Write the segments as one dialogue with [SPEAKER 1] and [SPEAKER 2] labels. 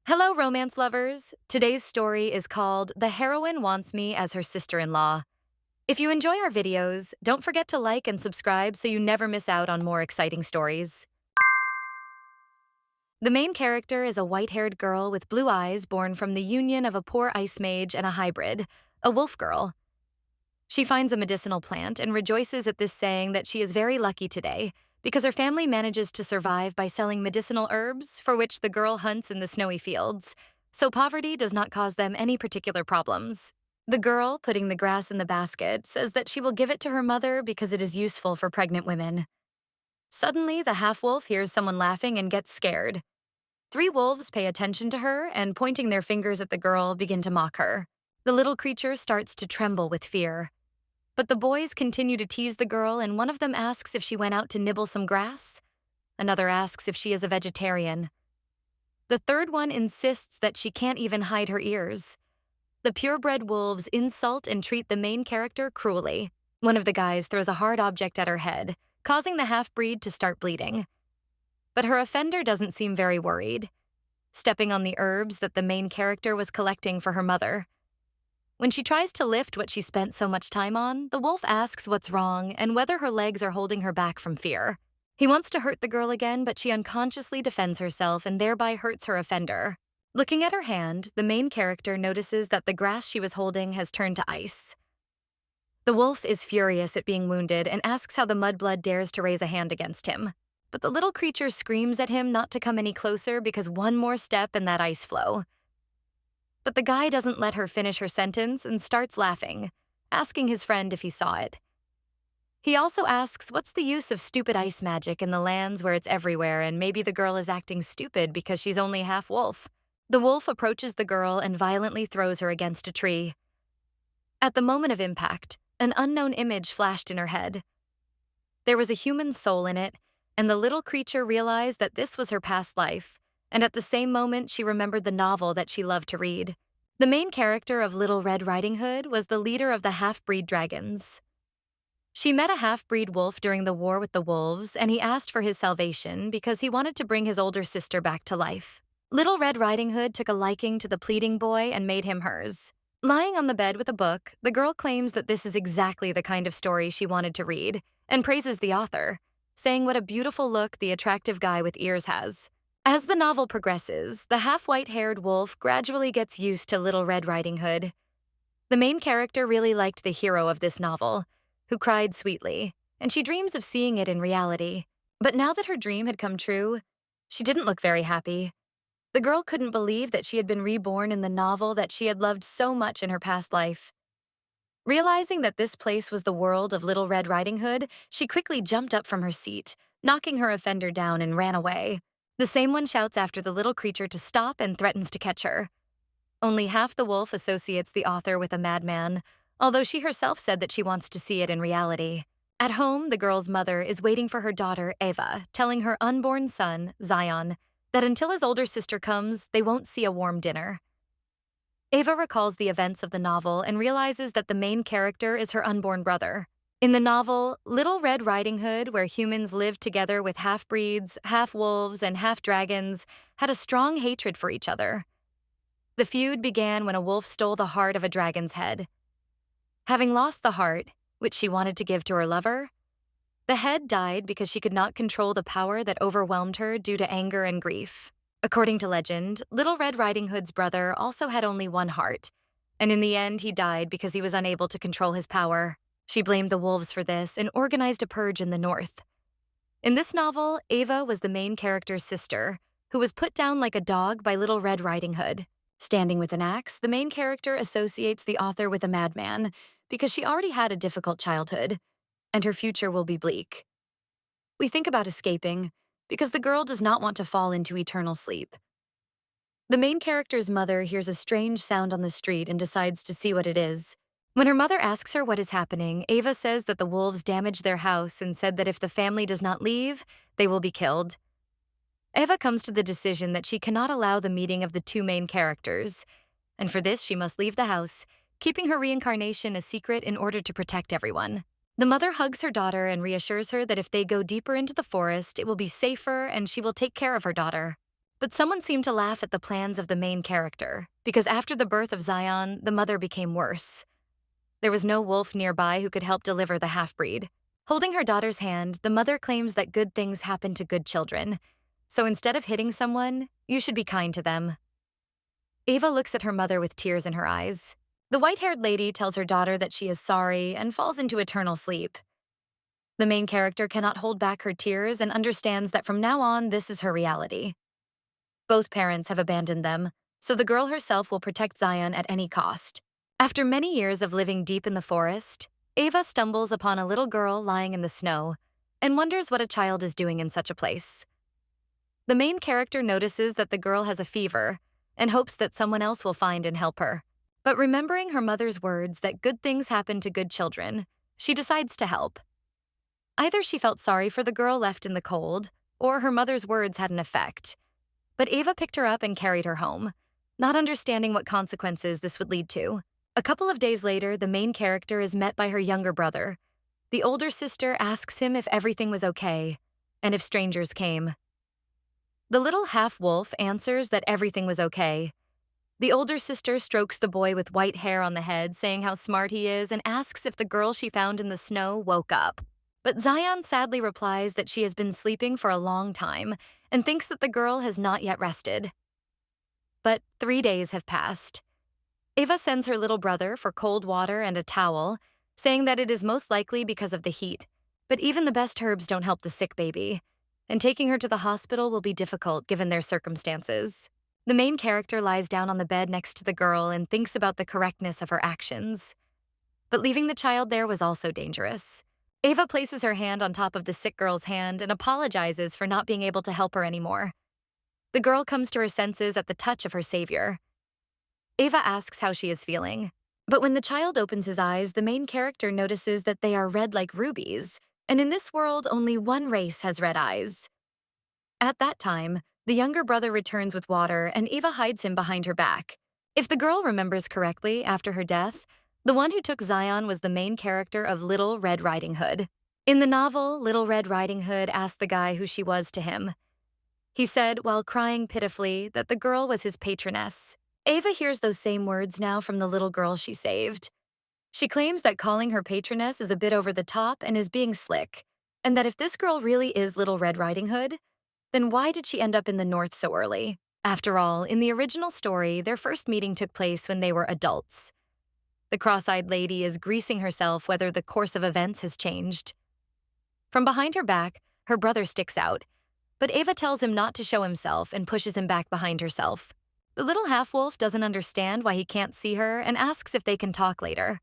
[SPEAKER 1] Hello, romance lovers. Today's story is called The Heroine Wants Me as Her Sister-in-Law. If you enjoy our videos, don't forget to like and subscribe so you never miss out on more exciting stories. The main character is a white-haired girl with blue eyes born from the union of a poor ice mage and a hybrid, a wolf girl. She finds a medicinal plant and rejoices at this, saying that she is very lucky today because her family manages to survive by selling medicinal herbs for which the girl hunts in the snowy fields, so poverty does not cause them any particular problems. The girl, putting the grass in the basket, says that she will give it to her mother because it is useful for pregnant women. Suddenly, the half-wolf hears someone laughing and gets scared. Three wolves pay attention to her and, pointing their fingers at the girl, begin to mock her. The little creature starts to tremble with fear. But the boys continue to tease the girl, and one of them asks if she went out to nibble some grass. Another asks if she is a vegetarian. The third one insists that she can't even hide her ears. The purebred wolves insult and treat the main character cruelly. One of the guys throws a hard object at her head, causing the half-breed to start bleeding. But her offender doesn't seem very worried, stepping on the herbs that the main character was collecting for her mother. When she tries to lift what she spent so much time on, the wolf asks what's wrong and whether her legs are holding her back from fear. He wants to hurt the girl again, but she unconsciously defends herself and thereby hurts her offender. Looking at her hand, the main character notices that the grass she was holding has turned to ice. The wolf is furious at being wounded and asks how the mudblood dares to raise a hand against him. But the little creature screams at him not to come any closer because one more step and that ice flow. But the guy doesn't let her finish her sentence and starts laughing, asking his friend if he saw it. He also asks what's the use of stupid ice magic in the lands where it's everywhere, and maybe the girl is acting stupid because she's only half wolf. The wolf approaches the girl and violently throws her against a tree. At the moment of impact, an unknown image flashed in her head. There was a human soul in it, and the little creature realized that this was her past life, and at the same moment she remembered the novel that she loved to read. The main character of Little Red Riding Hood was the leader of the half-breed dragons. She met a half-breed wolf during the war with the wolves, and he asked for his salvation because he wanted to bring his older sister back to life. Little Red Riding Hood took a liking to the pleading boy and made him hers. Lying on the bed with a book, the girl claims that this is exactly the kind of story she wanted to read, and praises the author, saying what a beautiful look the attractive guy with ears has. As the novel progresses, the half-white-haired wolf gradually gets used to Little Red Riding Hood. The main character really liked the hero of this novel, who cried sweetly, and she dreams of seeing it in reality. But now that her dream had come true, she didn't look very happy. The girl couldn't believe that she had been reborn in the novel that she had loved so much in her past life. Realizing that this place was the world of Little Red Riding Hood, she quickly jumped up from her seat, knocking her offender down, and ran away. The same one shouts after the little creature to stop and threatens to catch her. Only half the wolf associates the author with a madman, although she herself said that she wants to see it in reality. At home, the girl's mother is waiting for her daughter, Ava, telling her unborn son, Zion, that until his older sister comes, they won't see a warm dinner. Ava recalls the events of the novel and realizes that the main character is her unborn brother. In the novel, Little Red Riding Hood, where humans lived together with half-breeds, half-wolves, and half-dragons, had a strong hatred for each other. The feud began when a wolf stole the heart of a dragon's head. Having lost the heart, which she wanted to give to her lover, the head died because she could not control the power that overwhelmed her due to anger and grief. According to legend, Little Red Riding Hood's brother also had only one heart, and in the end he died because he was unable to control his power. She blamed the wolves for this and organized a purge in the north. In this novel, Ava was the main character's sister, who was put down like a dog by Little Red Riding Hood. Standing with an axe, the main character associates the author with a madman because she already had a difficult childhood, and her future will be bleak. We think about escaping because the girl does not want to fall into eternal sleep. The main character's mother hears a strange sound on the street and decides to see what it is. When her mother asks her what is happening, Ava says that the wolves damaged their house and said that if the family does not leave, they will be killed. Ava comes to the decision that she cannot allow the meeting of the two main characters, and for this she must leave the house, keeping her reincarnation a secret in order to protect everyone. The mother hugs her daughter and reassures her that if they go deeper into the forest, it will be safer and she will take care of her daughter. But someone seemed to laugh at the plans of the main character, because after the birth of Zion, the mother became worse. There was no wolf nearby who could help deliver the half-breed. Holding her daughter's hand, the mother claims that good things happen to good children. So instead of hitting someone, you should be kind to them. Ava looks at her mother with tears in her eyes. The white-haired lady tells her daughter that she is sorry and falls into eternal sleep. The main character cannot hold back her tears and understands that from now on, this is her reality. Both parents have abandoned them, so the girl herself will protect Zion at any cost. After many years of living deep in the forest, Ava stumbles upon a little girl lying in the snow and wonders what a child is doing in such a place. The main character notices that the girl has a fever and hopes that someone else will find and help her. But remembering her mother's words that good things happen to good children, she decides to help. Either she felt sorry for the girl left in the cold, or her mother's words had an effect. But Ava picked her up and carried her home, not understanding what consequences this would lead to. A couple of days later, the main character is met by her younger brother. The older sister asks him if everything was okay, and if strangers came. The little half-wolf answers that everything was okay. The older sister strokes the boy with white hair on the head, saying how smart he is, and asks if the girl she found in the snow woke up. But Zion sadly replies that she has been sleeping for a long time and thinks that the girl has not yet rested. But 3 days have passed. Ava sends her little brother for cold water and a towel, saying that it is most likely because of the heat. But even the best herbs don't help the sick baby, and taking her to the hospital will be difficult given their circumstances. The main character lies down on the bed next to the girl and thinks about the correctness of her actions. But leaving the child there was also dangerous. Ava places her hand on top of the sick girl's hand and apologizes for not being able to help her anymore. The girl comes to her senses at the touch of her savior. Ava asks how she is feeling. But when the child opens his eyes, the main character notices that they are red like rubies, and in this world, only one race has red eyes. At that time, the younger brother returns with water, and Ava hides him behind her back. If the girl remembers correctly, after her death, the one who took Zion was the main character of Little Red Riding Hood. In the novel, Little Red Riding Hood asked the guy who she was to him. He said, while crying pitifully, that the girl was his patroness. Ava hears those same words now from the little girl she saved. She claims that calling her patroness is a bit over the top and is being slick, and that if this girl really is Little Red Riding Hood, then why did she end up in the North so early? After all, in the original story, their first meeting took place when they were adults. The cross-eyed lady is greasing herself whether the course of events has changed. From behind her back, her brother sticks out, but Ava tells him not to show himself and pushes him back behind herself. The little half-wolf doesn't understand why he can't see her and asks if they can talk later.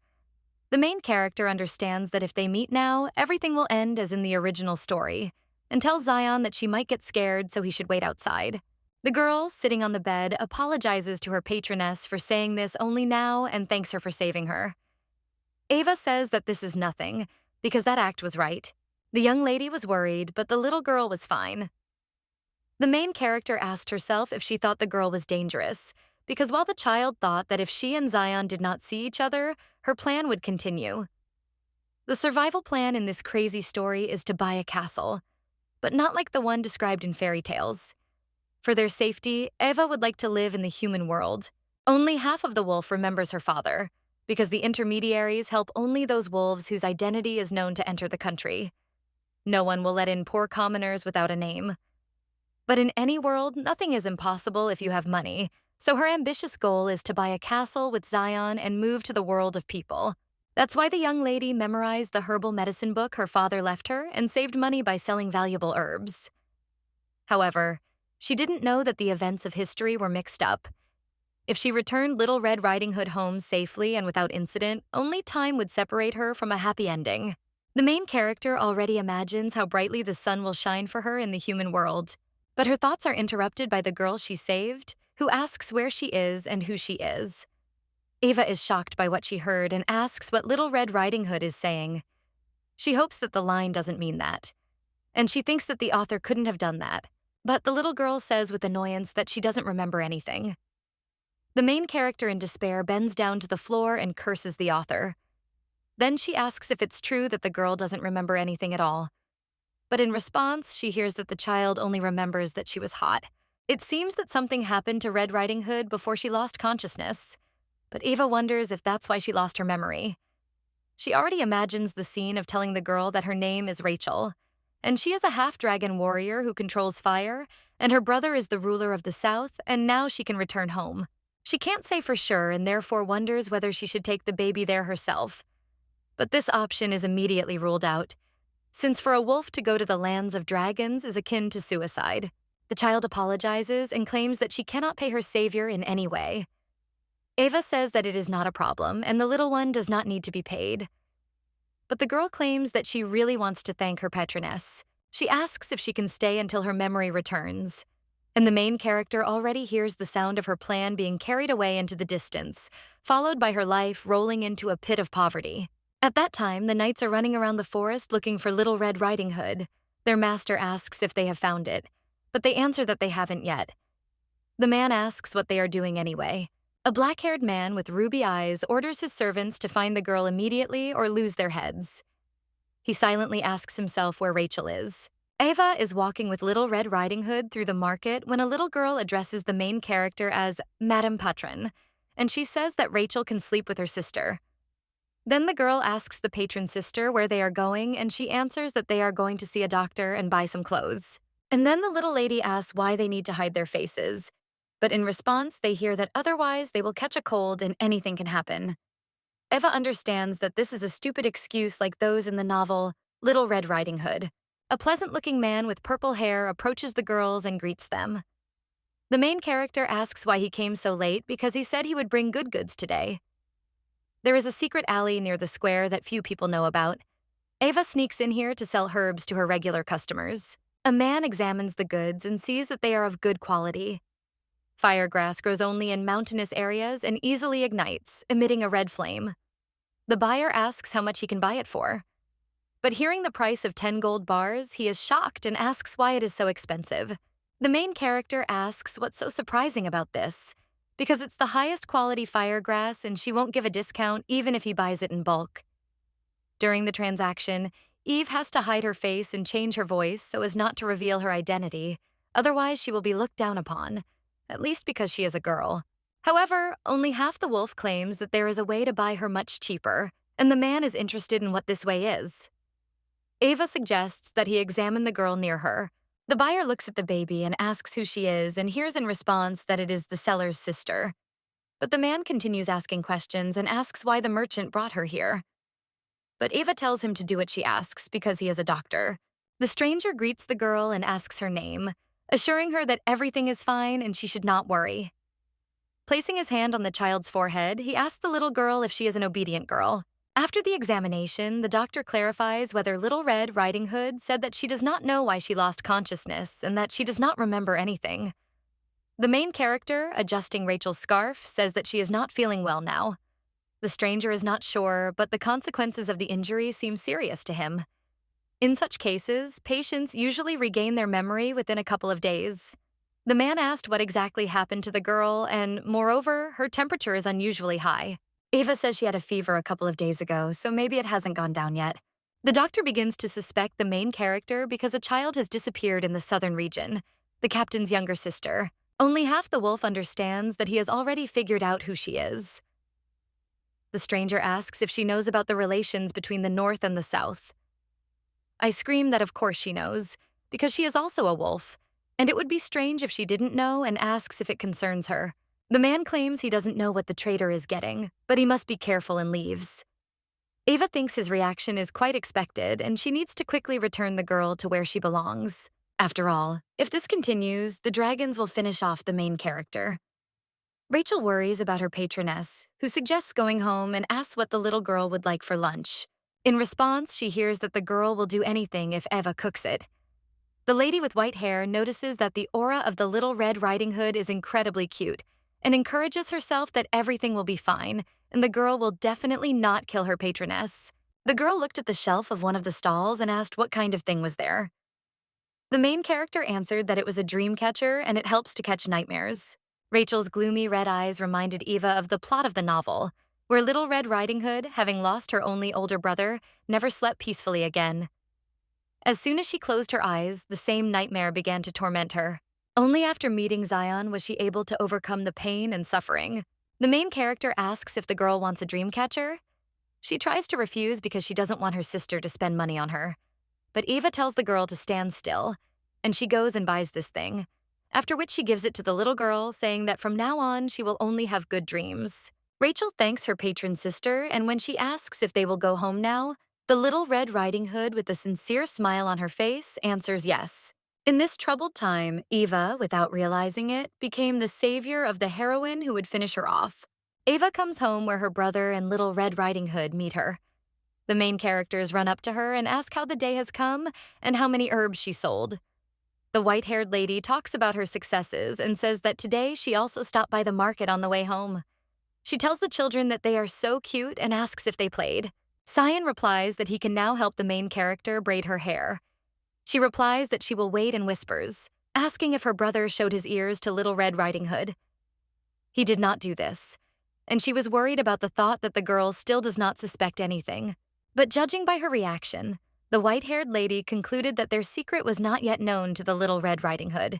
[SPEAKER 1] The main character understands that if they meet now, everything will end as in the original story, and tells Zion that she might get scared, so he should wait outside. The girl, sitting on the bed, apologizes to her patroness for saying this only now and thanks her for saving her. Ava says that this is nothing, because that act was right. The young lady was worried, but the little girl was fine. The main character asked herself if she thought the girl was dangerous, because while the child thought that if she and Zion did not see each other, her plan would continue. The survival plan in this crazy story is to buy a castle, but not like the one described in fairy tales. For their safety, Ava would like to live in the human world. Only half of the wolf remembers her father, because the intermediaries help only those wolves whose identity is known to enter the country. No one will let in poor commoners without a name. But in any world, nothing is impossible if you have money, so her ambitious goal is to buy a castle with Zion and move to the world of people. That's why the young lady memorized the herbal medicine book her father left her and saved money by selling valuable herbs. However, she didn't know that the events of history were mixed up. If she returned Little Red Riding Hood home safely and without incident, only time would separate her from a happy ending. The main character already imagines how brightly the sun will shine for her in the human world, but her thoughts are interrupted by the girl she saved, who asks where she is and who she is. Ava is shocked by what she heard and asks what Little Red Riding Hood is saying. She hopes that the line doesn't mean that, and she thinks that the author couldn't have done that. But the little girl says with annoyance that she doesn't remember anything. The main character in despair bends down to the floor and curses the author. Then she asks if it's true that the girl doesn't remember anything at all. But in response, she hears that the child only remembers that she was hot. It seems that something happened to Red Riding Hood before she lost consciousness, but Ava wonders if that's why she lost her memory. She already imagines the scene of telling the girl that her name is Rachel, and she is a half-dragon warrior who controls fire, and her brother is the ruler of the South, and now she can return home. She can't say for sure and therefore wonders whether she should take the baby there herself. But this option is immediately ruled out, since for a wolf to go to the lands of dragons is akin to suicide. The child apologizes and claims that she cannot pay her savior in any way. Ava says that it is not a problem and the little one does not need to be paid. But the girl claims that she really wants to thank her patroness. She asks if she can stay until her memory returns. And the main character already hears the sound of her plan being carried away into the distance, followed by her life rolling into a pit of poverty. At that time, the knights are running around the forest looking for Little Red Riding Hood. Their master asks if they have found it, but they answer that they haven't yet. The man asks what they are doing anyway. A black-haired man with ruby eyes orders his servants to find the girl immediately or lose their heads. He silently asks himself where Rachel is. Ava is walking with Little Red Riding Hood through the market when a little girl addresses the main character as Madame Patron, and she says that Rachel can sleep with her sister. Then the girl asks the patron sister where they are going, and she answers that they are going to see a doctor and buy some clothes. And then the little lady asks why they need to hide their faces. But in response, they hear that otherwise they will catch a cold and anything can happen. Eva understands that this is a stupid excuse like those in the novel Little Red Riding Hood. A pleasant-looking man with purple hair approaches the girls and greets them. The main character asks why he came so late because he said he would bring good goods today. There is a secret alley near the square that few people know about. Ava sneaks in here to sell herbs to her regular customers. A man examines the goods and sees that they are of good quality. Firegrass grows only in mountainous areas and easily ignites, emitting a red flame. The buyer asks how much he can buy it for. But hearing the price of 10 gold bars, he is shocked and asks why it is so expensive. The main character asks what's so surprising about this, because it's the highest quality firegrass and she won't give a discount even if he buys it in bulk. During the transaction, Eve has to hide her face and change her voice so as not to reveal her identity, otherwise she will be looked down upon, at least because she is a girl. However, only half the wolf claims that there is a way to buy her much cheaper, and the man is interested in what this way is. Ava suggests that he examine the girl near her. The buyer looks at the baby and asks who she is and hears in response that it is the seller's sister. But the man continues asking questions and asks why the merchant brought her here. But Ava tells him to do what she asks because he is a doctor. The stranger greets the girl and asks her name, assuring her that everything is fine and she should not worry. Placing his hand on the child's forehead, he asks the little girl if she is an obedient girl. After the examination, the doctor clarifies whether Little Red Riding Hood said that she does not know why she lost consciousness and that she does not remember anything. The main character, adjusting Rachel's scarf, says that she is not feeling well now. The stranger is not sure, but the consequences of the injury seem serious to him. In such cases, patients usually regain their memory within a couple of days. The man asked what exactly happened to the girl, and moreover, her temperature is unusually high. Ava says she had a fever a couple of days ago, so maybe it hasn't gone down yet. The doctor begins to suspect the main character because a child has disappeared in the southern region, the captain's younger sister. Only half the wolf understands that he has already figured out who she is. The stranger asks if she knows about the relations between the north and the south. I scream that of course she knows, because she is also a wolf, and it would be strange if she didn't know and asks if it concerns her. The man claims he doesn't know what the trader is getting, but he must be careful and leaves. Ava thinks his reaction is quite expected, and she needs to quickly return the girl to where she belongs. After all, if this continues, the dragons will finish off the main character. Rachel worries about her patroness, who suggests going home and asks what the little girl would like for lunch. In response, she hears that the girl will do anything if Eva cooks it. The lady with white hair notices that the aura of the Little Red Riding Hood is incredibly cute, and encourages herself that everything will be fine, and the girl will definitely not kill her patroness. The girl looked at the shelf of one of the stalls and asked what kind of thing was there. The main character answered that it was a dream catcher and it helps to catch nightmares. Rachel's gloomy red eyes reminded Eva of the plot of the novel, where Little Red Riding Hood, having lost her only older brother, never slept peacefully again. As soon as she closed her eyes, the same nightmare began to torment her. Only after meeting Zion was she able to overcome the pain and suffering. The main character asks if the girl wants a dream catcher. She tries to refuse because she doesn't want her sister to spend money on her. But Eva tells the girl to stand still, and she goes and buys this thing, after which she gives it to the little girl, saying that from now on she will only have good dreams. Rachel thanks her patron sister, and when she asks if they will go home now, the Little Red Riding Hood, with a sincere smile on her face, answers yes. In this troubled time, Eva, without realizing it, became the savior of the heroine who would finish her off. Eva comes home where her brother and Little Red Riding Hood meet her. The main characters run up to her and ask how the day has come and how many herbs she sold. The white-haired lady talks about her successes and says that today she also stopped by the market on the way home. She tells the children that they are so cute and asks if they played. Zion replies that he can now help the main character braid her hair. She replies that she will wait and whispers, asking if her brother showed his ears to Little Red Riding Hood. He did not do this, and she was worried about the thought that the girl still does not suspect anything. But judging by her reaction, the white-haired lady concluded that their secret was not yet known to the Little Red Riding Hood.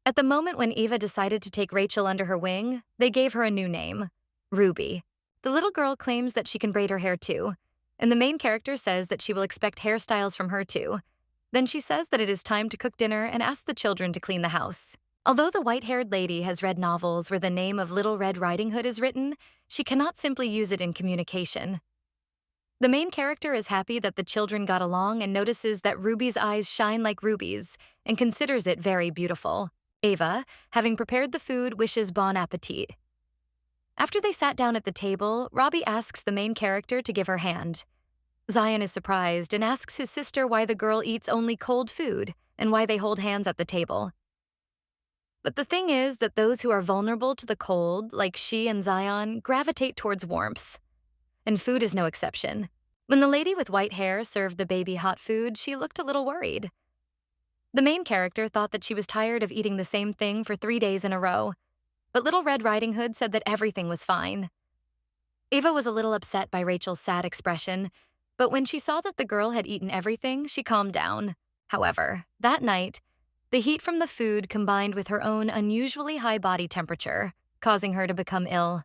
[SPEAKER 1] At the moment when Eva decided to take Rachel under her wing, they gave her a new name, Ruby. The little girl claims that she can braid her hair too, and the main character says that she will expect hairstyles from her too. Then she says that it is time to cook dinner and asks the children to clean the house. Although the white-haired lady has read novels where the name of Little Red Riding Hood is written, she cannot simply use it in communication. The main character is happy that the children got along and notices that Ruby's eyes shine like rubies and considers it very beautiful. Eva, having prepared the food, wishes bon appetit. After they sat down at the table, Robbie asks the main character to give her hand. Zion is surprised and asks his sister why the girl eats only cold food and why they hold hands at the table. But the thing is that those who are vulnerable to the cold, like she and Zion, gravitate towards warmth. And food is no exception. When the lady with white hair served the baby hot food, she looked a little worried. The main character thought that she was tired of eating the same thing for 3 days in a row, but Little Red Riding Hood said that everything was fine. Eva was a little upset by Rachel's sad expression, but when she saw that the girl had eaten everything, she calmed down. However, that night, the heat from the food combined with her own unusually high body temperature, causing her to become ill.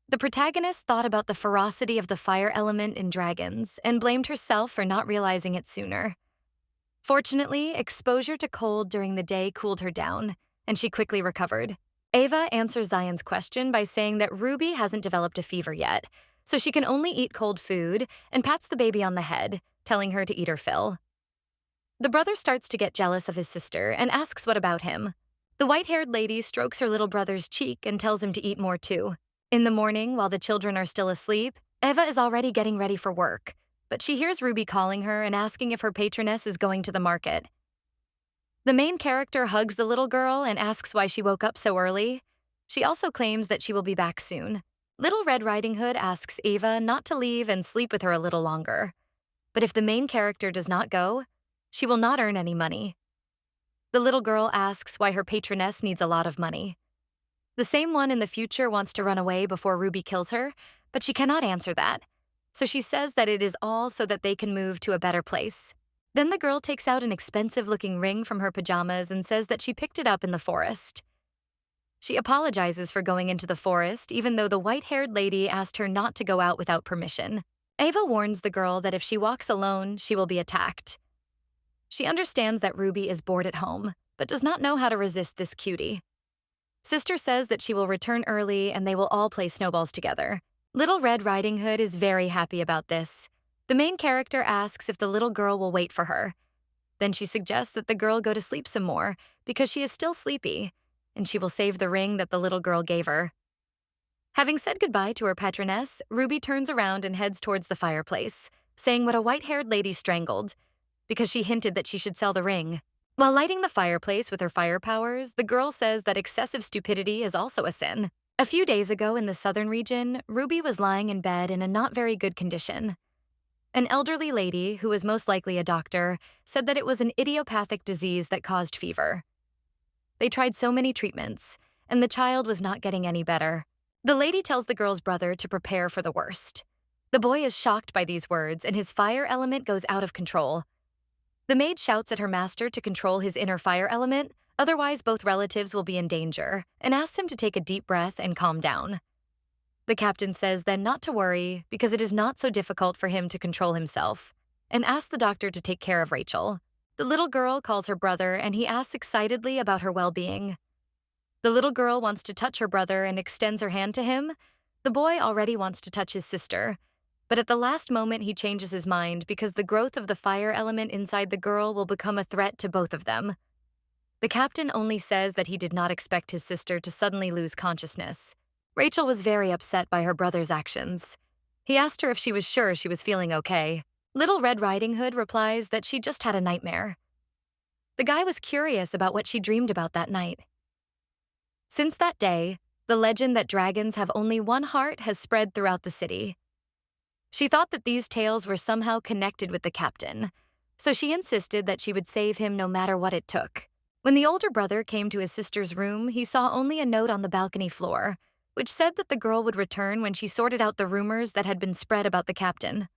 [SPEAKER 1] The protagonist thought about the ferocity of the fire element in dragons and blamed herself for not realizing it sooner. Fortunately, exposure to cold during the day cooled her down, and she quickly recovered. Eva answers Zion's question by saying that Ruby hasn't developed a fever yet, so she can only eat cold food, and pats the baby on the head, telling her to eat her fill. The brother starts to get jealous of his sister and asks what about him. The white-haired lady strokes her little brother's cheek and tells him to eat more too. In the morning, while the children are still asleep, Eva is already getting ready for work, but she hears Ruby calling her and asking if her patroness is going to the market. The main character hugs the little girl and asks why she woke up so early. She also claims that she will be back soon. Little Red Riding Hood asks Eva not to leave and sleep with her a little longer. But if the main character does not go, she will not earn any money. The little girl asks why her patroness needs a lot of money. The same one in the future wants to run away before Ruby kills her, but she cannot answer that. So she says that it is all so that they can move to a better place. Then the girl takes out an expensive-looking ring from her pajamas and says that she picked it up in the forest. She apologizes for going into the forest, even though the white-haired lady asked her not to go out without permission. Eva warns the girl that if she walks alone, she will be attacked. She understands that Ruby is bored at home, but does not know how to resist this cutie. Sister says that she will return early and they will all play snowballs together. Little Red Riding Hood is very happy about this. The main character asks if the little girl will wait for her. Then she suggests that the girl go to sleep some more because she is still sleepy, and she will save the ring that the little girl gave her. Having said goodbye to her patroness, Ruby turns around and heads towards the fireplace, saying what a white-haired lady strangled, because she hinted that she should sell the ring. While lighting the fireplace with her fire powers, the girl says that excessive stupidity is also a sin. A few days ago in the southern region, Ruby was lying in bed in a not very good condition. An elderly lady, who was most likely a doctor, said that it was an idiopathic disease that caused fever. They tried so many treatments, and the child was not getting any better. The lady tells the girl's brother to prepare for the worst. The boy is shocked by these words, and his fire element goes out of control. The maid shouts at her master to control his inner fire element, otherwise both relatives will be in danger, and asks him to take a deep breath and calm down. The captain says then not to worry because it is not so difficult for him to control himself, and asks the doctor to take care of Rachel. The little girl calls her brother and he asks excitedly about her well-being. The little girl wants to touch her brother and extends her hand to him. The boy already wants to touch his sister, but at the last moment he changes his mind because the growth of the fire element inside the girl will become a threat to both of them. The captain only says that he did not expect his sister to suddenly lose consciousness. Rachel was very upset by her brother's actions. He asked her if she was sure she was feeling okay. Little Red Riding Hood replies that she just had a nightmare. The guy was curious about what she dreamed about that night. Since that day, the legend that dragons have only one heart has spread throughout the city. She thought that these tales were somehow connected with the captain, so she insisted that she would save him no matter what it took. When the older brother came to his sister's room, he saw only a note on the balcony floor, which said that the girl would return when she sorted out the rumors that had been spread about the captain.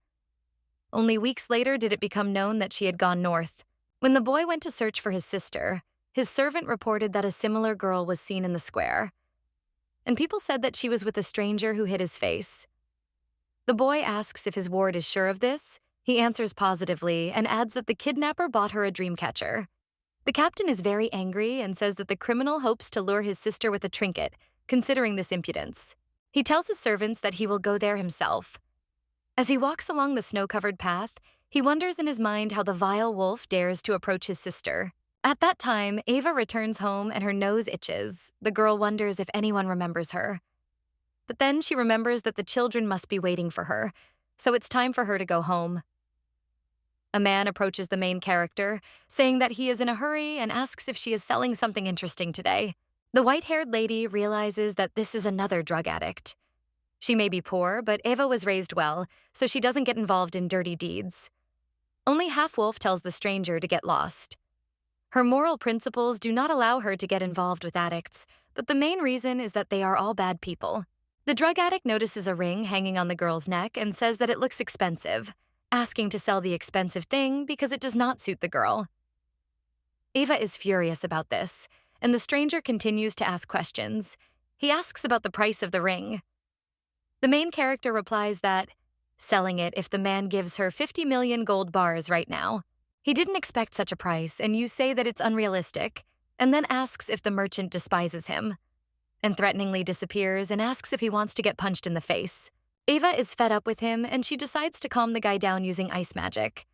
[SPEAKER 1] Only weeks later did it become known that she had gone north. When the boy went to search for his sister, his servant reported that a similar girl was seen in the square, and people said that she was with a stranger who hid his face. The boy asks if his ward is sure of this. He answers positively and adds that the kidnapper bought her a dream catcher. The captain is very angry and says that the criminal hopes to lure his sister with a trinket, considering this impudence. He tells his servants that he will go there himself. As he walks along the snow-covered path, he wonders in his mind how the vile wolf dares to approach his sister. At that time, Ava returns home and her nose itches. The girl wonders if anyone remembers her. But then she remembers that the children must be waiting for her, so it's time for her to go home. A man approaches the main character, saying that he is in a hurry and asks if she is selling something interesting today. The white-haired lady realizes that this is another drug addict. She may be poor, but Ava was raised well, so she doesn't get involved in dirty deeds. Only Half-Wolf tells the stranger to get lost. Her moral principles do not allow her to get involved with addicts, but the main reason is that they are all bad people. The drug addict notices a ring hanging on the girl's neck and says that it looks expensive, asking to sell the expensive thing because it does not suit the girl. Ava is furious about this, and the stranger continues to ask questions. He asks about the price of the ring. The main character replies that, selling it if the man gives her 50 million gold bars right now. He didn't expect such a price, and you say that it's unrealistic, and then asks if the merchant despises him, and threateningly disappears and asks if he wants to get punched in the face. Ava is fed up with him, and she decides to calm the guy down using ice magic.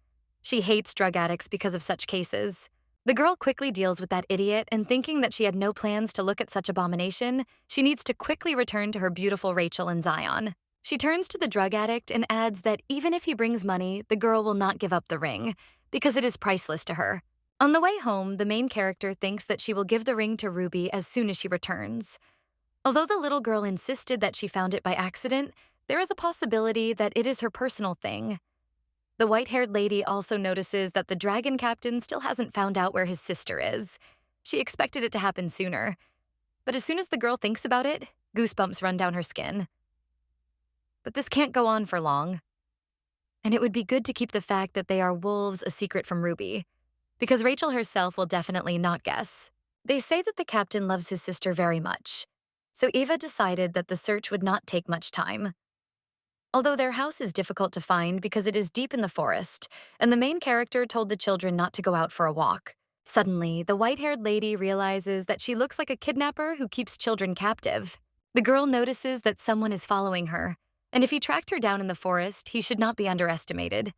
[SPEAKER 1] She hates drug addicts because of such cases. The girl quickly deals with that idiot, and thinking that she had no plans to look at such abomination, she needs to quickly return to her beautiful Rachel and Zion. She turns to the drug addict and adds that even if he brings money, the girl will not give up the ring, because it is priceless to her. On the way home, the main character thinks that she will give the ring to Ruby as soon as she returns. Although the little girl insisted that she found it by accident, there is a possibility that it is her personal thing. The white-haired lady also notices that the dragon captain still hasn't found out where his sister is. She expected it to happen sooner. But as soon as the girl thinks about it, goosebumps run down her skin. But this can't go on for long. And it would be good to keep the fact that they are wolves a secret from Ruby, because Rachel herself will definitely not guess. They say that the captain loves his sister very much, so Ava decided that the search would not take much time. Although their house is difficult to find because it is deep in the forest, and the main character told the children not to go out for a walk. Suddenly, the white-haired lady realizes that she looks like a kidnapper who keeps children captive. The girl notices that someone is following her, and if he tracked her down in the forest, he should not be underestimated.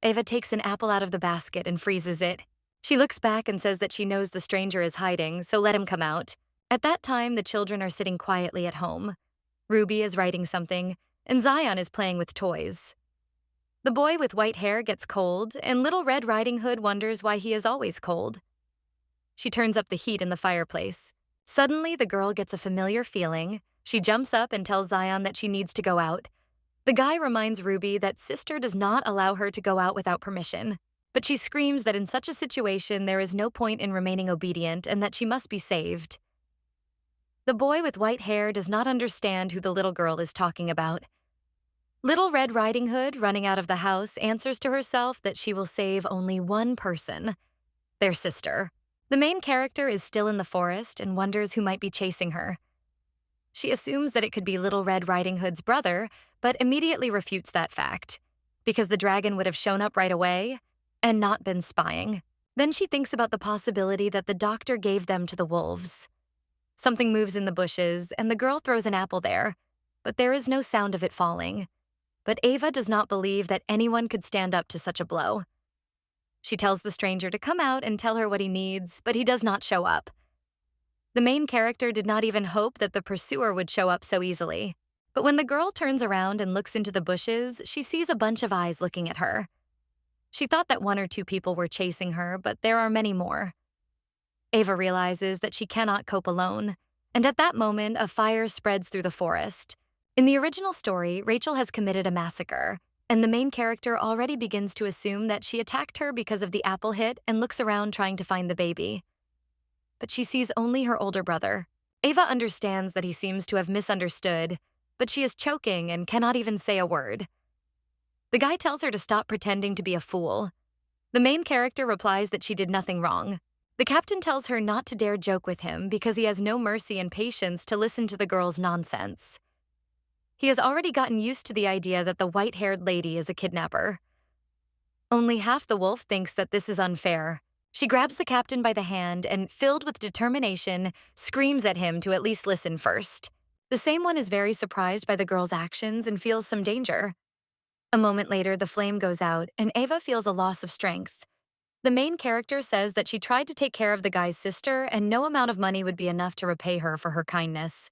[SPEAKER 1] Ava takes an apple out of the basket and freezes it. She looks back and says that she knows the stranger is hiding, so let him come out. At that time, the children are sitting quietly at home. Ruby is writing something, and Zion is playing with toys. The boy with white hair gets cold, and Little Red Riding Hood wonders why he is always cold. She turns up the heat in the fireplace. Suddenly, the girl gets a familiar feeling. She jumps up and tells Zion that she needs to go out. The guy reminds Ruby that sister does not allow her to go out without permission, but she screams that in such a situation there is no point in remaining obedient and that she must be saved. The boy with white hair does not understand who the little girl is talking about. Little Red Riding Hood, running out of the house, answers to herself that she will save only one person, their sister. The main character is still in the forest and wonders who might be chasing her. She assumes that it could be Little Red Riding Hood's brother, but immediately refutes that fact, because the dragon would have shown up right away and not been spying. Then she thinks about the possibility that the doctor gave them to the wolves. Something moves in the bushes, and the girl throws an apple there, but there is no sound of it falling. But Ava does not believe that anyone could stand up to such a blow. She tells the stranger to come out and tell her what he needs, but he does not show up. The main character did not even hope that the pursuer would show up so easily. But when the girl turns around and looks into the bushes, she sees a bunch of eyes looking at her. She thought that one or two people were chasing her, but there are many more. Ava realizes that she cannot cope alone, and at that moment, a fire spreads through the forest. In the original story, Rachel has committed a massacre, and the main character already begins to assume that she attacked her because of the apple hit and looks around trying to find the baby. But she sees only her older brother. Ava understands that he seems to have misunderstood, but she is choking and cannot even say a word. The guy tells her to stop pretending to be a fool. The main character replies that she did nothing wrong. The captain tells her not to dare joke with him because he has no mercy and patience to listen to the girl's nonsense. He has already gotten used to the idea that the white-haired lady is a kidnapper. Only half the wolf thinks that this is unfair. She grabs the captain by the hand and, filled with determination, screams at him to at least listen first. The same one is very surprised by the girl's actions and feels some danger. A moment later, the flame goes out, and Ava feels a loss of strength. The main character says that she tried to take care of the guy's sister, and no amount of money would be enough to repay her for her kindness.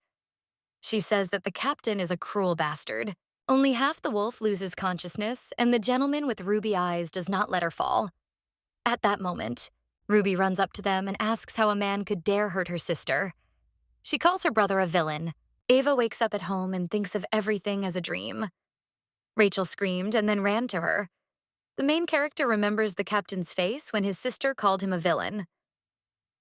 [SPEAKER 1] She says that the captain is a cruel bastard. Only half the wolf loses consciousness, and the gentleman with ruby eyes does not let her fall. At that moment, Ruby runs up to them and asks how a man could dare hurt her sister. She calls her brother a villain. Ava wakes up at home and thinks of everything as a dream. Rachel screamed and then ran to her. The main character remembers the captain's face when his sister called him a villain.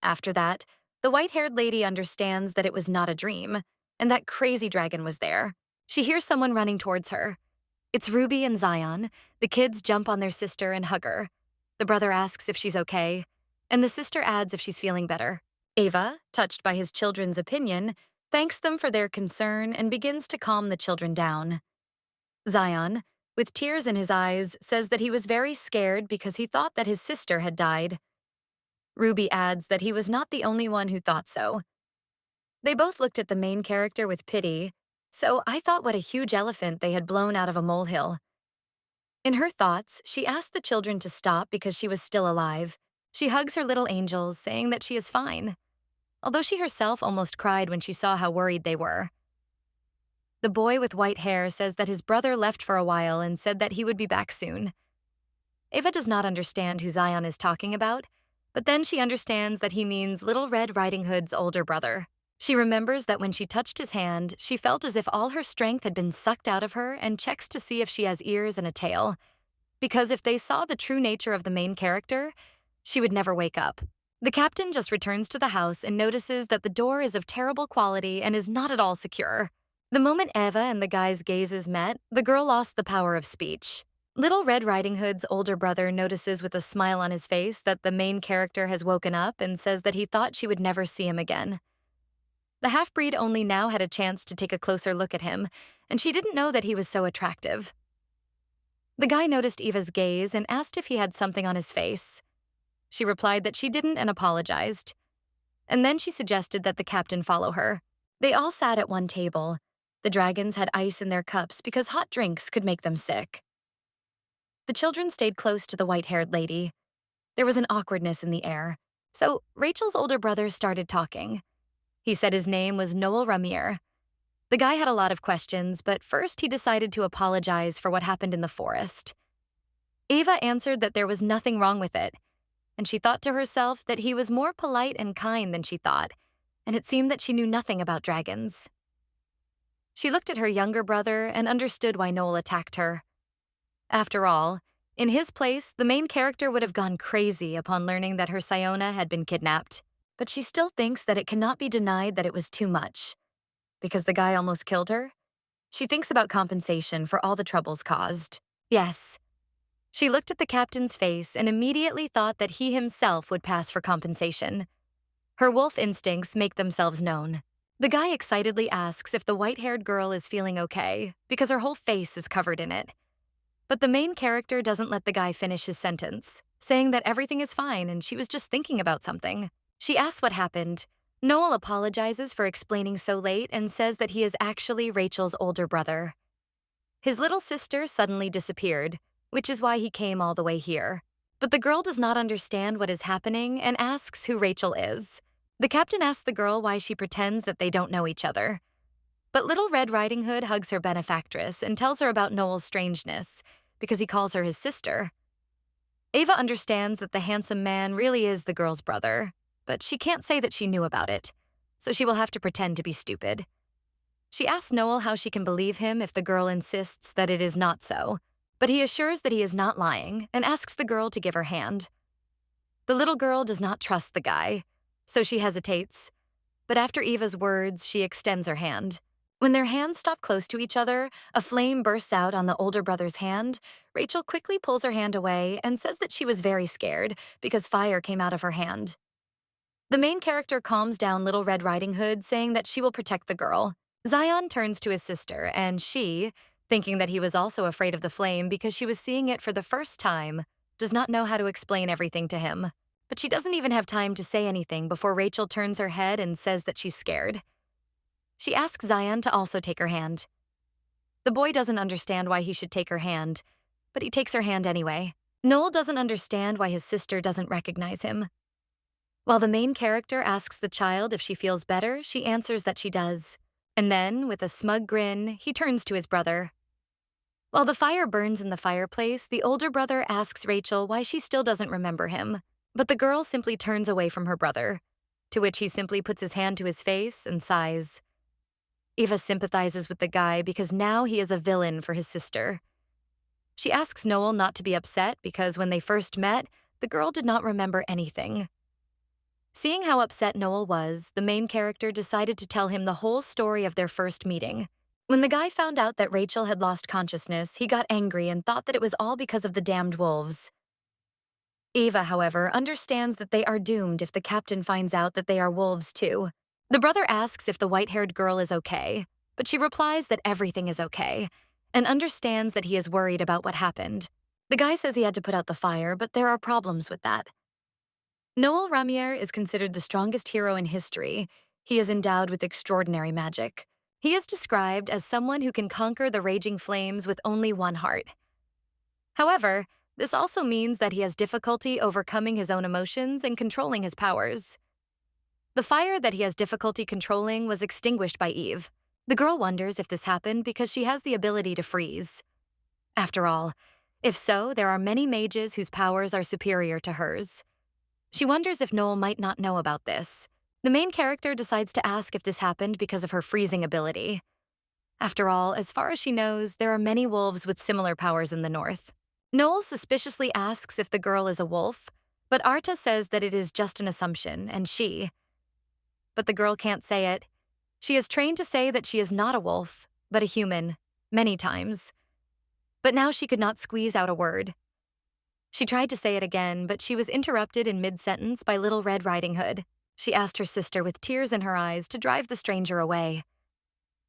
[SPEAKER 1] After that, the white-haired lady understands that it was not a dream, and that crazy dragon was there. She hears someone running towards her. It's Ruby and Zion. The kids jump on their sister and hug her. The brother asks if she's okay, and the sister adds if she's feeling better. Ava, touched by his children's opinion, thanks them for their concern and begins to calm the children down. Zion, with tears in his eyes, says that he was very scared because he thought that his sister had died. Ruby adds that he was not the only one who thought so. They both looked at the main character with pity, so I thought what a huge elephant they had blown out of a molehill. In her thoughts, she asked the children to stop because she was still alive. She hugs her little angels, saying that she is fine, although she herself almost cried when she saw how worried they were. The boy with white hair says that his brother left for a while and said that he would be back soon. Ava does not understand who Zion is talking about, but then she understands that he means Little Red Riding Hood's older brother. She remembers that when she touched his hand, she felt as if all her strength had been sucked out of her and checks to see if she has ears and a tail. Because if they saw the true nature of the main character, she would never wake up. The captain just returns to the house and notices that the door is of terrible quality and is not at all secure. The moment Eva and the guy's gazes met, the girl lost the power of speech. Little Red Riding Hood's older brother notices with a smile on his face that the main character has woken up and says that he thought she would never see him again. The half-breed only now had a chance to take a closer look at him, and she didn't know that he was so attractive. The guy noticed Eva's gaze and asked if he had something on his face. She replied that she didn't and apologized. And then she suggested that the captain follow her. They all sat at one table. The dragons had ice in their cups because hot drinks could make them sick. The children stayed close to the white-haired lady. There was an awkwardness in the air, so Rachel's older brother started talking. He said his name was Noel Ramier. The guy had a lot of questions, but first he decided to apologize for what happened in the forest. Ava answered that there was nothing wrong with it, and she thought to herself that he was more polite and kind than she thought, and it seemed that she knew nothing about dragons. She looked at her younger brother and understood why Noel attacked her. After all, in his place, the main character would have gone crazy upon learning that her Siona had been kidnapped. But she still thinks that it cannot be denied that it was too much. Because the guy almost killed her, She thinks about compensation for all the troubles caused. Yes. She looked at the captain's face and immediately thought that he himself would pass for compensation. Her wolf instincts make themselves known. The guy excitedly asks if the white-haired girl is feeling okay, because her whole face is covered in it. But the main character doesn't let the guy finish his sentence, saying that everything is fine and she was just thinking about something. She asks what happened. Noel apologizes for explaining so late and says that he is actually Rachel's older brother. His little sister suddenly disappeared, which is why he came all the way here. But the girl does not understand what is happening and asks who Rachel is. The captain asks the girl why she pretends that they don't know each other. But Little Red Riding Hood hugs her benefactress and tells her about Noel's strangeness, because he calls her his sister. Ava understands that the handsome man really is the girl's brother, but she can't say that she knew about it, so she will have to pretend to be stupid. She asks Noel how she can believe him if the girl insists that it is not so, but he assures that he is not lying and asks the girl to give her hand. The little girl does not trust the guy, so she hesitates, but after Eva's words, she extends her hand. When their hands stop close to each other, a flame bursts out on the older brother's hand. Rachel quickly pulls her hand away and says that she was very scared because fire came out of her hand. The main character calms down Little Red Riding Hood, saying that she will protect the girl. Zion turns to his sister, and she, thinking that he was also afraid of the flame because she was seeing it for the first time, does not know how to explain everything to him. But she doesn't even have time to say anything before Rachel turns her head and says that she's scared. She asks Zion to also take her hand. The boy doesn't understand why he should take her hand, but he takes her hand anyway. Noel doesn't understand why his sister doesn't recognize him. While the main character asks the child if she feels better, she answers that she does. And then, with a smug grin, he turns to his brother. While the fire burns in the fireplace, the older brother asks Rachel why she still doesn't remember him, but the girl simply turns away from her brother, to which he simply puts his hand to his face and sighs. Eva sympathizes with the guy because now he is a villain for his sister. She asks Noel not to be upset because when they first met, the girl did not remember anything. Seeing how upset Noel was, the main character decided to tell him the whole story of their first meeting. When the guy found out that Rachel had lost consciousness, he got angry and thought that it was all because of the damned wolves. Eva, however, understands that they are doomed if the captain finds out that they are wolves too. The brother asks if the white-haired girl is okay, but she replies that everything is okay, and understands that he is worried about what happened. The guy says he had to put out the fire, but there are problems with that. Noel Ramier is considered the strongest hero in history. He is endowed with extraordinary magic. He is described as someone who can conquer the raging flames with only one heart. However, this also means that he has difficulty overcoming his own emotions and controlling his powers. The fire that he has difficulty controlling was extinguished by Eve. The girl wonders if this happened because she has the ability to freeze. After all, if so, there are many mages whose powers are superior to hers. She wonders if Noel might not know about this. The main character decides to ask if this happened because of her freezing ability. After all, as far as she knows, there are many wolves with similar powers in the north. Noel suspiciously asks if the girl is a wolf, but Arta says that it is just an assumption, and but the girl can't say it. She is trained to say that she is not a wolf, but a human, many times. But now she could not squeeze out a word. She tried to say it again, but she was interrupted in mid-sentence by Little Red Riding Hood. She asked her sister with tears in her eyes to drive the stranger away.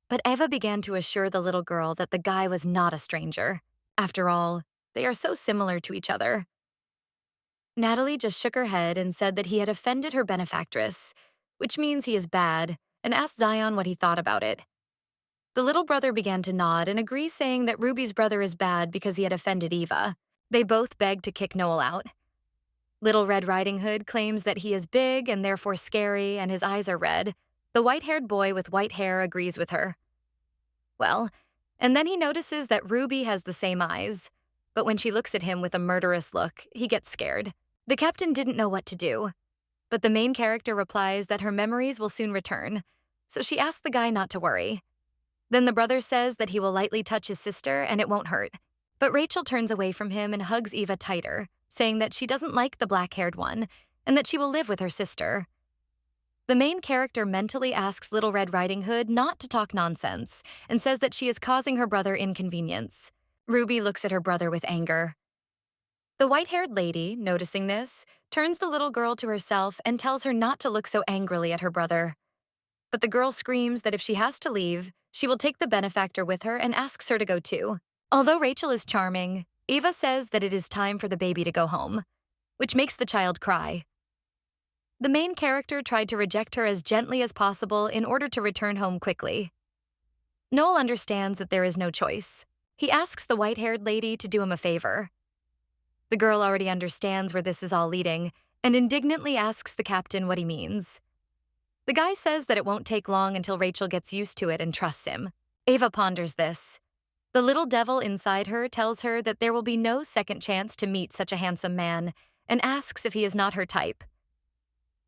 [SPEAKER 1] But Eva began to assure the little girl that the guy was not a stranger. After all, they are so similar to each other. Natalie just shook her head and said that he had offended her benefactress, which means he is bad, and asked Zion what he thought about it. The little brother began to nod and agree, saying that Ruby's brother is bad because he had offended Eva. They both begged to kick Noel out. Little Red Riding Hood claims that he is big and therefore scary and his eyes are red. The white-haired boy with white hair agrees with her. Well, and then he notices that Ruby has the same eyes, but when she looks at him with a murderous look, he gets scared. The captain didn't know what to do, but the main character replies that her memories will soon return, so she asks the guy not to worry. Then the brother says that he will lightly touch his sister and it won't hurt. But Rachel turns away from him and hugs Eva tighter, saying that she doesn't like the black-haired one and that she will live with her sister. The main character mentally asks Little Red Riding Hood not to talk nonsense and says that she is causing her brother inconvenience. Ruby looks at her brother with anger. The white-haired lady, noticing this, turns the little girl to herself and tells her not to look so angrily at her brother. But the girl screams that if she has to leave, she will take the benefactor with her and asks her to go too. Although Rachel is charming, Eva says that it is time for the baby to go home, which makes the child cry. The main character tried to reject her as gently as possible in order to return home quickly. Noel understands that there is no choice. He asks the white-haired lady to do him a favor. The girl already understands where this is all leading and indignantly asks the captain what he means. The guy says that it won't take long until Rachel gets used to it and trusts him. Ava ponders this. The little devil inside her tells her that there will be no second chance to meet such a handsome man and asks if he is not her type.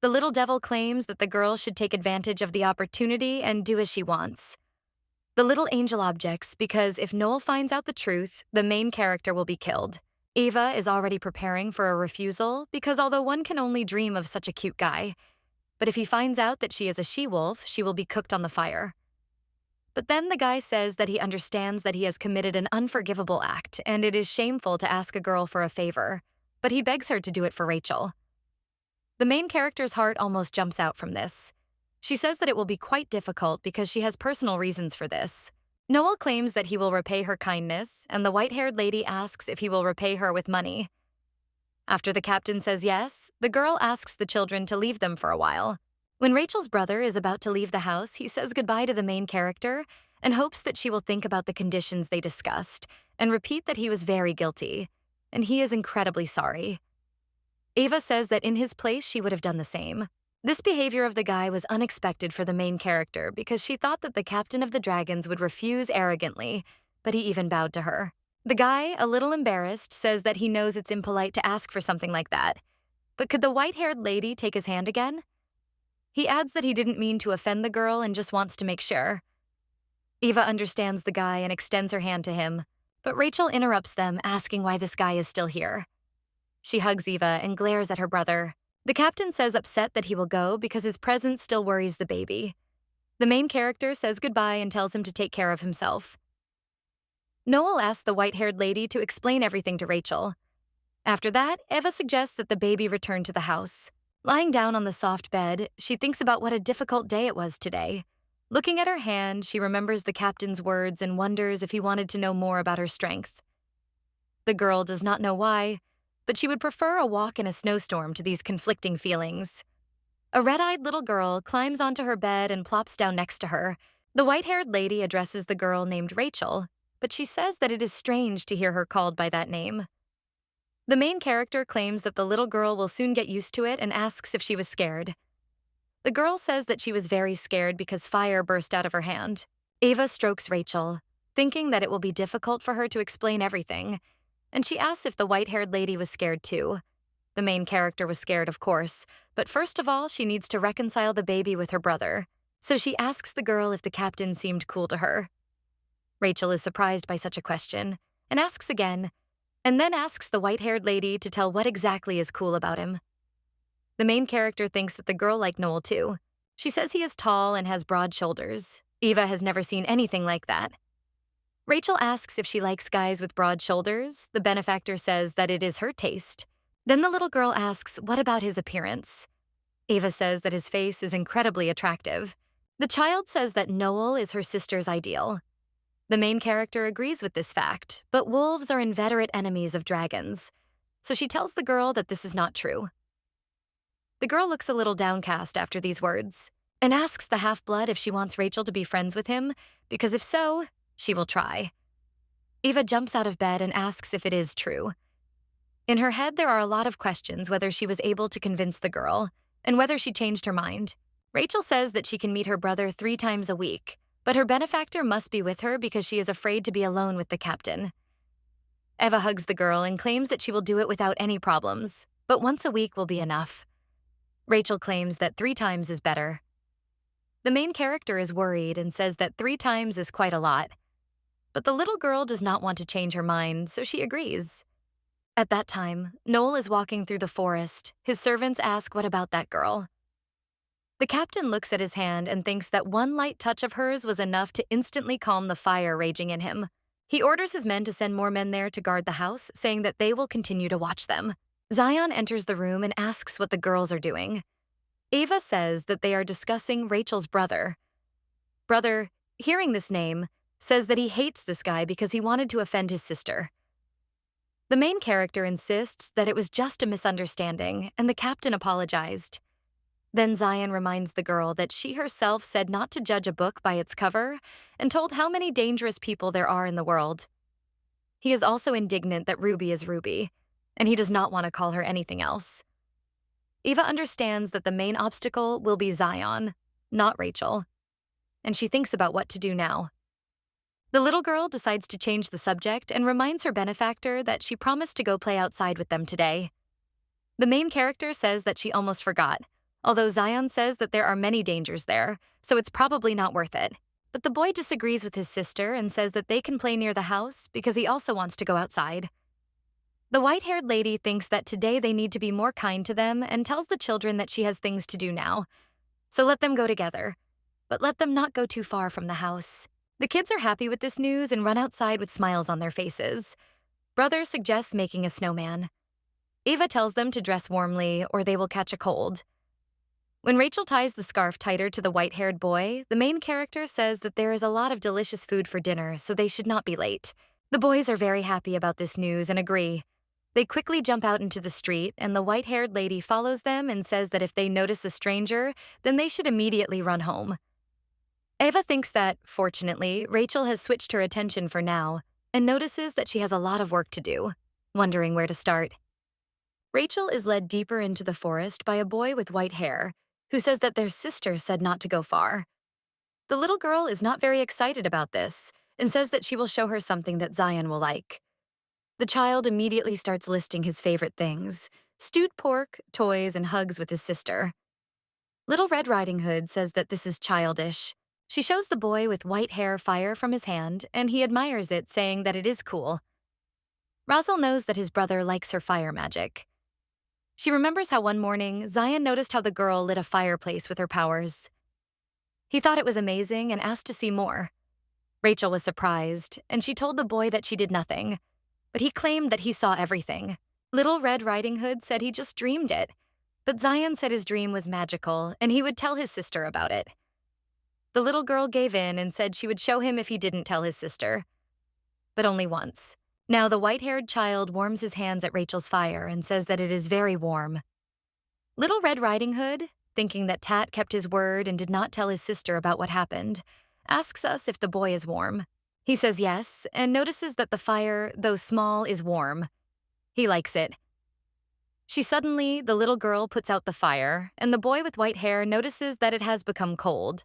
[SPEAKER 1] The little devil claims that the girl should take advantage of the opportunity and do as she wants. The little angel objects because if Noel finds out the truth, the main character will be killed. Ava is already preparing for a refusal because although one can only dream of such a cute guy, but if he finds out that she is a she-wolf, she will be cooked on the fire. But then the guy says that he understands that he has committed an unforgivable act and it is shameful to ask a girl for a favor, but he begs her to do it for Rachel. The main character's heart almost jumps out from this. She says that it will be quite difficult because she has personal reasons for this. Noel claims that he will repay her kindness, and the white-haired lady asks if he will repay her with money. After the captain says yes, the girl asks the children to leave them for a while. When Rachel's brother is about to leave the house, he says goodbye to the main character and hopes that she will think about the conditions they discussed and repeat that he was very guilty, and he is incredibly sorry. Ava says that in his place she would have done the same. This behavior of the guy was unexpected for the main character because she thought that the captain of the dragons would refuse arrogantly, but he even bowed to her. The guy, a little embarrassed, says that he knows it's impolite to ask for something like that. But could the white-haired lady take his hand again? He adds that he didn't mean to offend the girl and just wants to make sure. Eva understands the guy and extends her hand to him, but Rachel interrupts them, asking why this guy is still here. She hugs Eva and glares at her brother. The captain says upset that he will go because his presence still worries the baby. The main character says goodbye and tells him to take care of himself. Noel asks the white-haired lady to explain everything to Rachel. After that, Eva suggests that the baby return to the house. Lying down on the soft bed, she thinks about what a difficult day it was today. Looking at her hand, she remembers the captain's words and wonders if he wanted to know more about her strength. The girl does not know why, but she would prefer a walk in a snowstorm to these conflicting feelings. A red-eyed little girl climbs onto her bed and plops down next to her. The white-haired lady addresses the girl named Rachel, but she says that it is strange to hear her called by that name. The main character claims that the little girl will soon get used to it and asks if she was scared. The girl says that she was very scared because fire burst out of her hand. Ava strokes Rachel, thinking that it will be difficult for her to explain everything, and she asks if the white-haired lady was scared too. The main character was scared, of course, but first of all, she needs to reconcile the baby with her brother, so she asks the girl if the captain seemed cool to her. Rachel is surprised by such a question and asks again, and then asks the white-haired lady to tell what exactly is cool about him. The main character thinks that the girl liked Noel too. She says he is tall and has broad shoulders. Eva has never seen anything like that. Rachel asks if she likes guys with broad shoulders. The benefactor says that it is her taste. Then the little girl asks, what about his appearance? Eva says that his face is incredibly attractive. The child says that Noel is her sister's ideal. The main character agrees with this fact, but wolves are inveterate enemies of dragons, so she tells the girl that this is not true. The girl looks a little downcast after these words and asks the half-blood if she wants Rachel to be friends with him, because if so, she will try. Eva jumps out of bed and asks if it is true. In her head, there are a lot of questions whether she was able to convince the girl and whether she changed her mind. Rachel says that she can meet her brother 3 times a week, but her benefactor must be with her because she is afraid to be alone with the captain. Eva hugs the girl and claims that she will do it without any problems, but once a week will be enough. Rachel claims that 3 times is better. The main character is worried and says that 3 times is quite a lot. But the little girl does not want to change her mind, so she agrees. At that time, Noel is walking through the forest. His servants ask what about that girl. The captain looks at his hand and thinks that one light touch of hers was enough to instantly calm the fire raging in him. He orders his men to send more men there to guard the house, saying that they will continue to watch them. Zion enters the room and asks what the girls are doing. Ava says that they are discussing Rachel's brother. Brother, hearing this name, says that he hates this guy because he wanted to offend his sister. The main character insists that it was just a misunderstanding, and the captain apologized. Then Zion reminds the girl that she herself said not to judge a book by its cover and told how many dangerous people there are in the world. He is also indignant that Ruby is Ruby, and he does not want to call her anything else. Eva understands that the main obstacle will be Zion, not Rachel, and she thinks about what to do now. The little girl decides to change the subject and reminds her benefactor that she promised to go play outside with them today. The main character says that she almost forgot, although Zion says that there are many dangers there, so it's probably not worth it. But the boy disagrees with his sister and says that they can play near the house because he also wants to go outside. The white-haired lady thinks that today they need to be more kind to them and tells the children that she has things to do now. So let them go together, but let them not go too far from the house. The kids are happy with this news and run outside with smiles on their faces. Brother suggests making a snowman. Ava tells them to dress warmly or they will catch a cold. When Rachel ties the scarf tighter to the white-haired boy, the main character says that there is a lot of delicious food for dinner, so they should not be late. The boys are very happy about this news and agree. They quickly jump out into the street, and the white-haired lady follows them and says that if they notice a stranger, then they should immediately run home. Ava thinks that, fortunately, Rachel has switched her attention for now and notices that she has a lot of work to do, wondering where to start. Rachel is led deeper into the forest by a boy with white hair who says that their sister said not to go far. The little girl is not very excited about this and says that she will show her something that Zion will like. The child immediately starts listing his favorite things: stewed pork, toys, and hugs with his sister. Little Red Riding Hood says that this is childish. She shows the boy with white hair fire from his hand, and he admires it, saying that it is cool. Razel knows that his brother likes her fire magic. She remembers how one morning, Zion noticed how the girl lit a fireplace with her powers. He thought it was amazing and asked to see more. Rachel was surprised, and she told the boy that she did nothing, but he claimed that he saw everything. Little Red Riding Hood said he just dreamed it, but Zion said his dream was magical, and he would tell his sister about it. The little girl gave in and said she would show him if he didn't tell his sister. But only once. Now the white-haired child warms his hands at Rachel's fire and says that it is very warm. Little Red Riding Hood, thinking that Tat kept his word and did not tell his sister about what happened, asks us if the boy is warm. He says yes, and notices that the fire, though small, is warm. He likes it. The little girl puts out the fire, and the boy with white hair notices that it has become cold.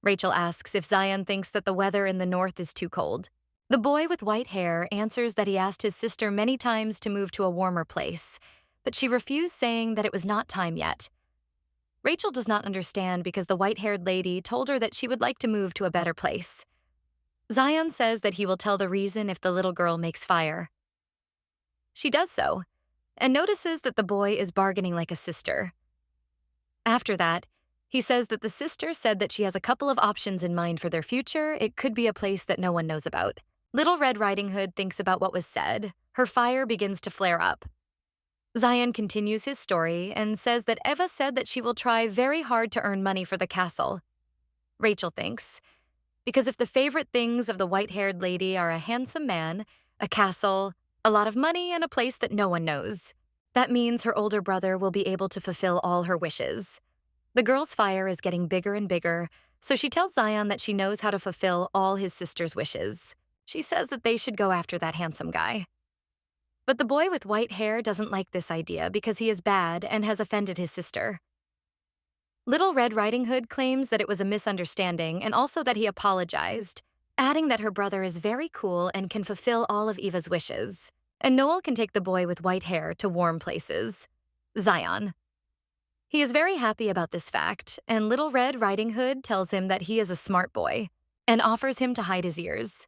[SPEAKER 1] Rachel asks if Zion thinks that the weather in the north is too cold. The boy with white hair answers that he asked his sister many times to move to a warmer place, but she refused, saying that it was not time yet. Rachel does not understand because the white-haired lady told her that she would like to move to a better place. Zion says that he will tell the reason if the little girl makes fire. She does so, and notices that the boy is bargaining like a sister. After that, he says that the sister said that she has a couple of options in mind for their future. It could be a place that no one knows about. Little Red Riding Hood thinks about what was said. Her fire begins to flare up. Zion continues his story and says that Eva said that she will try very hard to earn money for the castle. Rachel thinks, because if the favorite things of the white-haired lady are a handsome man, a castle, a lot of money, and a place that no one knows, that means her older brother will be able to fulfill all her wishes. The girl's fire is getting bigger and bigger, so she tells Zion that she knows how to fulfill all his sister's wishes. She says that they should go after that handsome guy. But the boy with white hair doesn't like this idea because he is bad and has offended his sister. Little Red Riding Hood claims that it was a misunderstanding and also that he apologized, adding that her brother is very cool and can fulfill all of Eva's wishes, and Noel can take the boy with white hair to warm places, Zion. He is very happy about this fact, and Little Red Riding Hood tells him that he is a smart boy and offers him to hide his ears.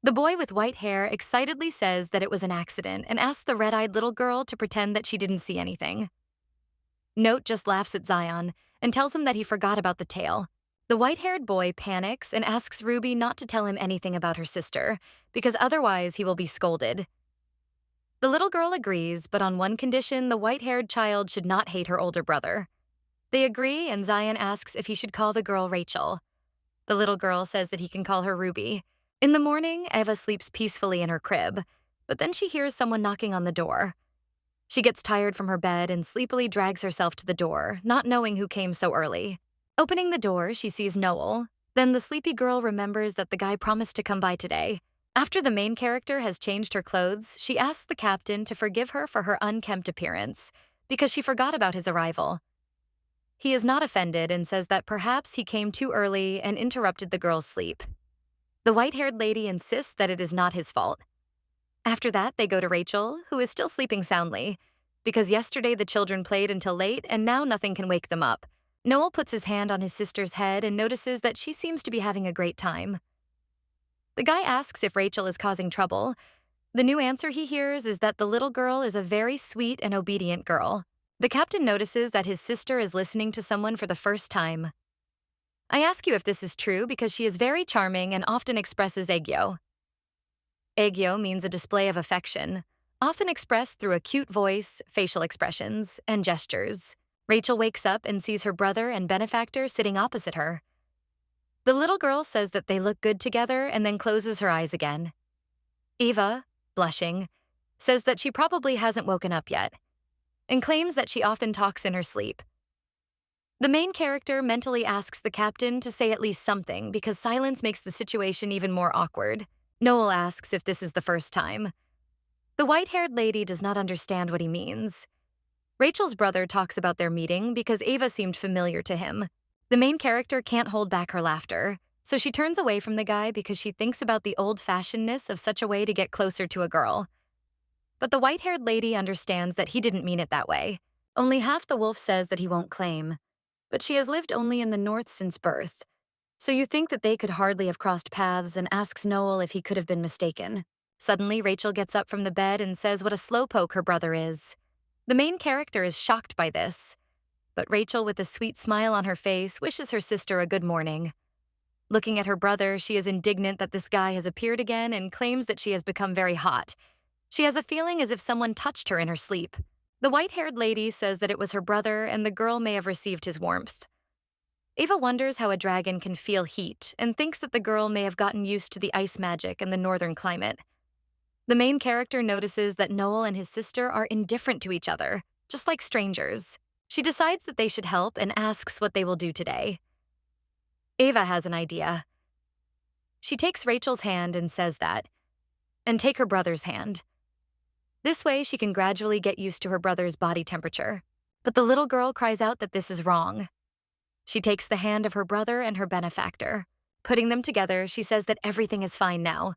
[SPEAKER 1] The boy with white hair excitedly says that it was an accident and asks the red-eyed little girl to pretend that she didn't see anything. Note just laughs at Zion and tells him that he forgot about the tail. The white-haired boy panics and asks Ruby not to tell him anything about her sister, because otherwise he will be scolded. The little girl agrees, but on one condition, the white-haired child should not hate her older brother. They agree, and Zion asks if he should call the girl Rachel. The little girl says that he can call her Ruby. In the morning, Eva sleeps peacefully in her crib, but then she hears someone knocking on the door. She gets tired from her bed and sleepily drags herself to the door, not knowing who came so early. Opening the door, she sees Noel. Then the sleepy girl remembers that the guy promised to come by today. After the main character has changed her clothes, she asks the captain to forgive her for her unkempt appearance, because she forgot about his arrival. He is not offended and says that perhaps he came too early and interrupted the girl's sleep. The white-haired lady insists that it is not his fault. After that, they go to Rachel, who is still sleeping soundly, because yesterday the children played until late and now nothing can wake them up. Noel puts his hand on his sister's head and notices that she seems to be having a great time. The guy asks if Rachel is causing trouble. The new answer he hears is that the little girl is a very sweet and obedient girl. The captain notices that his sister is listening to someone for the first time. I ask you if this is true because she is very charming and often expresses aegyo. Aegyo means a display of affection, often expressed through a cute voice, facial expressions, and gestures. Rachel wakes up and sees her brother and benefactor sitting opposite her. The little girl says that they look good together and then closes her eyes again. Eva, blushing, says that she probably hasn't woken up yet, and claims that she often talks in her sleep. The main character mentally asks the captain to say at least something because silence makes the situation even more awkward. Noel asks if this is the first time. The white-haired lady does not understand what he means. Rachel's brother talks about their meeting because Eva seemed familiar to him. The main character can't hold back her laughter, so she turns away from the guy because she thinks about the old-fashionedness of such a way to get closer to a girl. But the white-haired lady understands that he didn't mean it that way. Only half the wolf says that he won't claim, but she has lived only in the north since birth, so you think that they could hardly have crossed paths and asks Noel if he could have been mistaken. Suddenly, Rachel gets up from the bed and says what a slowpoke her brother is. The main character is shocked by this, but Rachel, with a sweet smile on her face, wishes her sister a good morning. Looking at her brother, she is indignant that this guy has appeared again and claims that she has become very hot. She has a feeling as if someone touched her in her sleep. The white-haired lady says that it was her brother and the girl may have received his warmth. Eva wonders how a dragon can feel heat and thinks that the girl may have gotten used to the ice magic and the northern climate. The main character notices that Noel and his sister are indifferent to each other, just like strangers. She decides that they should help and asks what they will do today. Eva has an idea. She takes Rachel's hand and says that, and take her brother's hand. This way she can gradually get used to her brother's body temperature. But the little girl cries out that this is wrong. She takes the hand of her brother and her benefactor. Putting them together, she says that everything is fine now.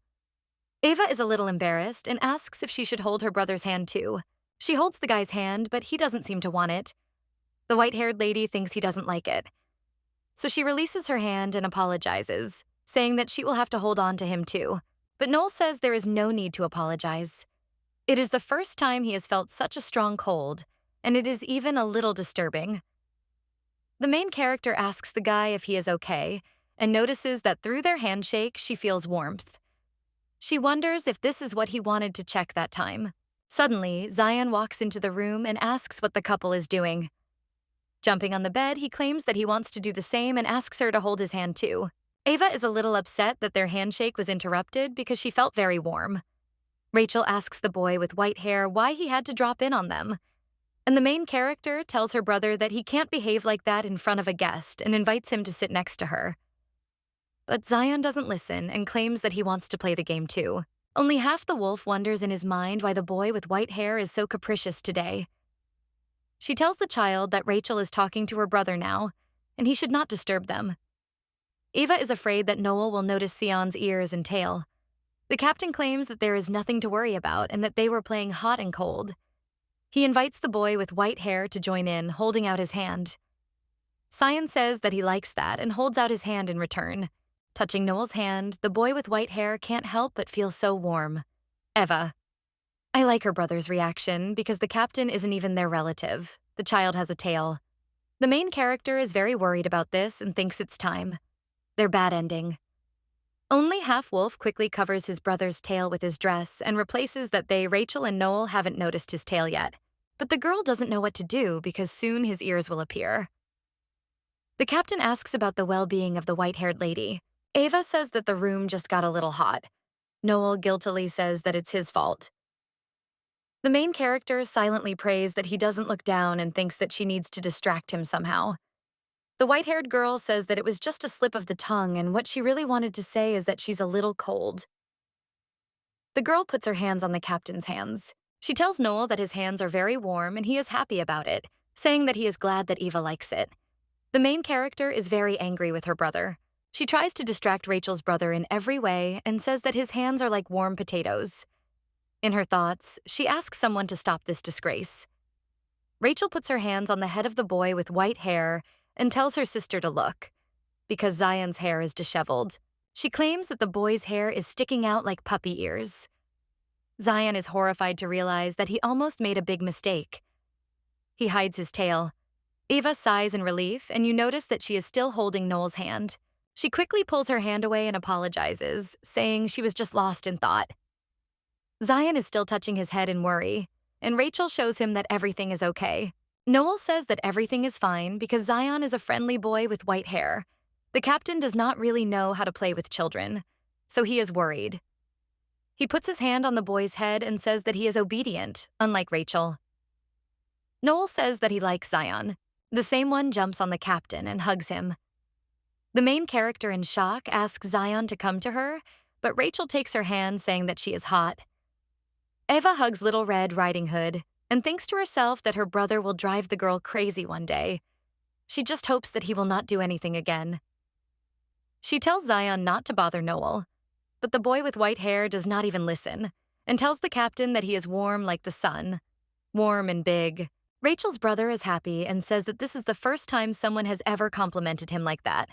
[SPEAKER 1] Eva is a little embarrassed and asks if she should hold her brother's hand too. She holds the guy's hand, but he doesn't seem to want it. The white-haired lady thinks he doesn't like it. So she releases her hand and apologizes, saying that she will have to hold on to him too. But Noel says there is no need to apologize. It is the first time he has felt such a strong cold, and it is even a little disturbing. The main character asks the guy if he is okay, and notices that through their handshake, she feels warmth. She wonders if this is what he wanted to check that time. Suddenly, Zion walks into the room and asks what the couple is doing. Jumping on the bed, he claims that he wants to do the same and asks her to hold his hand too. Eva is a little upset that their handshake was interrupted because she felt very warm. Rachel asks the boy with white hair why he had to drop in on them. And the main character tells her brother that he can't behave like that in front of a guest and invites him to sit next to her. But Zion doesn't listen and claims that he wants to play the game too. Only half the wolf wonders in his mind why the boy with white hair is so capricious today. She tells the child that Rachel is talking to her brother now, and he should not disturb them. Eva is afraid that Noel will notice Sion's ears and tail. The captain claims that there is nothing to worry about and that they were playing hot and cold. He invites the boy with white hair to join in, holding out his hand. Sion says that he likes that and holds out his hand in return. Touching Noel's hand, the boy with white hair can't help but feel so warm. Eva. I like her brother's reaction because the captain isn't even their relative. The child has a tail. The main character is very worried about this and thinks it's time. Their bad ending. Only Half Wolf quickly covers his brother's tail with his dress and replaces that Rachel and Noel haven't noticed his tail yet. But the girl doesn't know what to do because soon his ears will appear. The captain asks about the well-being of the white-haired lady. Ava says that the room just got a little hot. Noel guiltily says that it's his fault. The main character silently prays that he doesn't look down and thinks that she needs to distract him somehow. The white-haired girl says that it was just a slip of the tongue and what she really wanted to say is that she's a little cold. The girl puts her hands on the captain's hands. She tells Noel that his hands are very warm and he is happy about it, saying that he is glad that Eva likes it. The main character is very angry with her brother. She tries to distract Rachel's brother in every way and says that his hands are like warm potatoes. In her thoughts, she asks someone to stop this disgrace. Rachel puts her hands on the head of the boy with white hair and tells her sister to look, because Zion's hair is disheveled. She claims that the boy's hair is sticking out like puppy ears. Zion is horrified to realize that he almost made a big mistake. He hides his tail. Eva sighs in relief, and you notice that she is still holding Noel's hand. She quickly pulls her hand away and apologizes, saying she was just lost in thought. Zion is still touching his head in worry, and Rachel shows him that everything is okay. Noel says that everything is fine because Zion is a friendly boy with white hair. The captain does not really know how to play with children, so he is worried. He puts his hand on the boy's head and says that he is obedient, unlike Rachel. Noel says that he likes Zion. The same one jumps on the captain and hugs him. The main character in shock asks Zion to come to her, but Rachel takes her hand saying that she is hot. Eva hugs Little Red Riding Hood and thinks to herself that her brother will drive the girl crazy one day. She just hopes that he will not do anything again. She tells Zion not to bother Noel, but the boy with white hair does not even listen and tells the captain that he is warm like the sun, warm and big. Rachel's brother is happy and says that this is the first time someone has ever complimented him like that.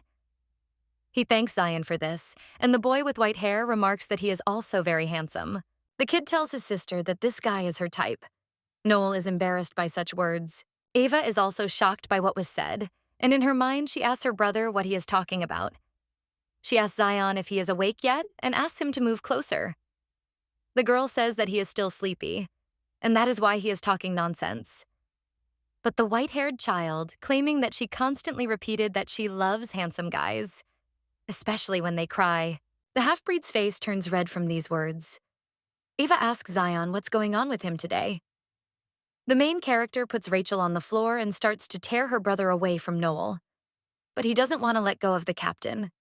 [SPEAKER 1] He thanks Zion for this, and the boy with white hair remarks that he is also very handsome. The kid tells his sister that this guy is her type. Noel is embarrassed by such words. Ava is also shocked by what was said, and in her mind she asks her brother what he is talking about. She asks Zion if he is awake yet and asks him to move closer. The girl says that he is still sleepy, and that is why he is talking nonsense. But the white-haired child, claiming that she constantly repeated that she loves handsome guys, especially when they cry. The half-breed's face turns red from these words. Eva asks Zion what's going on with him today. The main character puts Rachel on the floor and starts to tear her brother away from Noel. But he doesn't want to let go of the captain.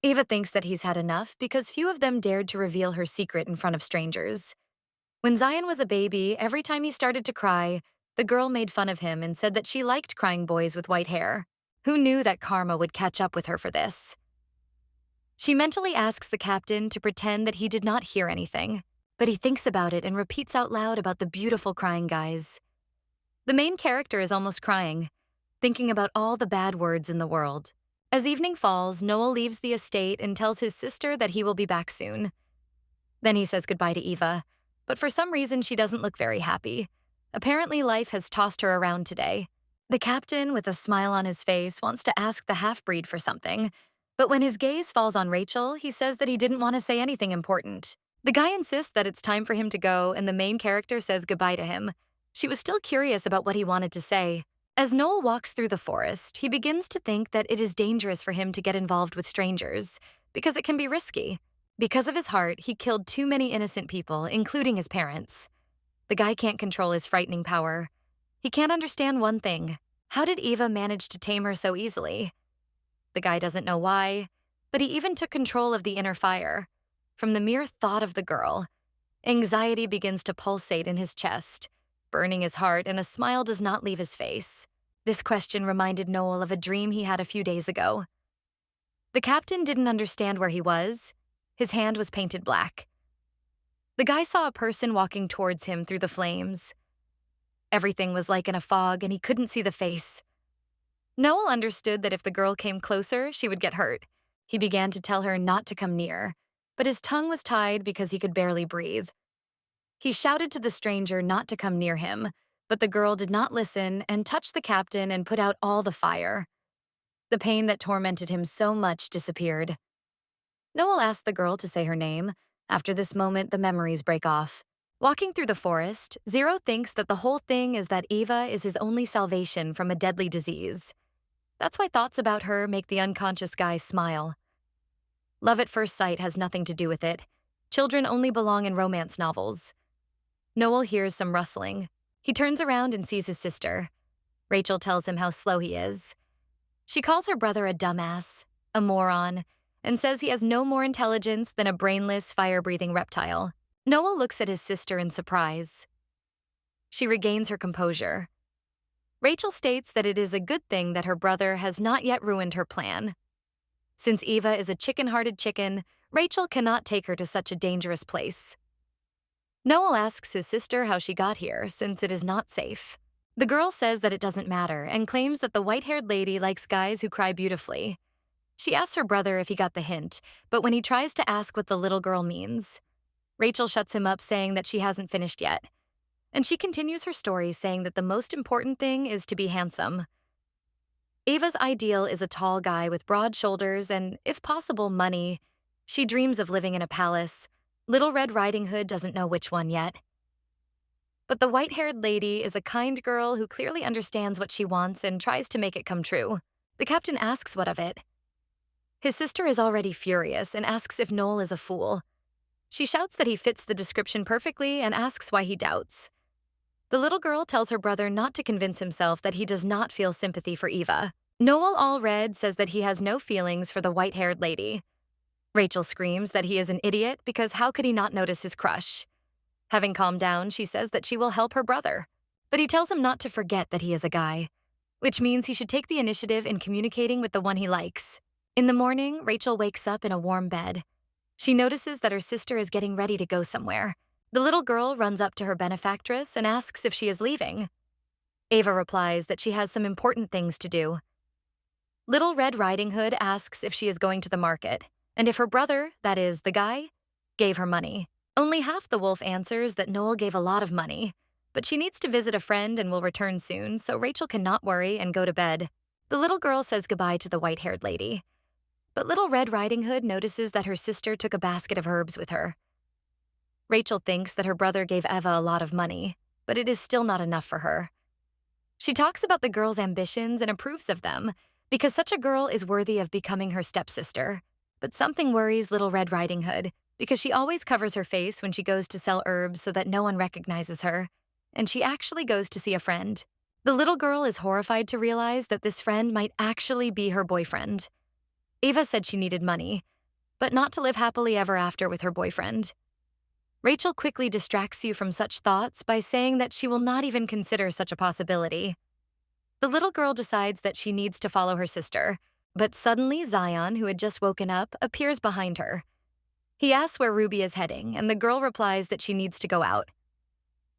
[SPEAKER 1] Eva thinks that he's had enough because few of them dared to reveal her secret in front of strangers. When Zion was a baby, every time he started to cry, the girl made fun of him and said that she liked crying boys with white hair. Who knew that karma would catch up with her for this? She mentally asks the captain to pretend that he did not hear anything, but he thinks about it and repeats out loud about the beautiful crying guys. The main character is almost crying, thinking about all the bad words in the world. As evening falls, Noel leaves the estate and tells his sister that he will be back soon. Then he says goodbye to Eva, but for some reason she doesn't look very happy. Apparently life has tossed her around today. The captain, with a smile on his face, wants to ask the half-breed for something, but when his gaze falls on Rachel, he says that he didn't want to say anything important. The guy insists that it's time for him to go, and the main character says goodbye to him. She was still curious about what he wanted to say. As Noel walks through the forest, he begins to think that it is dangerous for him to get involved with strangers, because it can be risky. Because of his heart, he killed too many innocent people, including his parents. The guy can't control his frightening power. He can't understand one thing. How did Eva manage to tame her so easily? The guy doesn't know why, but he even took control of the inner fire. From the mere thought of the girl, anxiety begins to pulsate in his chest, burning his heart, and a smile does not leave his face. This question reminded Noel of a dream he had a few days ago. The captain didn't understand where he was. His hand was painted black. The guy saw a person walking towards him through the flames. Everything was like in a fog, and he couldn't see the face. Noel understood that if the girl came closer, she would get hurt. He began to tell her not to come near, but his tongue was tied because he could barely breathe. He shouted to the stranger not to come near him, But the girl did not listen and touched the captain and put out all the fire. The pain that tormented him so much disappeared. Noel asked the girl to say her name. After this moment, the memories break off. Walking through the forest, Zero thinks that the whole thing is that Eva is his only salvation from a deadly disease. That's why thoughts about her make the unconscious guy smile. Love at first sight has nothing to do with it. Children only belong in romance novels. Noel hears some rustling. He turns around and sees his sister. Rachel tells him how slow he is. She calls her brother a dumbass, a moron, and says he has no more intelligence than a brainless, fire-breathing reptile. Noel looks at his sister in surprise. She regains her composure. Rachel states that it is a good thing that her brother has not yet ruined her plan. Since Eva is a chicken-hearted chicken, Rachel cannot take her to such a dangerous place. Noel asks his sister how she got here, since it is not safe. The girl says that it doesn't matter and claims that the white-haired lady likes guys who cry beautifully. She asks her brother if he got the hint, but when he tries to ask what the little girl means, Rachel shuts him up, saying that she hasn't finished yet. And she continues her story, saying that the most important thing is to be handsome. Eva's ideal is a tall guy with broad shoulders and, if possible, money. She dreams of living in a palace. Little Red Riding Hood doesn't know which one yet. But the white-haired lady is a kind girl who clearly understands what she wants and tries to make it come true. The captain asks what of it. His sister is already furious and asks if Noel is a fool. She shouts that he fits the description perfectly and asks why he doubts. The little girl tells her brother not to convince himself that he does not feel sympathy for Eva. Noel, all red, says that he has no feelings for the white-haired lady. Rachel screams that he is an idiot because how could he not notice his crush? Having calmed down, she says that she will help her brother. But he tells him not to forget that he is a guy, which means he should take the initiative in communicating with the one he likes. In the morning, Rachel wakes up in a warm bed. She notices that her sister is getting ready to go somewhere. The little girl runs up to her benefactress and asks if she is leaving. Eva replies that she has some important things to do. Little Red Riding Hood asks if she is going to the market, and if her brother, that is, the guy, gave her money. Only half the wolf answers that Noel gave a lot of money, but she needs to visit a friend and will return soon, so Rachel cannot worry and go to bed. The little girl says goodbye to the white-haired lady. But Little Red Riding Hood notices that her sister took a basket of herbs with her. Rachel thinks that her brother gave Eva a lot of money, but it is still not enough for her. She talks about the girl's ambitions and approves of them, because such a girl is worthy of becoming her stepsister. But something worries Little Red Riding Hood, because she always covers her face when she goes to sell herbs so that no one recognizes her, and she actually goes to see a friend. The little girl is horrified to realize that this friend might actually be her boyfriend. Eva said she needed money, but not to live happily ever after with her boyfriend. Rachel quickly distracts you from such thoughts by saying that she will not even consider such a possibility. The little girl decides that she needs to follow her sister, but suddenly Zion, who had just woken up, appears behind her. He asks where Ruby is heading, and the girl replies that she needs to go out.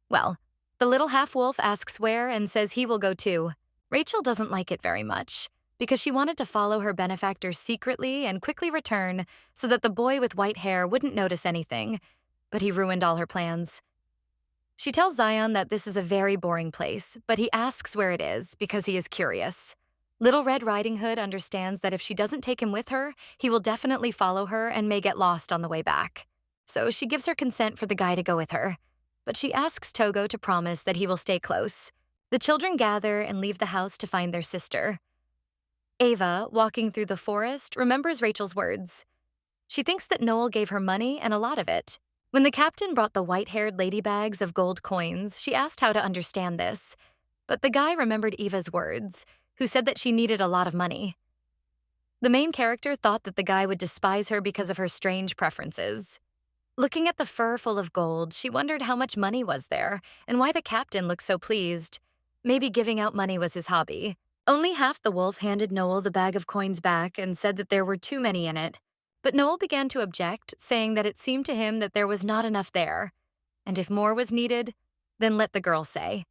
[SPEAKER 1] Well, the little half-wolf asks where and says he will go too. Rachel doesn't like it very much, because she wanted to follow her benefactor secretly and quickly return so that the boy with white hair wouldn't notice anything, but he ruined all her plans. She tells Zion that this is a very boring place, but he asks where it is because he is curious. Little Red Riding Hood understands that if she doesn't take him with her, he will definitely follow her and may get lost on the way back. So she gives her consent for the guy to go with her, but she asks Togo to promise that he will stay close. The children gather and leave the house to find their sister. Ava, walking through the forest, remembers Rachel's words. She thinks that Noel gave her money and a lot of it. When the captain brought the white-haired lady bags of gold coins, she asked how to understand this, but the guy remembered Eva's words, who said that she needed a lot of money. The main character thought that the guy would despise her because of her strange preferences. Looking at the fur full of gold, she wondered how much money was there and why the captain looked so pleased. Maybe giving out money was his hobby. Only half the wolf handed Noel the bag of coins back and said that there were too many in it. But Noel began to object, saying that it seemed to him that there was not enough there, and if more was needed, then let the girl say.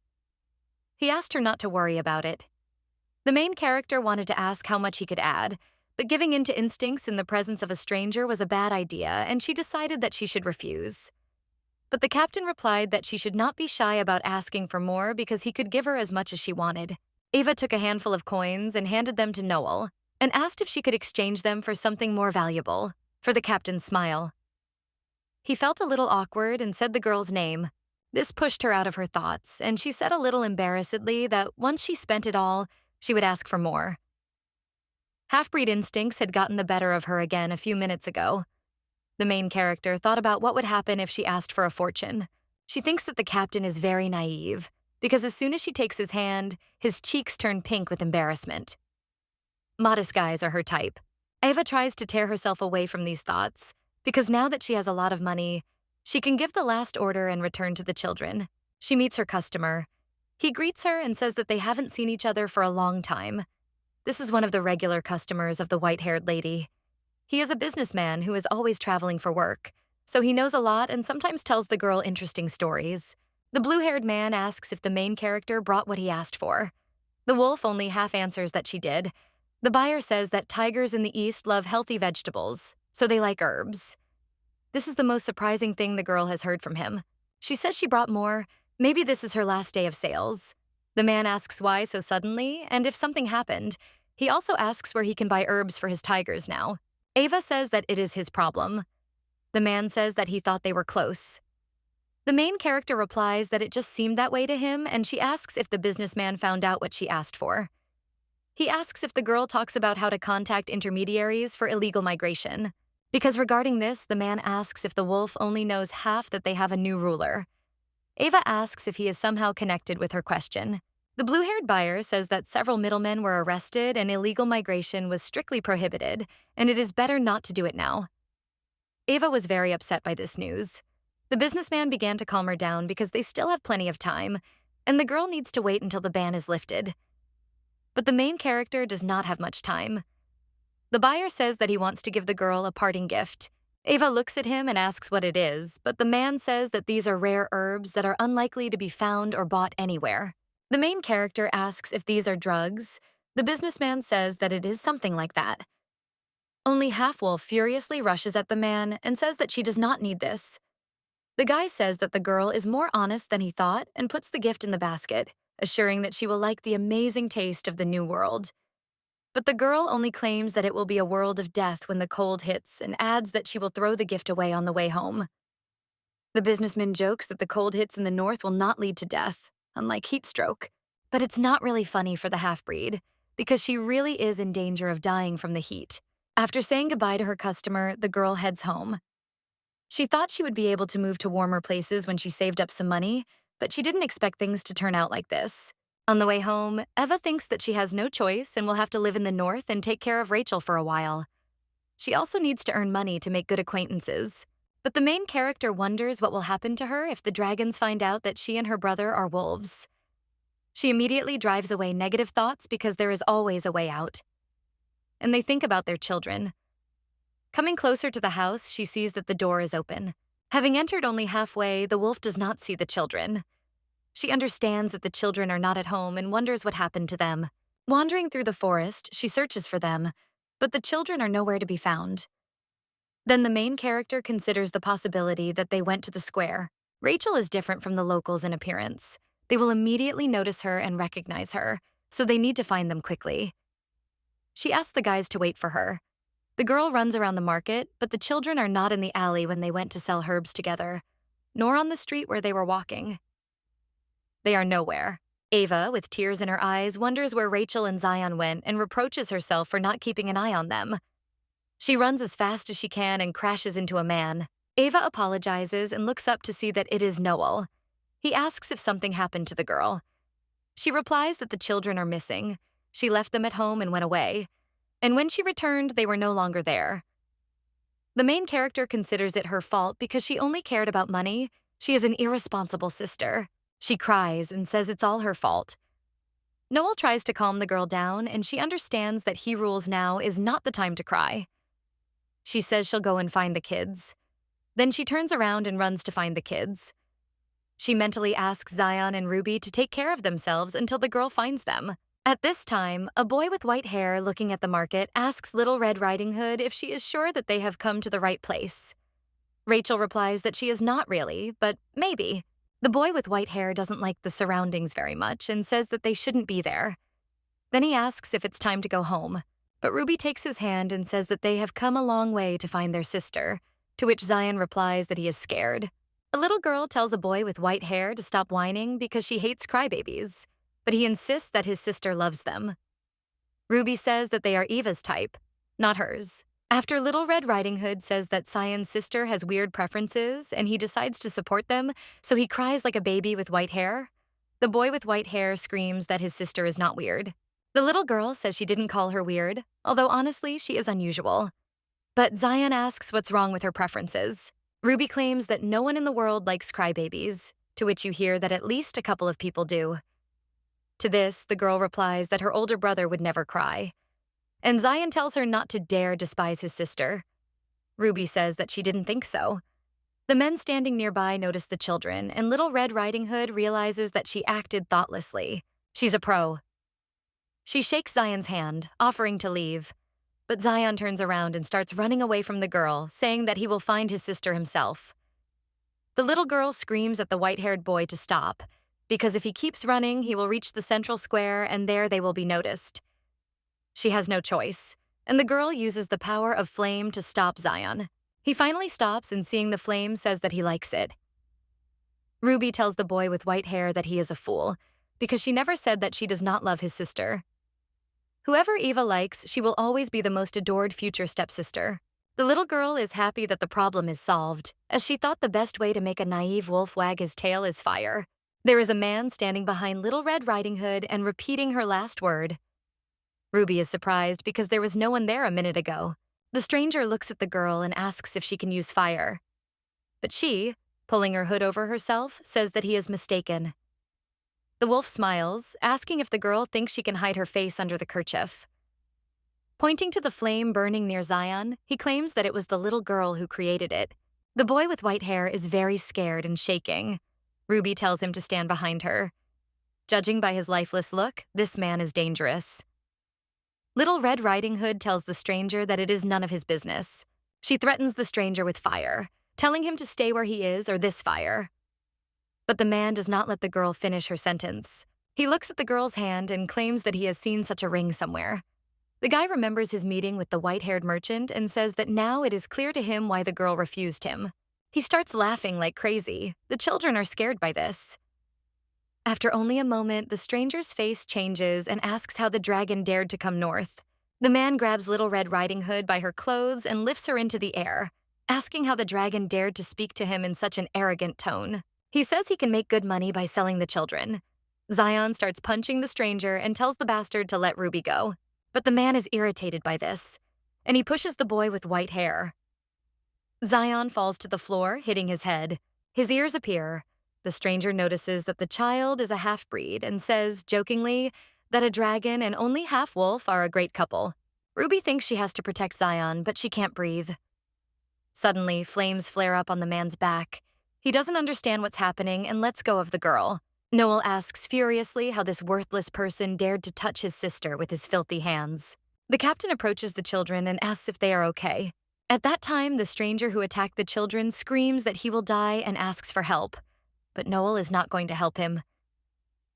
[SPEAKER 1] He asked her not to worry about it. The main character wanted to ask how much he could add, but giving in to instincts in the presence of a stranger was a bad idea, and she decided that she should refuse. But the captain replied that she should not be shy about asking for more because he could give her as much as she wanted. Ava took a handful of coins and handed them to Noel, and asked if she could exchange them for something more valuable, for the captain's smile. He felt a little awkward and said the girl's name. This pushed her out of her thoughts, and she said a little embarrassedly that once she spent it all, she would ask for more. Half-breed instincts had gotten the better of her again a few minutes ago. The main character thought about what would happen if she asked for a fortune. She thinks that the captain is very naive, because as soon as she takes his hand, his cheeks turn pink with embarrassment. Modest guys are her type. Ava tries to tear herself away from these thoughts, because now that she has a lot of money, she can give the last order and return to the children. She meets her customer. He greets her and says that they haven't seen each other for a long time. This is one of the regular customers of the white-haired lady. He is a businessman who is always traveling for work, so he knows a lot and sometimes tells the girl interesting stories. The blue-haired man asks if the main character brought what he asked for. The wolf only half answers that she did. The buyer says that tigers in the East love healthy vegetables, so they like herbs. This is the most surprising thing the girl has heard from him. She says she brought more. Maybe this is her last day of sales. The man asks why so suddenly, and if something happened. He also asks where he can buy herbs for his tigers now. Ava says that it is his problem. The man says that he thought they were close. The main character replies that it just seemed that way to him, and she asks if the businessman found out what she asked for. He asks if the girl talks about how to contact intermediaries for illegal migration. Because regarding this, the man asks if the wolf only knows half that they have a new ruler. Ava asks if he is somehow connected with her question. The blue-haired buyer says that several middlemen were arrested and illegal migration was strictly prohibited, and it is better not to do it now. Ava was very upset by this news. The businessman began to calm her down because they still have plenty of time, and the girl needs to wait until the ban is lifted. But the main character does not have much time. The buyer says that he wants to give the girl a parting gift. Ava looks at him and asks what it is, but the man says that these are rare herbs that are unlikely to be found or bought anywhere. The main character asks if these are drugs. The businessman says that it is something like that. Only Half-Wolf furiously rushes at the man and says that she does not need this. The guy says that the girl is more honest than he thought and puts the gift in the basket, assuring that she will like the amazing taste of the new world. But the girl only claims that it will be a world of death when the cold hits and adds that she will throw the gift away on the way home. The businessman jokes that the cold hits in the north will not lead to death, unlike heat stroke. But it's not really funny for the half-breed, because she really is in danger of dying from the heat. After saying goodbye to her customer, the girl heads home. She thought she would be able to move to warmer places when she saved up some money, but she didn't expect things to turn out like this. On the way home, Eva thinks that she has no choice and will have to live in the north and take care of Rachel for a while. She also needs to earn money to make good acquaintances. But the main character wonders what will happen to her if the dragons find out that she and her brother are wolves. She immediately drives away negative thoughts because there is always a way out. And they think about their children. Coming closer to the house, she sees that the door is open. Having entered only halfway, the wolf does not see the children. She understands that the children are not at home and wonders what happened to them. Wandering through the forest, she searches for them, but the children are nowhere to be found. Then the main character considers the possibility that they went to the square. Rachel is different from the locals in appearance. They will immediately notice her and recognize her, so they need to find them quickly. She asks the guys to wait for her. The girl runs around the market, but the children are not in the alley when they went to sell herbs together, nor on the street where they were walking. They are nowhere. Ava, with tears in her eyes, wonders where Rachel and Zion went and reproaches herself for not keeping an eye on them. She runs as fast as she can and crashes into a man. Ava apologizes and looks up to see that it is Noel. He asks if something happened to the girl. She replies that the children are missing. She left them at home and went away. And when she returned, they were no longer there. The main character considers it her fault because she only cared about money. She is an irresponsible sister. She cries and says it's all her fault. Noel tries to calm the girl down, and she understands that he rules now is not the time to cry. She says she'll go and find the kids. Then she turns around and runs to find the kids. She mentally asks Zion and Ruby to take care of themselves until the girl finds them. At this time, a boy with white hair looking at the market asks Little Red Riding Hood if she is sure that they have come to the right place. Rachel replies that she is not really, but maybe. The boy with white hair doesn't like the surroundings very much and says that they shouldn't be there. Then he asks if it's time to go home, but Ruby takes his hand and says that they have come a long way to find their sister, to which Zion replies that he is scared. A little girl tells a boy with white hair to stop whining because she hates crybabies, but he insists that his sister loves them. Ruby says that they are Eva's type, not hers. After Little Red Riding Hood says that Zion's sister has weird preferences and he decides to support them, so he cries like a baby with white hair, the boy with white hair screams that his sister is not weird. The little girl says she didn't call her weird, although honestly, she is unusual. But Zion asks what's wrong with her preferences. Ruby claims that no one in the world likes crybabies, to which you hear that at least a couple of people do. To this, the girl replies that her older brother would never cry. And Zion tells her not to dare despise his sister. Ruby says that she didn't think so. The men standing nearby notice the children, and Little Red Riding Hood realizes that she acted thoughtlessly. She's a pro. She shakes Zion's hand, offering to leave. But Zion turns around and starts running away from the girl, saying that he will find his sister himself. The little girl screams at the white-haired boy to stop, because if he keeps running, he will reach the central square and there they will be noticed. She has no choice, and the girl uses the power of flame to stop Zion. He finally stops and seeing the flame says that he likes it. Ruby tells the boy with white hair that he is a fool, because she never said that she does not love his sister. Whoever Eva likes, she will always be the most adored future stepsister. The little girl is happy that the problem is solved, as she thought the best way to make a naive wolf wag his tail is fire. There is a man standing behind Little Red Riding Hood and repeating her last word. Ruby is surprised because there was no one there a minute ago. The stranger looks at the girl and asks if she can use fire. But she, pulling her hood over herself, says that he is mistaken. The wolf smiles, asking if the girl thinks she can hide her face under the kerchief. Pointing to the flame burning near Zion, he claims that it was the little girl who created it. The boy with white hair is very scared and shaking. Ruby tells him to stand behind her. Judging by his lifeless look, this man is dangerous. Little Red Riding Hood tells the stranger that it is none of his business. She threatens the stranger with fire, telling him to stay where he is or this fire. But the man does not let the girl finish her sentence. He looks at the girl's hand and claims that he has seen such a ring somewhere. The guy remembers his meeting with the white-haired merchant and says that now it is clear to him why the girl refused him. He starts laughing like crazy. The children are scared by this. After only a moment, the stranger's face changes and asks how the dragon dared to come north. The man grabs Little Red Riding Hood by her clothes and lifts her into the air, asking how the dragon dared to speak to him in such an arrogant tone. He says he can make good money by selling the children. Zion starts punching the stranger and tells the bastard to let Ruby go. But the man is irritated by this, and he pushes the boy with white hair. Zion falls to the floor, hitting his head. His ears appear. The stranger notices that the child is a half-breed and says, jokingly, that a dragon and only half-wolf are a great couple. Ruby thinks she has to protect Zion, but she can't breathe. Suddenly, flames flare up on the man's back. He doesn't understand what's happening and lets go of the girl. Noel asks furiously how this worthless person dared to touch his sister with his filthy hands. The captain approaches the children and asks if they are okay. At that time, the stranger who attacked the children screams that he will die and asks for help. But Noel is not going to help him.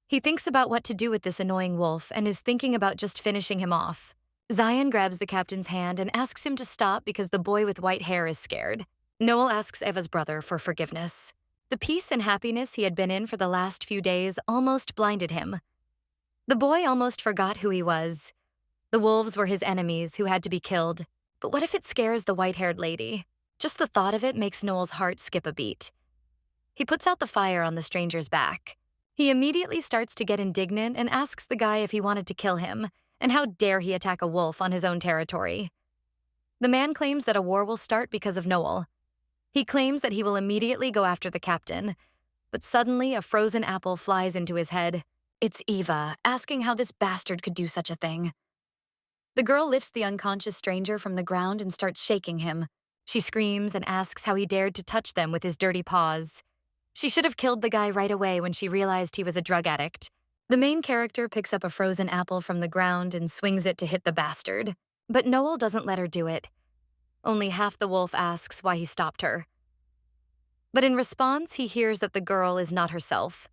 [SPEAKER 1] He thinks about what to do with this annoying wolf and is thinking about just finishing him off. Zion grabs the captain's hand and asks him to stop because the boy with white hair is scared. Noel asks Eva's brother for forgiveness. The peace and happiness he had been in for the last few days almost blinded him. The boy almost forgot who he was. The wolves were his enemies who had to be killed. But what if it scares the white-haired lady? Just the thought of it makes Noel's heart skip a beat. He puts out the fire on the stranger's back. He immediately starts to get indignant and asks the guy if he wanted to kill him, and how dare he attack a wolf on his own territory. The man claims that a war will start because of Noel. He claims that he will immediately go after the captain, but suddenly a frozen apple flies into his head. It's Eva, asking how this bastard could do such a thing. The girl lifts the unconscious stranger from the ground and starts shaking him. She screams and asks how he dared to touch them with his dirty paws. She should have killed the guy right away when she realized he was a drug addict. The main character picks up a frozen apple from the ground and swings it to hit the bastard. But Noel doesn't let her do it. Only half the wolf asks why he stopped her. But in response, he hears that the girl is not herself.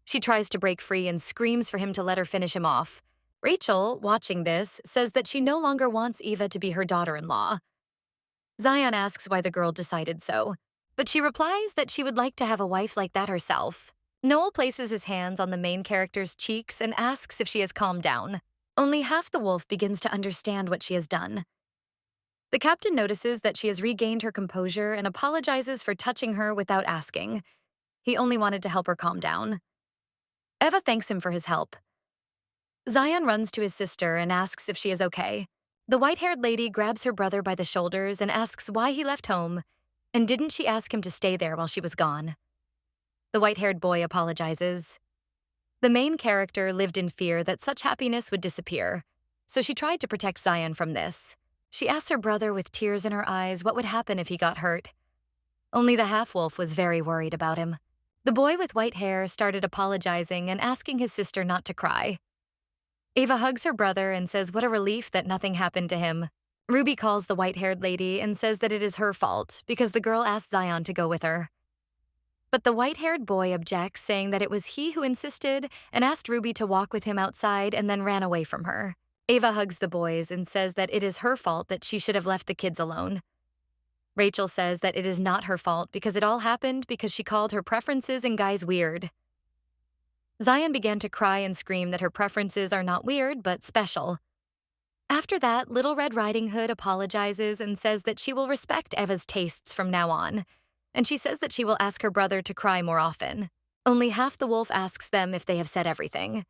[SPEAKER 1] She tries to break free and screams for him to let her finish him off. Rachel, watching this, says that she no longer wants Eva to be her daughter-in-law. Zion asks why the girl decided so, but she replies that she would like to have a wife like that herself. Noel places his hands on the main character's cheeks and asks if she has calmed down. Only half the wolf begins to understand what she has done. The captain notices that she has regained her composure and apologizes for touching her without asking. He only wanted to help her calm down. Eva thanks him for his help. Zion runs to his sister and asks if she is okay. The white-haired lady grabs her brother by the shoulders and asks why he left home, and didn't she ask him to stay there while she was gone. The white-haired boy apologizes. The main character lived in fear that such happiness would disappear, so she tried to protect Zion from this. She asked her brother with tears in her eyes what would happen if he got hurt. Only the half-wolf was very worried about him. The boy with white hair started apologizing and asking his sister not to cry. Eva hugs her brother and says what a relief that nothing happened to him. Ruby calls the white-haired lady and says that it is her fault because the girl asked Zion to go with her. But the white-haired boy objects, saying that it was he who insisted and asked Ruby to walk with him outside and then ran away from her. Eva hugs the boys and says that it is her fault that she should have left the kids alone. Rachel says that it is not her fault because it all happened because she called her preferences and guys weird. Zion began to cry and scream that her preferences are not weird but special. After that, Little Red Riding Hood apologizes and says that she will respect Eva's tastes from now on, and she says that she will ask her brother to cry more often. Only half the wolf asks them if they have said everything.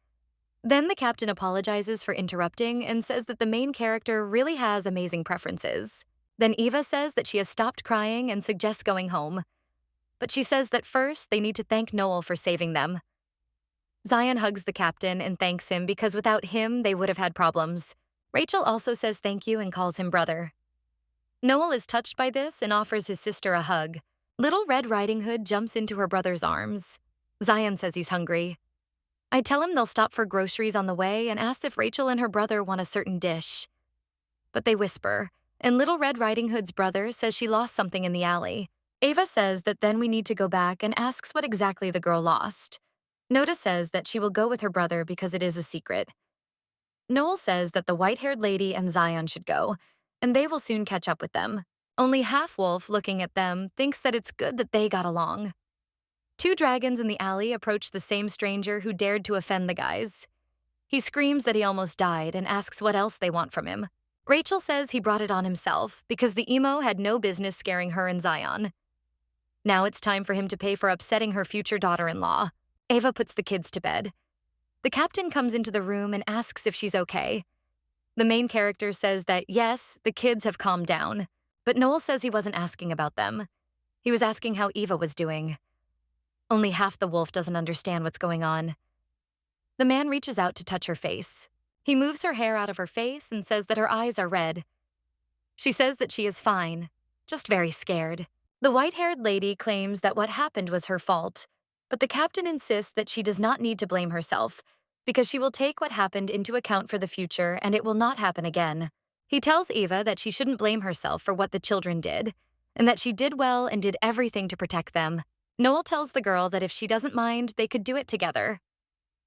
[SPEAKER 1] Then the captain apologizes for interrupting and says that the main character really has amazing preferences. Then Eva says that she has stopped crying and suggests going home. But she says that first they need to thank Noel for saving them. Zion hugs the captain and thanks him because without him they would have had problems. Rachel also says thank you and calls him brother. Noel is touched by this and offers his sister a hug. Little Red Riding Hood jumps into her brother's arms. Zion says he's hungry. I tell him they'll stop for groceries on the way and ask if Rachel and her brother want a certain dish. But they whisper, and Little Red Riding Hood's brother says she lost something in the alley. Ava says that then we need to go back and asks what exactly the girl lost. Noda says that she will go with her brother because it is a secret. Noel says that the white-haired lady and Zion should go, and they will soon catch up with them. Only Half-Wolf, looking at them, thinks that it's good that they got along. Two dragons in the alley approach the same stranger who dared to offend the guys. He screams that he almost died and asks what else they want from him. Rachel says he brought it on himself because the emo had no business scaring her and Zion. Now it's time for him to pay for upsetting her future daughter-in-law. Ava puts the kids to bed. The captain comes into the room and asks if she's okay. The main character says that yes, the kids have calmed down, but Noel says he wasn't asking about them. He was asking how Eva was doing. Only half the wolf doesn't understand what's going on. The man reaches out to touch her face. He moves her hair out of her face and says that her eyes are red. She says that she is fine, just very scared. The white-haired lady claims that what happened was her fault, but the captain insists that she does not need to blame herself because she will take what happened into account for the future and it will not happen again. He tells Eva that she shouldn't blame herself for what the children did, and that she did well and did everything to protect them. Noel tells the girl that if she doesn't mind, they could do it together.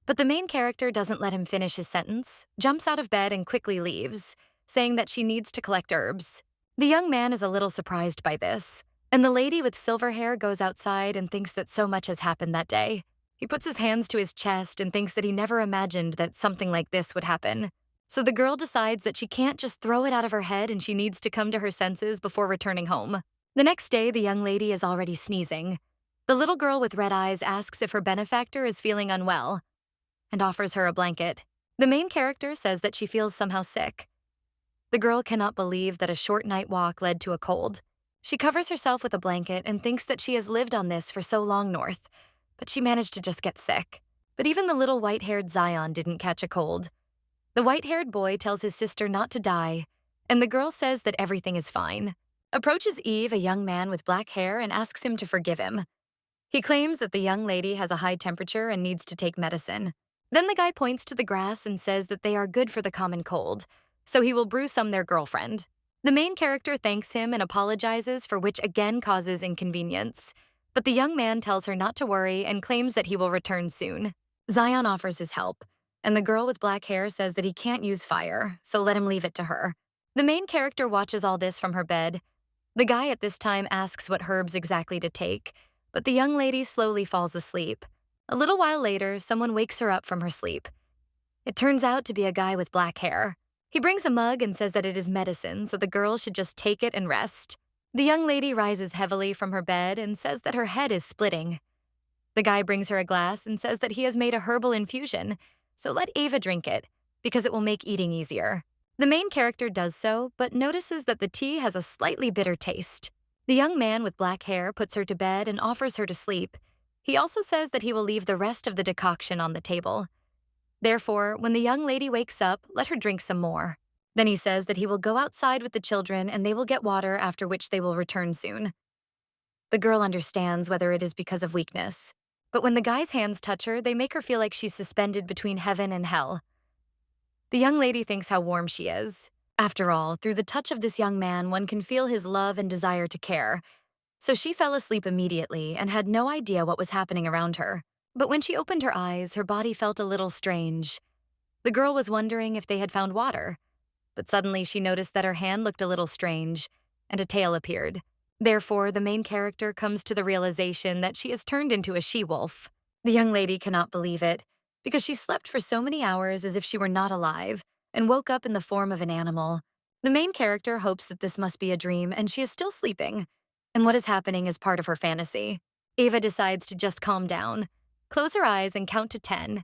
[SPEAKER 1] But the main character doesn't let him finish his sentence, jumps out of bed and quickly leaves, saying that she needs to collect herbs. The young man is a little surprised by this, and the lady with silver hair goes outside and thinks that so much has happened that day. He puts his hands to his chest and thinks that he never imagined that something like this would happen. So the girl decides that she can't just throw it out of her head and she needs to come to her senses before returning home. The next day, the young lady is already sneezing. The little girl with red eyes asks if her benefactor is feeling unwell and offers her a blanket. The main character says that she feels somehow sick. The girl cannot believe that a short night walk led to a cold. She covers herself with a blanket and thinks that she has lived on this for so long north, but she managed to just get sick. But even the little white-haired Zion didn't catch a cold. The white-haired boy tells his sister not to die, and the girl says that everything is fine. Approaches Eve, a young man with black hair, and asks him to forgive him. He claims that the young lady has a high temperature and needs to take medicine. Then the guy points to the grass and says that they are good for the common cold, so he will brew some their girlfriend. The main character thanks him and apologizes, for which again causes inconvenience. But the young man tells her not to worry and claims that he will return soon. Zion offers his help, and the girl with black hair says that he can't use fire, so let him leave it to her. The main character watches all this from her bed. The guy at this time asks what herbs exactly to take, but the young lady slowly falls asleep. A little while later, someone wakes her up from her sleep. It turns out to be a guy with black hair. He brings a mug and says that it is medicine, so the girl should just take it and rest. The young lady rises heavily from her bed and says that her head is splitting. The guy brings her a glass and says that he has made a herbal infusion, so let Ava drink it, because it will make eating easier. The main character does so, but notices that the tea has a slightly bitter taste. The young man with black hair puts her to bed and offers her to sleep. He also says that he will leave the rest of the decoction on the table. Therefore, when the young lady wakes up, let her drink some more. Then he says that he will go outside with the children and they will get water, after which they will return soon. The girl understands whether it is because of weakness, but when the guy's hands touch her, they make her feel like she's suspended between heaven and hell. The young lady thinks how warm she is. After all, through the touch of this young man, one can feel his love and desire to care. So she fell asleep immediately and had no idea what was happening around her. But when she opened her eyes, her body felt a little strange. The girl was wondering if they had found water, but suddenly she noticed that her hand looked a little strange, and a tail appeared. Therefore, the main character comes to the realization that she has turned into a she-wolf. The young lady cannot believe it, because she slept for so many hours as if she were not alive, and woke up in the form of an animal. The main character hopes that this must be a dream, and she is still sleeping, and what is happening is part of her fantasy. Ava decides to just calm down, close her eyes, and count to 10,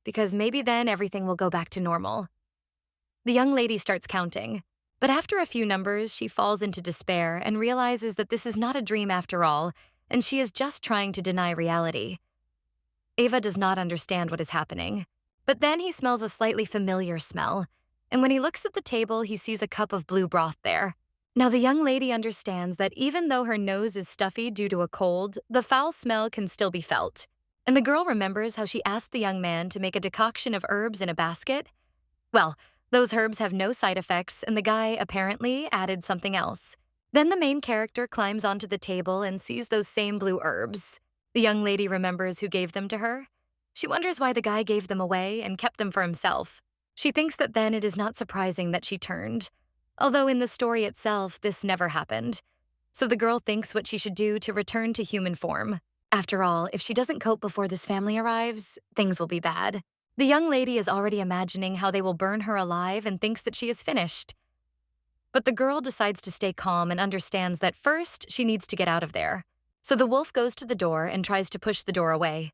[SPEAKER 1] because maybe then everything will go back to normal. The young lady starts counting, but after a few numbers, she falls into despair and realizes that this is not a dream after all, and she is just trying to deny reality. Ava does not understand what is happening, but then he smells a slightly familiar smell, and when he looks at the table, he sees a cup of blue broth there. Now the young lady understands that even though her nose is stuffy due to a cold, the foul smell can still be felt. And the girl remembers how she asked the young man to make a decoction of herbs in a basket. Well, those herbs have no side effects, and the guy apparently added something else. Then the main character climbs onto the table and sees those same blue herbs. The young lady remembers who gave them to her. She wonders why the guy gave them away and kept them for himself. She thinks that then it is not surprising that she turned, although in the story itself, this never happened. So the girl thinks what she should do to return to human form. After all, if she doesn't cope before this family arrives, things will be bad. The young lady is already imagining how they will burn her alive and thinks that she is finished. But the girl decides to stay calm and understands that first she needs to get out of there. So the wolf goes to the door and tries to push the door away.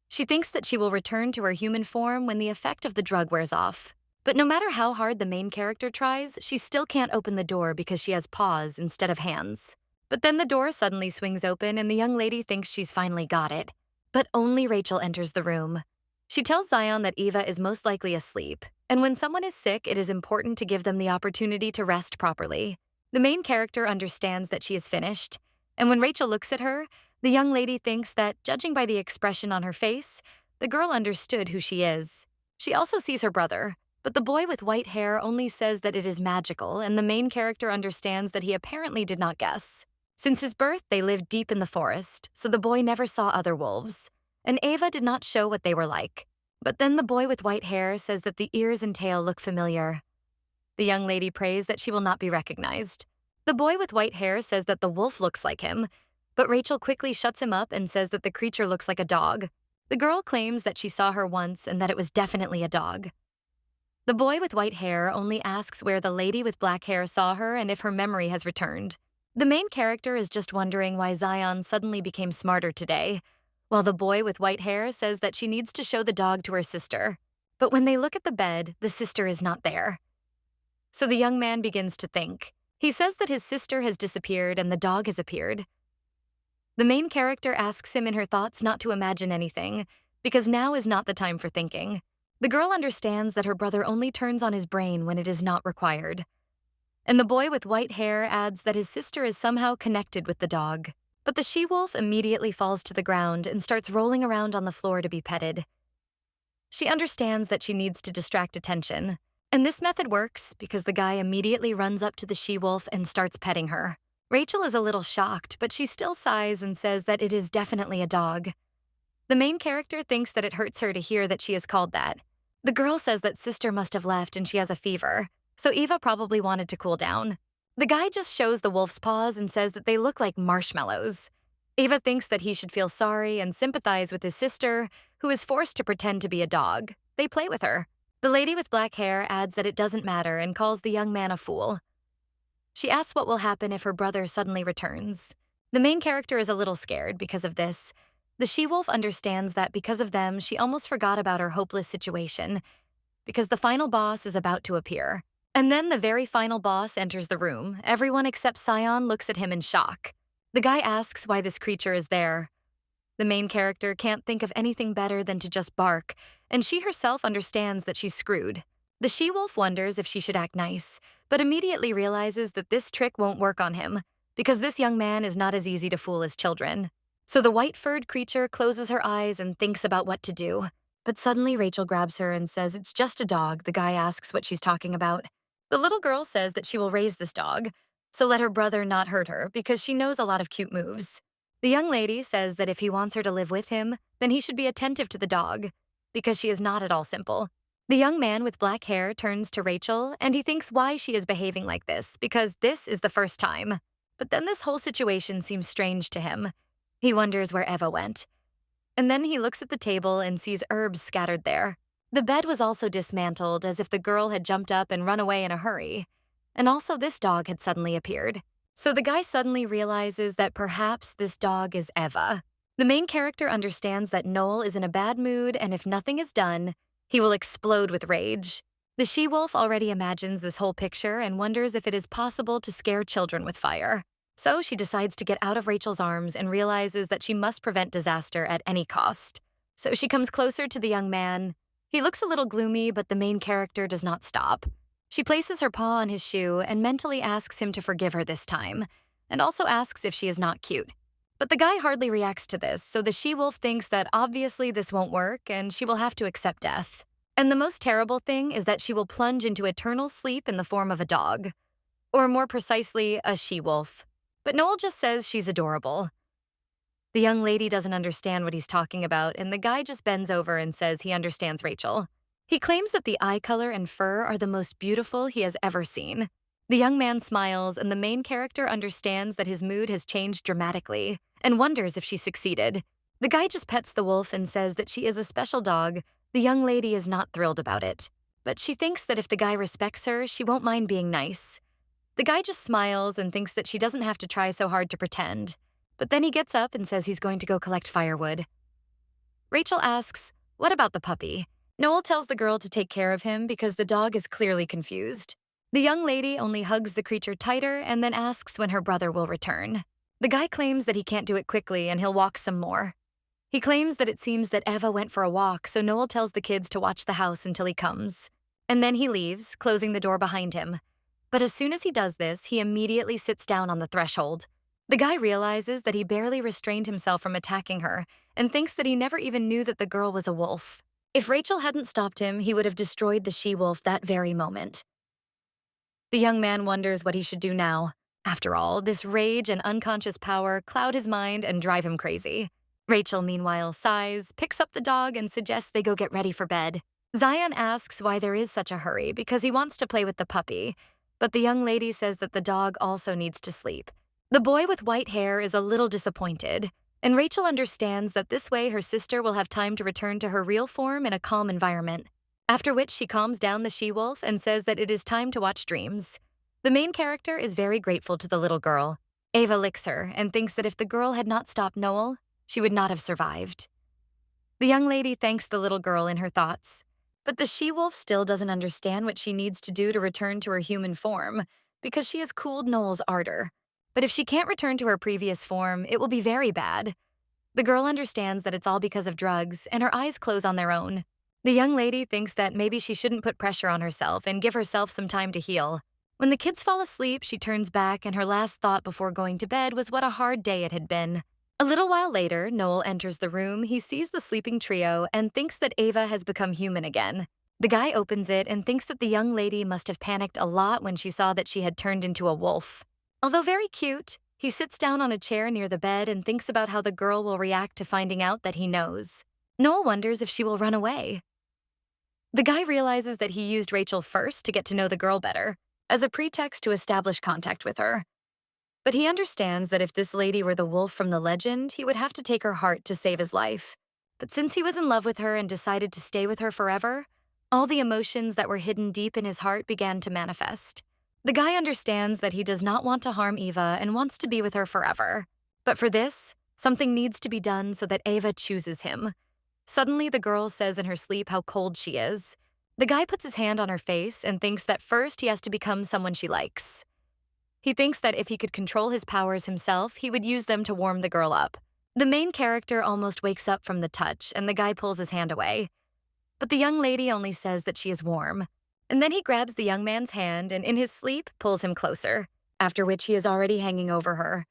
[SPEAKER 1] She thinks that she will return to her human form when the effect of the drug wears off. But no matter how hard the main character tries, she still can't open the door because she has paws instead of hands. But then the door suddenly swings open and the young lady thinks she's finally got it. But only Rachel enters the room. She tells Zion that Eva is most likely asleep, and when someone is sick, it is important to give them the opportunity to rest properly. The main character understands that she is finished, and when Rachel looks at her, the young lady thinks that, judging by the expression on her face, the girl understood who she is. She also sees her brother, but the boy with white hair only says that it is magical, and the main character understands that he apparently did not guess. Since his birth, they lived deep in the forest, so the boy never saw other wolves, and Ava did not show what they were like. But then the boy with white hair says that the ears and tail look familiar. The young lady prays that she will not be recognized. The boy with white hair says that the wolf looks like him, but Rachel quickly shuts him up and says that the creature looks like a dog. The girl claims that she saw her once and that it was definitely a dog. The boy with white hair only asks where the lady with black hair saw her and if her memory has returned. The main character is just wondering why Zion suddenly became smarter today, while the boy with white hair says that she needs to show the dog to her sister. But when they look at the bed, the sister is not there. So the young man begins to think. He says that his sister has disappeared and the dog has appeared. The main character asks him in her thoughts not to imagine anything, because now is not the time for thinking. The girl understands that her brother only turns on his brain when it is not required. And the boy with white hair adds that his sister is somehow connected with the dog. But the she-wolf immediately falls to the ground and starts rolling around on the floor to be petted. She understands that she needs to distract attention, and this method works because the guy immediately runs up to the she-wolf and starts petting her. Rachel is a little shocked, but she still sighs and says that it is definitely a dog. The main character thinks that it hurts her to hear that she is called that. The girl says that sister must have left and she has a fever, so Eva probably wanted to cool down. The guy just shows the wolf's paws and says that they look like marshmallows. Eva thinks that he should feel sorry and sympathize with his sister, who is forced to pretend to be a dog. They play with her. The lady with black hair adds that it doesn't matter and calls the young man a fool. She asks what will happen if her brother suddenly returns. The main character is a little scared because of this. The she-wolf understands that because of them, she almost forgot about her hopeless situation, because the final boss is about to appear. And then the very final boss enters the room. Everyone except Sion looks at him in shock. The guy asks why this creature is there. The main character can't think of anything better than to just bark, and she herself understands that she's screwed. The she-wolf wonders if she should act nice, but immediately realizes that this trick won't work on him, because this young man is not as easy to fool as children. So the white-furred creature closes her eyes and thinks about what to do. But suddenly Rachel grabs her and says it's just a dog. The guy asks what she's talking about. The little girl says that she will raise this dog, so let her brother not hurt her because she knows a lot of cute moves. The young lady says that if he wants her to live with him, then he should be attentive to the dog, because she is not at all simple. The young man with black hair turns to Rachel, and he thinks why she is behaving like this, because this is the first time. But then this whole situation seems strange to him. He wonders where Eva went. And then he looks at the table and sees herbs scattered there. The bed was also dismantled, as if the girl had jumped up and run away in a hurry. And also this dog had suddenly appeared. So the guy suddenly realizes that perhaps this dog is Eva. The main character understands that Noel is in a bad mood, and if nothing is done, he will explode with rage. The she-wolf already imagines this whole picture and wonders if it is possible to scare children with fire. So she decides to get out of Rachel's arms and realizes that she must prevent disaster at any cost. So she comes closer to the young man. He looks a little gloomy, but the main character does not stop. She places her paw on his shoe and mentally asks him to forgive her this time, and also asks if she is not cute. But the guy hardly reacts to this, so the she-wolf thinks that obviously this won't work and she will have to accept death. And the most terrible thing is that she will plunge into eternal sleep in the form of a dog. Or more precisely, a she-wolf. But Noel just says she's adorable. The young lady doesn't understand what he's talking about, and the guy just bends over and says he understands Rachel. He claims that the eye color and fur are the most beautiful he has ever seen. The young man smiles, and the main character understands that his mood has changed dramatically and wonders if she succeeded. The guy just pets the wolf and says that she is a special dog. The young lady is not thrilled about it, but she thinks that if the guy respects her, she won't mind being nice. The guy just smiles and thinks that she doesn't have to try so hard to pretend, but then he gets up and says he's going to go collect firewood. Rachel asks, "What about the puppy?" Noel tells the girl to take care of him because the dog is clearly confused. The young lady only hugs the creature tighter and then asks when her brother will return. The guy claims that he can't do it quickly and he'll walk some more. He claims that it seems that Eva went for a walk, so Noel tells the kids to watch the house until he comes. And then he leaves, closing the door behind him. But as soon as he does this, he immediately sits down on the threshold. The guy realizes that he barely restrained himself from attacking her and thinks that he never even knew that the girl was a wolf. If Rachel hadn't stopped him, he would have destroyed the she-wolf that very moment. The young man wonders what he should do now. After all, this rage and unconscious power cloud his mind and drive him crazy. Rachel, meanwhile, sighs, picks up the dog, and suggests they go get ready for bed. Zion asks why there is such a hurry because he wants to play with the puppy, but the young lady says that the dog also needs to sleep. The boy with white hair is a little disappointed, and Rachel understands that this way her sister will have time to return to her real form in a calm environment. After which she calms down the she-wolf and says that it is time to watch dreams. The main character is very grateful to the little girl. Eva licks her and thinks that if the girl had not stopped Noel, she would not have survived. The young lady thanks the little girl in her thoughts, but the she-wolf still doesn't understand what she needs to do to return to her human form because she has cooled Noel's ardor. But if she can't return to her previous form, it will be very bad. The girl understands that it's all because of drugs, and her eyes close on their own. The young lady thinks that maybe she shouldn't put pressure on herself and give herself some time to heal. When the kids fall asleep, she turns back, and her last thought before going to bed was what a hard day it had been. A little while later, Noel enters the room, he sees the sleeping trio, and thinks that Eva has become human again. The guy opens it and thinks that the young lady must have panicked a lot when she saw that she had turned into a wolf. Although very cute, He sits down on a chair near the bed and thinks about how the girl will react to finding out that he knows. Noel wonders if she will run away. The guy realizes that he used Rachel first to get to know the girl better, as a pretext to establish contact with her. But he understands that if this lady were the wolf from the legend, he would have to take her heart to save his life. But since he was in love with her and decided to stay with her forever, all the emotions that were hidden deep in his heart began to manifest. The guy understands that he does not want to harm Eva and wants to be with her forever. But for this, something needs to be done so that Eva chooses him. Suddenly, the girl says in her sleep how cold she is. The guy puts his hand on her face and thinks that first he has to become someone she likes. He thinks that if he could control his powers himself, he would use them to warm the girl up. The main character almost wakes up from the touch, and the guy pulls his hand away. But the young lady only says that she is warm. And then he grabs the young man's hand and in his sleep pulls him closer, after which he is already hanging over her.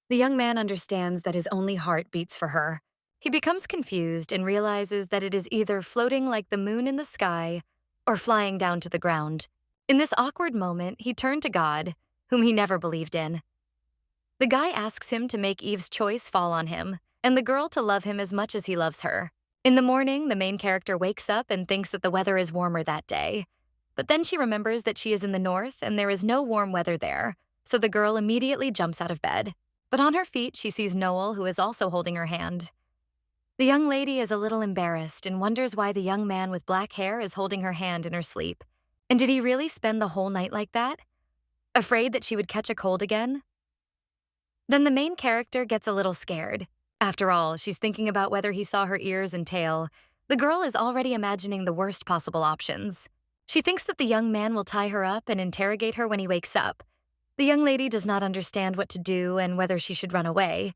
[SPEAKER 1] The young man understands that his only heart beats for her. He becomes confused and realizes that it is either floating like the moon in the sky or flying down to the ground. In this awkward moment, he turned to God, whom he never believed in. The guy asks him to make Eve's choice fall on him, and the girl to love him as much as he loves her. In the morning, the main character wakes up and thinks that the weather is warmer that day. But then she remembers that she is in the north and there is no warm weather there, so the girl immediately jumps out of bed. But on her feet, she sees Noel, who is also holding her hand. The young lady is a little embarrassed and wonders why the young man with black hair is holding her hand in her sleep. And did he really spend the whole night like that? Afraid that she would catch a cold again? Then the main character gets a little scared. After all, she's thinking about whether he saw her ears and tail. The girl is already imagining the worst possible options. She thinks that the young man will tie her up and interrogate her when he wakes up. The young lady does not understand what to do and whether she should run away.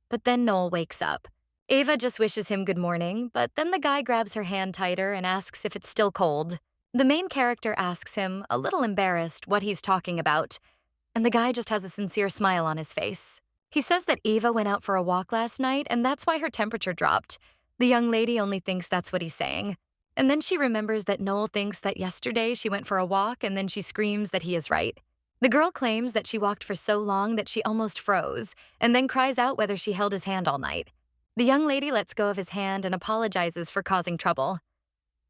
[SPEAKER 1] But then Noel wakes up. Eva just wishes him good morning, but then the guy grabs her hand tighter and asks if it's still cold. The main character asks him, a little embarrassed, what he's talking about, and the guy just has a sincere smile on his face. He says that Eva went out for a walk last night and that's why her temperature dropped. The young lady only thinks that's what he's saying. And then she remembers that Noel thinks that yesterday she went for a walk and then she screams that he is right. The girl claims that she walked for so long that she almost froze, and then cries out whether she held his hand all night. The young lady lets go of his hand and apologizes for causing trouble.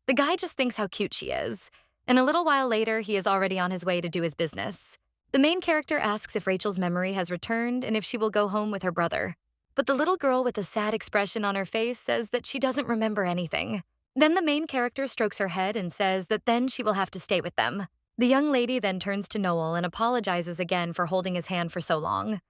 [SPEAKER 1] The guy just thinks how cute she is, and a little while later he is already on his way to do his business. The main character asks if Rachel's memory has returned and if she will go home with her brother. But the little girl with a sad expression on her face says that she doesn't remember anything. Then the main character strokes her head and says that then she will have to stay with them. The young lady then turns to Noel and apologizes again for holding his hand for so long.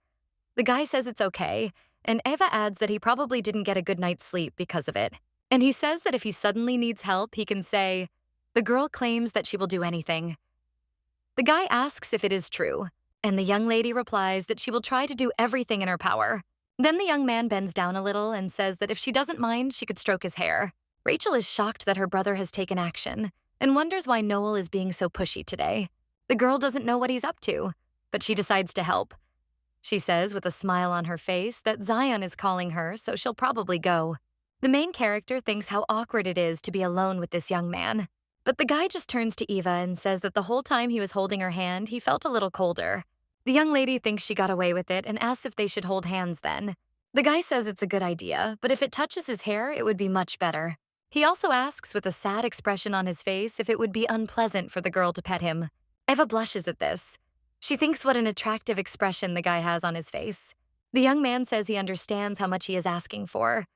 [SPEAKER 1] The guy says it's okay, and Eva adds that he probably didn't get a good night's sleep because of it. And he says that if he suddenly needs help, he can say, "The girl claims that she will do anything." The guy asks if it is true, and the young lady replies that she will try to do everything in her power. Then the young man bends down a little and says that if she doesn't mind, she could stroke his hair. Rachel is shocked that her brother has taken action and wonders why Noel is being so pushy today. The girl doesn't know what he's up to, but she decides to help. She says with a smile on her face that Zion is calling her, so she'll probably go. The main character thinks how awkward it is to be alone with this young man. But the guy just turns to Eva and says that the whole time he was holding her hand, he felt a little colder. The young lady thinks she got away with it and asks if they should hold hands then. The guy says it's a good idea, but if it touches his hair, it would be much better. He also asks with a sad expression on his face if it would be unpleasant for the girl to pet him. Eva blushes at this. She thinks what an attractive expression the guy has on his face. The young man says he understands how much he is asking for,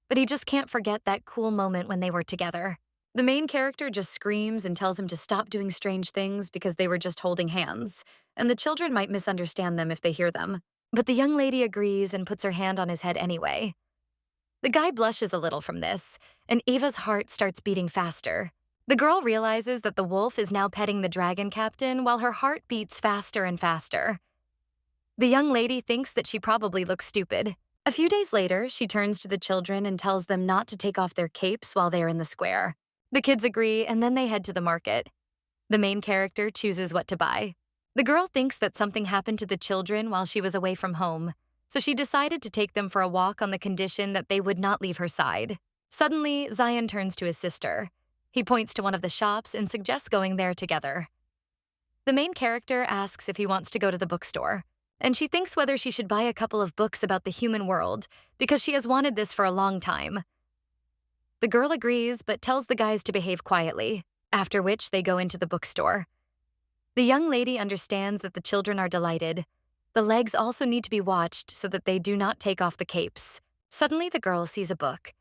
[SPEAKER 1] but he just can't forget that cool moment when they were together. The main character just screams and tells him to stop doing strange things because they were just holding hands, and the children might misunderstand them if they hear them. But the young lady agrees and puts her hand on his head anyway. The guy blushes a little from this, and Eva's heart starts beating faster. The girl realizes that the wolf is now petting the dragon captain while her heart beats faster and faster. The young lady thinks that she probably looks stupid. A few days later, she turns to the children and tells them not to take off their capes while they are in the square. The kids agree, and then they head to the market. The main character chooses what to buy. The girl thinks that something happened to the children while she was away from home, so she decided to take them for a walk on the condition that they would not leave her side. Suddenly, Zion turns to his sister. He points to one of the shops and suggests going there together. The main character asks if he wants to go to the bookstore. and she thinks whether she should buy a couple of books about the human world because she has wanted this for a long time. The girl agrees but tells the guys to behave quietly, after which they go into the bookstore. The young lady understands that the children are delighted. The legs also need to be watched so that they do not take off the capes. Suddenly, the girl sees a book.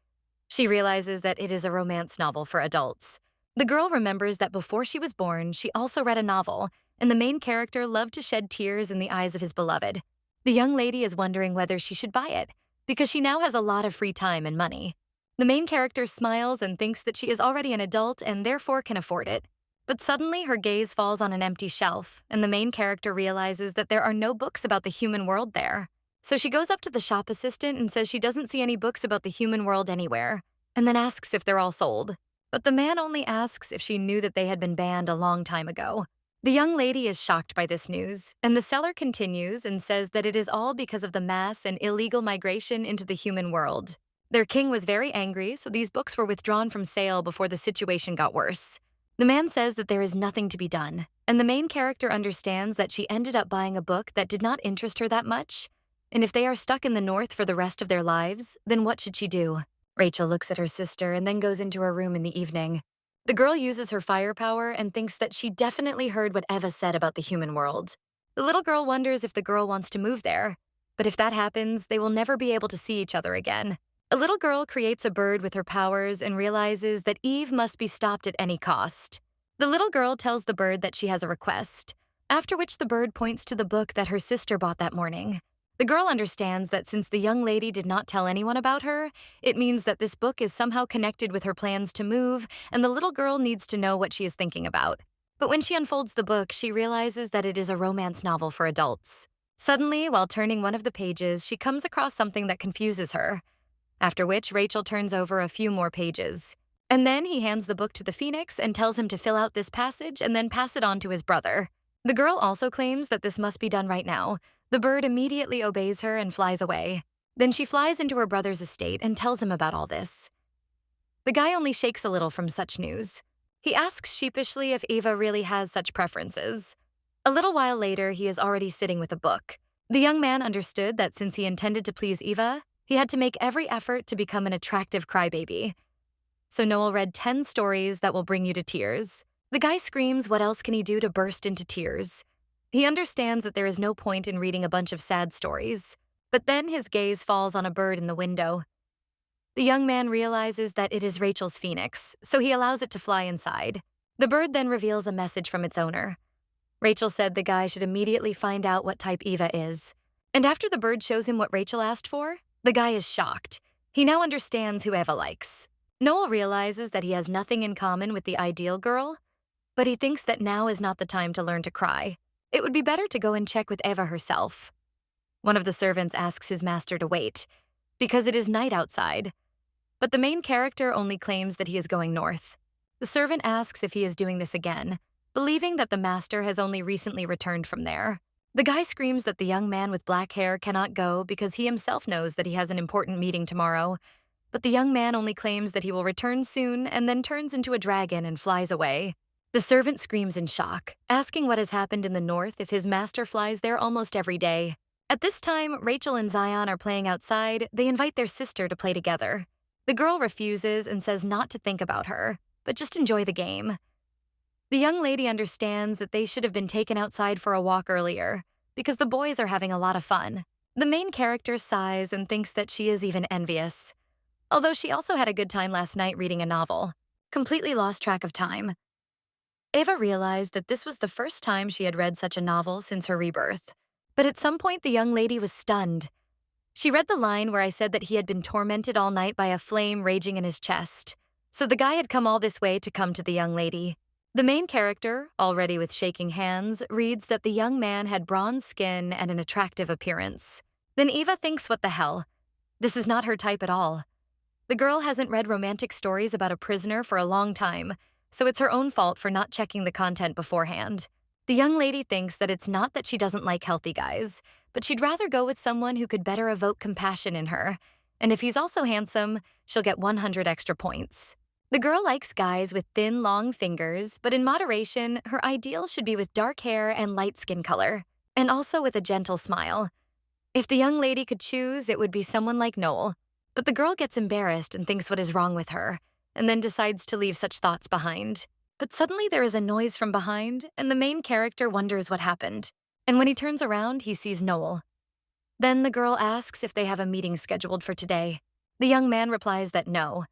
[SPEAKER 1] She realizes that it is a romance novel for adults. The girl remembers that before she was born, she also read a novel, and the main character loved to shed tears in the eyes of his beloved. The young lady is wondering whether she should buy it, because she now has a lot of free time and money. The main character smiles and thinks that she is already an adult and therefore can afford it. But suddenly, her gaze falls on an empty shelf, and the main character realizes that there are no books about the human world there. So she goes up to the shop assistant and says she doesn't see any books about the human world anywhere, and then asks if they're all sold. But the man only asks if she knew that they had been banned a long time ago. The young lady is shocked by this news, and the seller continues and says that it is all because of the mass and illegal migration into the human world. Their king was very angry, so these books were withdrawn from sale before the situation got worse. The man says that there is nothing to be done, and the main character understands that she ended up buying a book that did not interest her that much. And if they are stuck in the north for the rest of their lives, then what should she do? Rachel looks at her sister and then goes into her room in the evening. The girl uses her firepower and thinks that she definitely heard what Eva said about the human world. The little girl wonders if the girl wants to move there, but if that happens, they will never be able to see each other again. A little girl creates a bird with her powers and realizes that Eve must be stopped at any cost. The little girl tells the bird that she has a request, after which the bird points to the book that her sister bought that morning. The girl understands that since the young lady did not tell anyone about her, it means that this book is somehow connected with her plans to move, and the little girl needs to know what she is thinking about. But when she unfolds the book, she realizes that it is a romance novel for adults. Suddenly, while turning one of the pages, she comes across something that confuses her, after which Rachel turns over a few more pages. And then he hands the book to the Phoenix and tells him to fill out this passage and then pass it on to his brother. The girl also claims that this must be done right now. The bird immediately obeys her and flies away. Then she flies into her brother's estate and tells him about all this. The guy only shakes a little from such news. He asks sheepishly if Eva really has such preferences. A little while later, he is already sitting with a book. The young man understood that since he intended to please Eva, he had to make every effort to become an attractive crybaby. So Noel read 10 stories that will bring you to tears. The guy screams what else can he do to burst into tears. He understands that there is no point in reading a bunch of sad stories, but then his gaze falls on a bird in the window. The young man realizes that it is Rachel's Phoenix, so he allows it to fly inside. The bird then reveals a message from its owner. Rachel said the guy should immediately find out what type Eva is. And after the bird shows him what Rachel asked for, the guy is shocked. He now understands who Eva likes. Noel realizes that he has nothing in common with the ideal girl, but he thinks that now is not the time to learn to cry. It would be better to go and check with Eva herself. One of the servants asks his master to wait, because it is night outside. But the main character only claims that he is going north. The servant asks if he is doing this again, believing that the master has only recently returned from there. The guy screams that the young man with black hair cannot go because he himself knows that he has an important meeting tomorrow. But the young man only claims that he will return soon and then turns into a dragon and flies away. The servant screams in shock, asking what has happened in the north if his master flies there almost every day. At this time, Rachel and Zion are playing outside. They invite their sister to play together. The girl refuses and says not to think about her, but just enjoy the game. The young lady understands that they should have been taken outside for a walk earlier, because the boys are having a lot of fun. The main character sighs and thinks that she is even envious, although she also had a good time last night reading a novel. Completely lost track of time. Eva realized that this was the first time she had read such a novel since her rebirth. But at some point, the young lady was stunned. She read the line where I said that he had been tormented all night by a flame raging in his chest. So the guy had come all this way to come to the young lady. The main character, already with shaking hands, reads that the young man had bronze skin and an attractive appearance. Then Eva thinks, what the hell? This is not her type at all. The girl hasn't read romantic stories about a prisoner for a long time, so it's her own fault for not checking the content beforehand. The young lady thinks that it's not that she doesn't like healthy guys, but she'd rather go with someone who could better evoke compassion in her. And if he's also handsome, she'll get 100 extra points. The girl likes guys with thin, long fingers, but in moderation, her ideal should be with dark hair and light skin color. and also with a gentle smile. If the young lady could choose, it would be someone like Noel. But the girl gets embarrassed and thinks what is wrong with her, and then decides to leave such thoughts behind. But suddenly there is a noise from behind, and the main character wonders what happened. And when he turns around, he sees Noel. Then the girl asks if they have a meeting scheduled for today. The young man replies that no,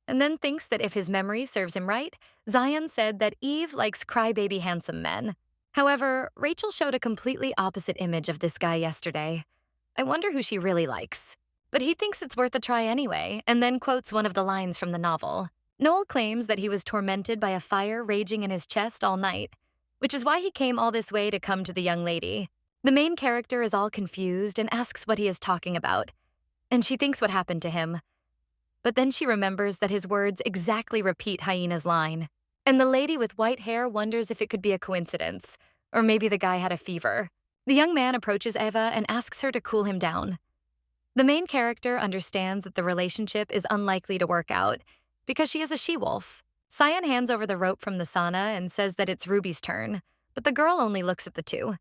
[SPEAKER 1] and then thinks that if his memory serves him right, Zion said that Eve likes crybaby handsome men. However, Rachel showed a completely opposite image of this guy yesterday. I wonder who she really likes. But he thinks it's worth a try anyway, and then quotes one of the lines from the novel. Noel claims that he was tormented by a fire raging in his chest all night, which is why he came all this way to come to the young lady. The main character is all confused and asks what he is talking about, and she thinks what happened to him. But then she remembers that his words exactly repeat Hyena's line. And the lady with white hair wonders if it could be a coincidence, or maybe the guy had a fever. The young man approaches Eva and asks her to cool him down. The main character understands that the relationship is unlikely to work out because she is a she-wolf. Zion hands over the rope from the sauna and says that it's Ruby's turn, but the girl only looks at the two.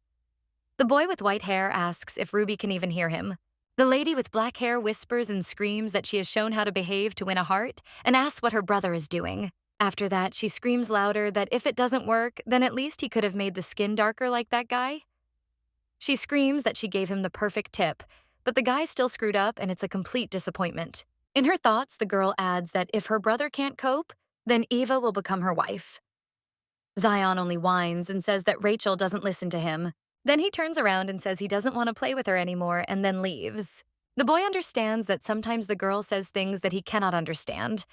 [SPEAKER 1] The boy with white hair asks if Ruby can even hear him. The lady with black hair whispers and screams that she has shown how to behave to win a heart and asks what her brother is doing. After that, she screams louder that if it doesn't work, then at least he could have made the skin darker like that guy. She screams that she gave him the perfect tip, but the guy still screwed up and it's a complete disappointment. In her thoughts, the girl adds that if her brother can't cope, then Eva will become her wife. Zion only whines and says that Rachel doesn't listen to him. Then he turns around and says he doesn't want to play with her anymore and then leaves. The boy understands that sometimes the girl says things that he cannot understand.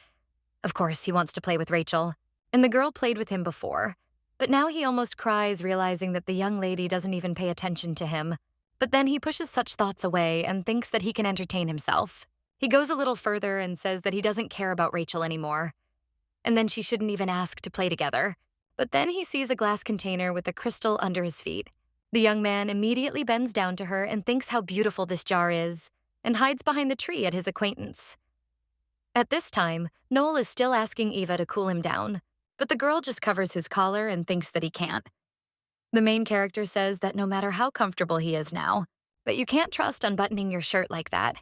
[SPEAKER 1] Of course, he wants to play with Rachel, and the girl played with him before. But now he almost cries realizing that the young lady doesn't even pay attention to him. But then he pushes such thoughts away and thinks that he can entertain himself. He goes a little further and says that he doesn't care about Rachel anymore. And then she shouldn't even ask to play together. But then he sees a glass container with a crystal under his feet. The young man immediately bends down to her and thinks how beautiful this jar is, and hides behind the tree at his acquaintance. At this time, Noel is still asking Eva to cool him down, but the girl just covers his collar and thinks that he can't. The main character says that no matter how comfortable he is now, but you can't trust unbuttoning your shirt like that.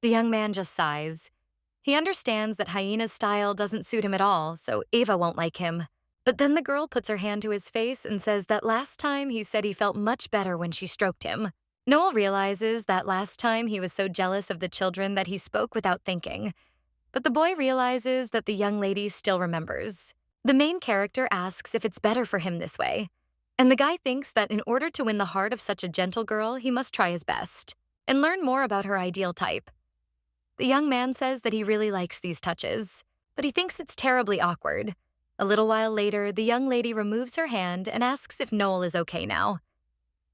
[SPEAKER 1] The young man just sighs. He understands that Hyena's style doesn't suit him at all, so Eva won't like him. But then the girl puts her hand to his face and says that last time he said he felt much better when she stroked him. Noel realizes that last time he was so jealous of the children that he spoke without thinking. But the boy realizes that the young lady still remembers. The main character asks if it's better for him this way. And the guy thinks that in order to win the heart of such a gentle girl, he must try his best and learn more about her ideal type. The young man says that he really likes these touches, but he thinks it's terribly awkward. A little while later, the young lady removes her hand and asks if Noel is okay now.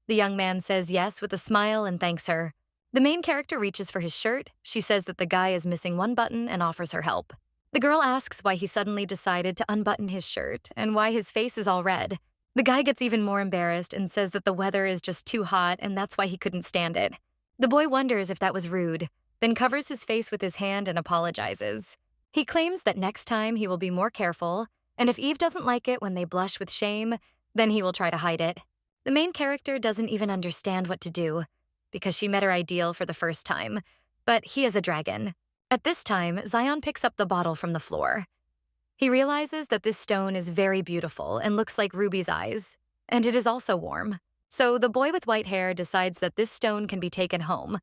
[SPEAKER 1] The young man says yes with a smile and thanks her. The main character reaches for his shirt. She says that the guy is missing one button and offers her help. The girl asks why he suddenly decided to unbutton his shirt and why his face is all red. The guy gets even more embarrassed and says that the weather is just too hot and that's why he couldn't stand it. The boy wonders if that was rude, then covers his face with his hand and apologizes. He claims that next time he will be more careful, and if Eve doesn't like it when they blush with shame, then he will try to hide it. The main character doesn't even understand what to do, because she met her ideal for the first time, but he is a dragon. At this time, Zion picks up the bottle from the floor. He realizes that this stone is very beautiful and looks like Ruby's eyes, and it is also warm. So the boy with white hair decides that this stone can be taken home,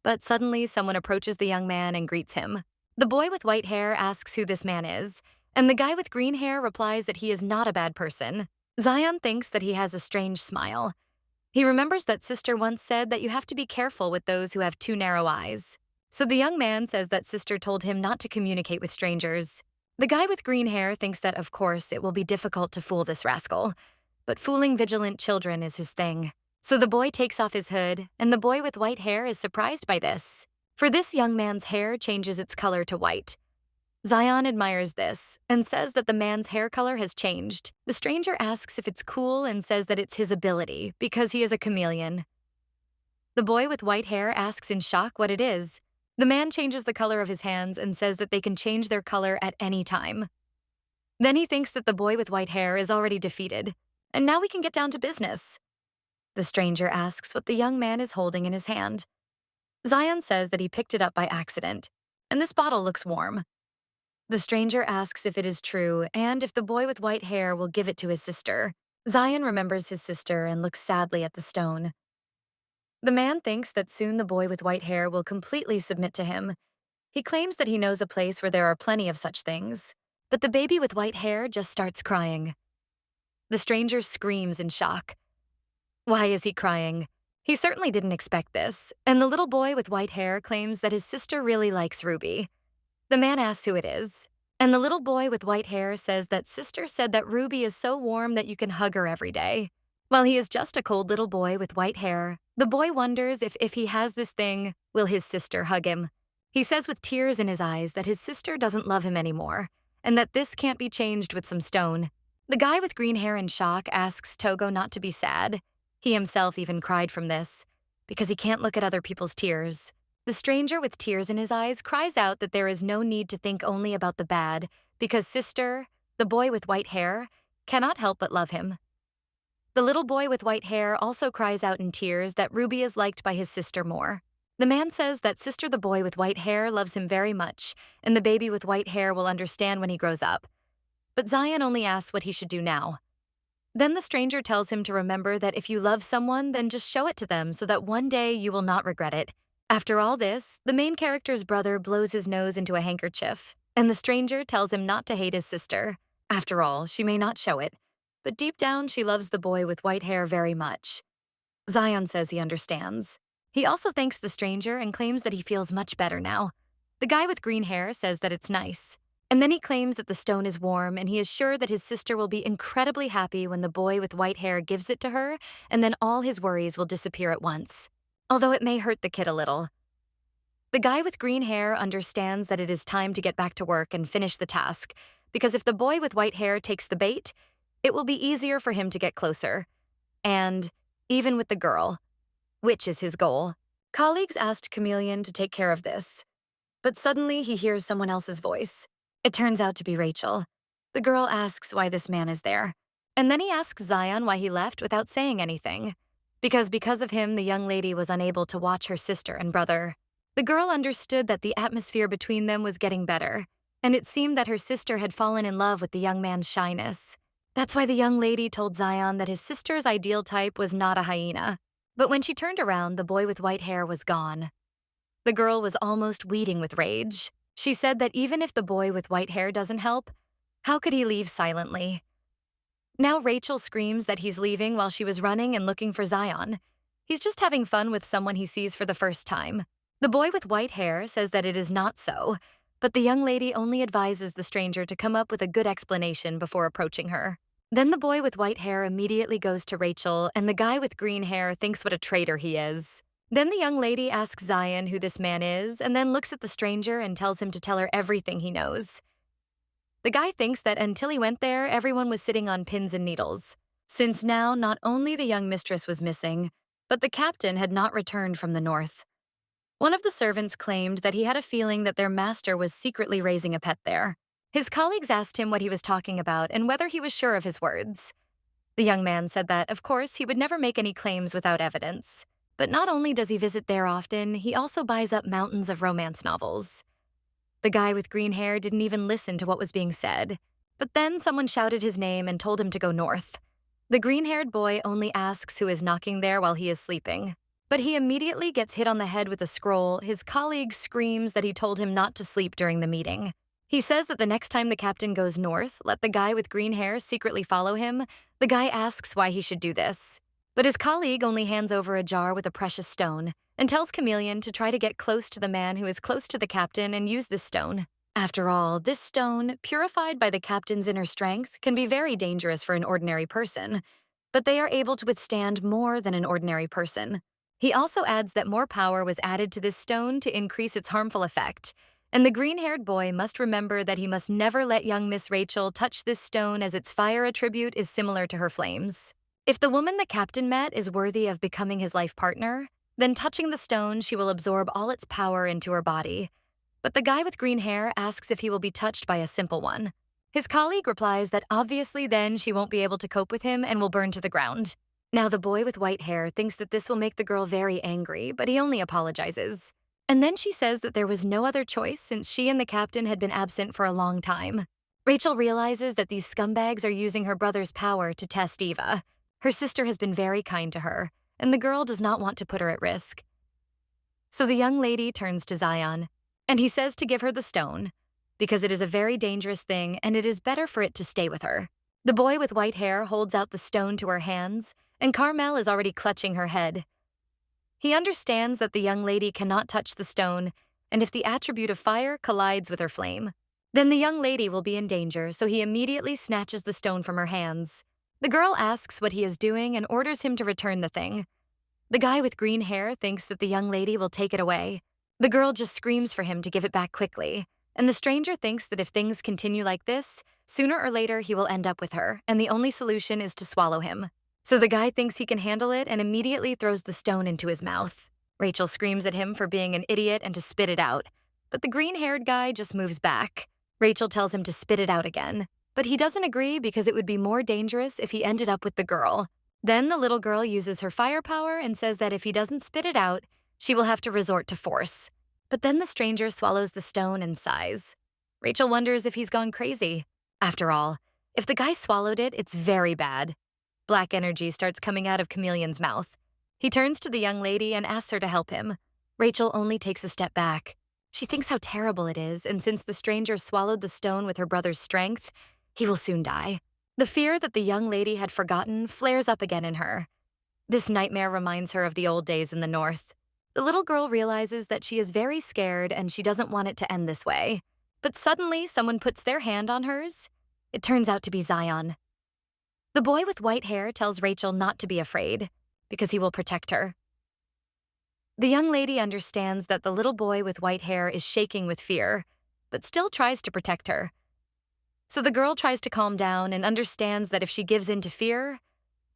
[SPEAKER 1] but suddenly someone approaches the young man and greets him. The boy with white hair asks who this man is, and the guy with green hair replies that he is not a bad person. Zion thinks that he has a strange smile. He remembers that Sister once said that you have to be careful with those who have too narrow eyes. So the young man says that Sister told him not to communicate with strangers. The guy with green hair thinks that, of course, it will be difficult to fool this rascal, but fooling vigilant children is his thing. So the boy takes off his hood, and the boy with white hair is surprised by this. For this young man's hair changes its color to white. Zion admires this and says that the man's hair color has changed. The stranger asks if it's cool and says that it's his ability because he is a chameleon. The boy with white hair asks in shock what it is. The man changes the color of his hands and says that they can change their color at any time. Then he thinks that the boy with white hair is already defeated, and now we can get down to business. The stranger asks what the young man is holding in his hand. Zion says that he picked it up by accident, and this bottle looks warm. The stranger asks if it is true and if the boy with white hair will give it to his sister. Zion remembers his sister and looks sadly at the stone. The man thinks that soon the boy with white hair will completely submit to him. He claims that he knows a place where there are plenty of such things, but the baby with white hair just starts crying. The stranger screams in shock. Why is he crying? He certainly didn't expect this, and the little boy with white hair claims that his sister really likes Ruby. The man asks who it is, and the little boy with white hair says that sister said that Ruby is so warm that you can hug her every day. While he is just a cold little boy with white hair, the boy wonders if he has this thing, will his sister hug him? He says with tears in his eyes that his sister doesn't love him anymore, and that this can't be changed with some stone. The guy with green hair in shock asks Togo not to be sad. He himself even cried from this, because he can't look at other people's tears. The stranger with tears in his eyes cries out that there is no need to think only about the bad, because sister, the boy with white hair, cannot help but love him. The little boy with white hair also cries out in tears that Ruby is liked by his sister more. The man says that sister the boy with white hair loves him very much, and the baby with white hair will understand when he grows up. But Zion only asks what he should do now. Then the stranger tells him to remember that if you love someone, then just show it to them so that one day you will not regret it. After all this, the main character's brother blows his nose into a handkerchief, and the stranger tells him not to hate his sister. After all, she may not show it, but deep down she loves the boy with white hair very much. Zion says he understands. He also thanks the stranger and claims that he feels much better now. The guy with green hair says that it's nice. And then he claims that the stone is warm, and he is sure that his sister will be incredibly happy when the boy with white hair gives it to her, and then all his worries will disappear at once. Although it may hurt the kid a little. The guy with green hair understands that it is time to get back to work and finish the task, because if the boy with white hair takes the bait, it will be easier for him to get closer. And even with the girl, which is his goal. Colleagues asked Chameleon to take care of this, but suddenly he hears someone else's voice. It turns out to be Rachel. The girl asks why this man is there, and then he asks Zion why he left without saying anything. Because of him, the young lady was unable to watch her sister and brother. The girl understood that the atmosphere between them was getting better, and it seemed that her sister had fallen in love with the young man's shyness. That's why the young lady told Zion that his sister's ideal type was not a hyena. But when she turned around, the boy with white hair was gone. The girl was almost weeding with rage. She said that even if the boy with white hair doesn't help, how could he leave silently? Now Rachel screams that he's leaving while she was running and looking for Zion. He's just having fun with someone he sees for the first time. The boy with white hair says that it is not so, but the young lady only advises the stranger to come up with a good explanation before approaching her. Then the boy with white hair immediately goes to Rachel, and the guy with green hair thinks what a traitor he is. Then the young lady asks Zion who this man is, and then looks at the stranger and tells him to tell her everything he knows. The guy thinks that until he went there, everyone was sitting on pins and needles, since now not only the young mistress was missing, but the captain had not returned from the north. One of the servants claimed that he had a feeling that their master was secretly raising a pet there. His colleagues asked him what he was talking about and whether he was sure of his words. The young man said that, of course, he would never make any claims without evidence. But not only does he visit there often, he also buys up mountains of romance novels. The guy with green hair didn't even listen to what was being said. But then someone shouted his name and told him to go north. The green-haired boy only asks who is knocking there while he is sleeping. But he immediately gets hit on the head with a scroll. His colleague screams that he told him not to sleep during the meeting. He says that the next time the captain goes north, let the guy with green hair secretly follow him. The guy asks why he should do this. But his colleague only hands over a jar with a precious stone and tells Chameleon to try to get close to the man who is close to the captain and use this stone. After all, this stone, purified by the captain's inner strength, can be very dangerous for an ordinary person, but they are able to withstand more than an ordinary person. He also adds that more power was added to this stone to increase its harmful effect, and the green-haired boy must remember that he must never let young Miss Rachel touch this stone as its fire attribute is similar to her flames. If the woman the captain met is worthy of becoming his life partner, then touching the stone, she will absorb all its power into her body. But the guy with green hair asks if he will be touched by a simple one. His colleague replies that obviously then she won't be able to cope with him and will burn to the ground. Now, the boy with white hair thinks that this will make the girl very angry, but he only apologizes. And then she says that there was no other choice since she and the captain had been absent for a long time. Rachel realizes that these scumbags are using her brother's power to test Eva. Her sister has been very kind to her, and the girl does not want to put her at risk. So the young lady turns to Zion, and he says to give her the stone, because it is a very dangerous thing and it is better for it to stay with her. The boy with white hair holds out the stone to her hands, and Carmel is already clutching her head. He understands that the young lady cannot touch the stone, and if the attribute of fire collides with her flame, then the young lady will be in danger, so he immediately snatches the stone from her hands. The girl asks what he is doing and orders him to return the thing. The guy with green hair thinks that the young lady will take it away. The girl just screams for him to give it back quickly, and the stranger thinks that if things continue like this, sooner or later he will end up with her, and the only solution is to swallow him. So the guy thinks he can handle it and immediately throws the stone into his mouth. Rachel screams at him for being an idiot and to spit it out, but the green-haired guy just moves back. Rachel tells him to spit it out again, but he doesn't agree because it would be more dangerous if he ended up with the girl. Then the little girl uses her firepower and says that if he doesn't spit it out, she will have to resort to force. But then the stranger swallows the stone and sighs. Rachel wonders if he's gone crazy. After all, if the guy swallowed it, it's very bad. Black energy starts coming out of Chameleon's mouth. He turns to the young lady and asks her to help him. Rachel only takes a step back. She thinks how terrible it is, and since the stranger swallowed the stone with her brother's strength, he will soon die. The fear that the young lady had forgotten flares up again in her. This nightmare reminds her of the old days in the north. The little girl realizes that she is very scared and she doesn't want it to end this way. But suddenly, someone puts their hand on hers. It turns out to be Zion. The boy with white hair tells Rachel not to be afraid, because he will protect her. The young lady understands that the little boy with white hair is shaking with fear, but still tries to protect her. So the girl tries to calm down and understands that if she gives in to fear,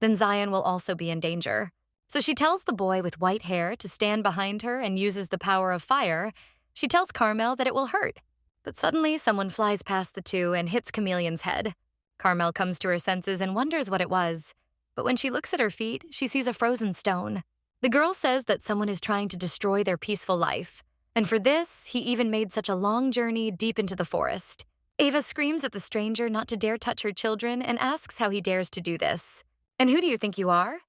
[SPEAKER 1] then Zion will also be in danger. So she tells the boy with white hair to stand behind her and uses the power of fire. She tells Carmel that it will hurt. But suddenly, someone flies past the two and hits Chameleon's head. Carmel comes to her senses and wonders what it was. But when she looks at her feet, she sees a frozen stone. The girl says that someone is trying to destroy their peaceful life. And for this, he even made such a long journey deep into the forest. Ava screams at the stranger not to dare touch her children and asks how he dares to do this. And who do you think you are?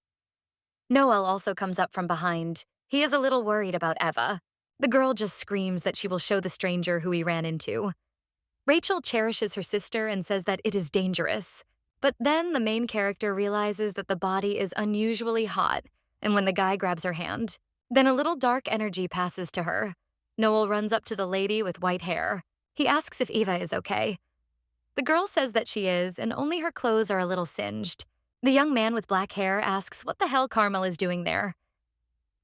[SPEAKER 1] Noel also comes up from behind. He is a little worried about Eva. The girl just screams that she will show the stranger who he ran into. Rachel cherishes her sister and says that it is dangerous. But then the main character realizes that the body is unusually hot, and when the guy grabs her hand, then a little dark energy passes to her. Noel runs up to the lady with white hair. He asks if Eva is okay. The girl says that she is, and only her clothes are a little singed. The young man with black hair asks what the hell Carmel is doing there,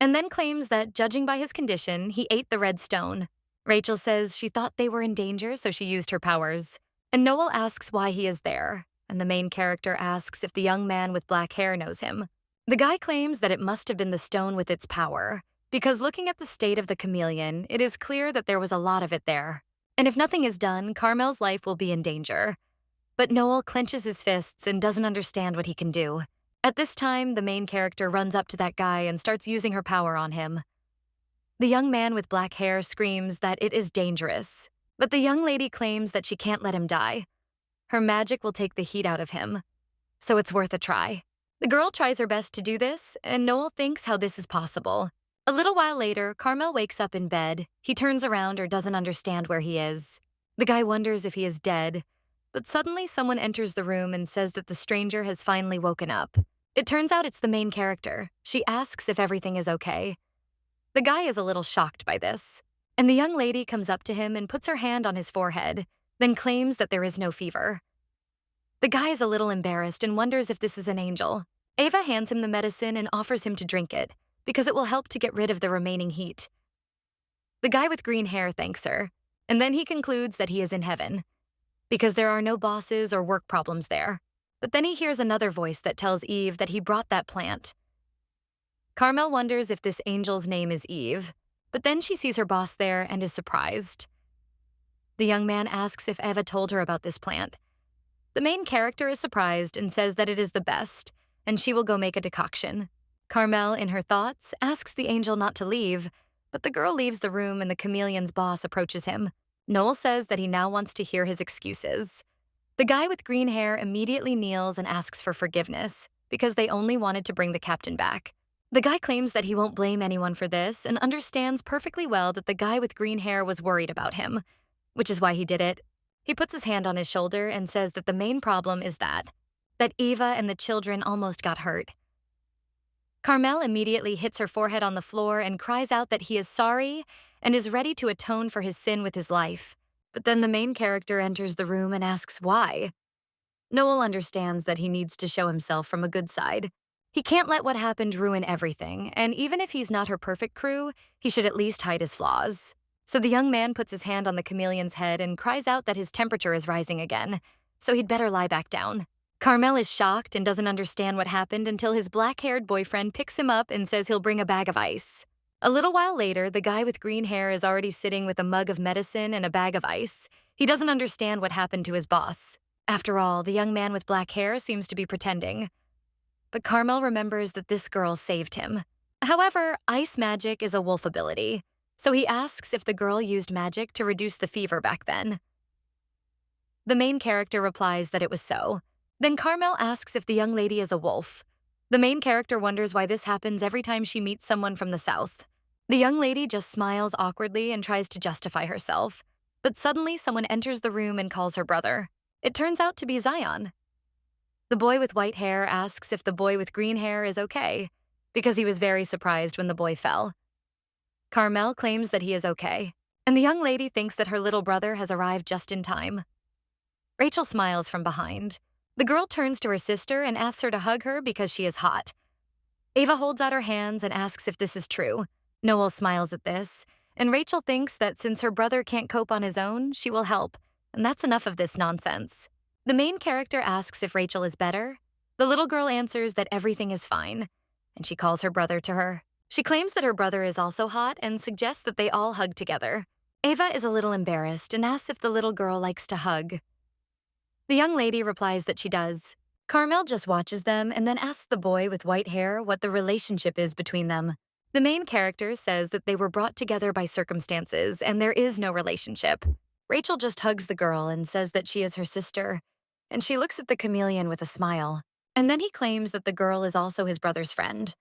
[SPEAKER 1] and then claims that, judging by his condition, he ate the red stone. Rachel says she thought they were in danger, so she used her powers. And Noel asks why he is there, and the main character asks if the young man with black hair knows him. The guy claims that it must have been the stone with its power, because looking at the state of the chameleon, it is clear that there was a lot of it there. And if nothing is done, Carmel's life will be in danger. But Noel clenches his fists and doesn't understand what he can do. At this time, the main character runs up to that guy and starts using her power on him. The young man with black hair screams that it is dangerous, but the young lady claims that she can't let him die. Her magic will take the heat out of him, so it's worth a try. The girl tries her best to do this, and Noel thinks how this is possible. A little while later, Carmel wakes up in bed. He turns around or doesn't understand where he is. The guy wonders if he is dead, but suddenly someone enters the room and says that the stranger has finally woken up. It turns out it's the main character. She asks if everything is okay. The guy is a little shocked by this, and the young lady comes up to him and puts her hand on his forehead, then claims that there is no fever. The guy is a little embarrassed and wonders if this is an angel. Ava hands him the medicine and offers him to drink it, because it will help to get rid of the remaining heat. The guy with green hair thanks her, and then he concludes that he is in heaven, because there are no bosses or work problems there. But then he hears another voice that tells Eve that he brought that plant. Carmel wonders if this angel's name is Eve, but then she sees her boss there and is surprised. The young man asks if Eva told her about this plant. The main character is surprised and says that it is the best, and she will go make a decoction. Carmel, in her thoughts, asks the angel not to leave, but the girl leaves the room and the chameleon's boss approaches him. Noel says that he now wants to hear his excuses. The guy with green hair immediately kneels and asks for forgiveness, because they only wanted to bring the captain back. The guy claims that he won't blame anyone for this and understands perfectly well that the guy with green hair was worried about him, which is why he did it. He puts his hand on his shoulder and says that the main problem is that Eva and the children almost got hurt. Carmel immediately hits her forehead on the floor and cries out that he is sorry and is ready to atone for his sin with his life. But then the main character enters the room and asks why. Noel understands that he needs to show himself from a good side. He can't let what happened ruin everything, and even if he's not her perfect crew, he should at least hide his flaws. So the young man puts his hand on the chameleon's head and cries out that his temperature is rising again, so he'd better lie back down. Carmel is shocked and doesn't understand what happened until his black-haired boyfriend picks him up and says he'll bring a bag of ice. A little while later, the guy with green hair is already sitting with a mug of medicine and a bag of ice. He doesn't understand what happened to his boss. After all, the young man with black hair seems to be pretending. But Carmel remembers that this girl saved him. However, ice magic is a wolf ability, so he asks if the girl used magic to reduce the fever back then. The main character replies that it was so. Then Carmel asks if the young lady is a wolf. The main character wonders why this happens every time she meets someone from the south. The young lady just smiles awkwardly and tries to justify herself, but suddenly someone enters the room and calls her brother. It turns out to be Zion. The boy with white hair asks if the boy with green hair is okay, because he was very surprised when the boy fell. Carmel claims that he is okay, and the young lady thinks that her little brother has arrived just in time. Rachel smiles from behind. The girl turns to her sister and asks her to hug her because she is hot. Eva holds out her hands and asks if this is true. Noel smiles at this, and Rachel thinks that since her brother can't cope on his own, she will help, and that's enough of this nonsense. The main character asks if Rachel is better. The little girl answers that everything is fine, and she calls her brother to her. She claims that her brother is also hot and suggests that they all hug together. Eva is a little embarrassed and asks if the little girl likes to hug. The young lady replies that she does. Carmel just watches them and then asks the boy with white hair what the relationship is between them. The main character says that they were brought together by circumstances and there is no relationship. Rachel just hugs the girl and says that she is her sister, and she looks at the chameleon with a smile. And then he claims that the girl is also his brother's friend.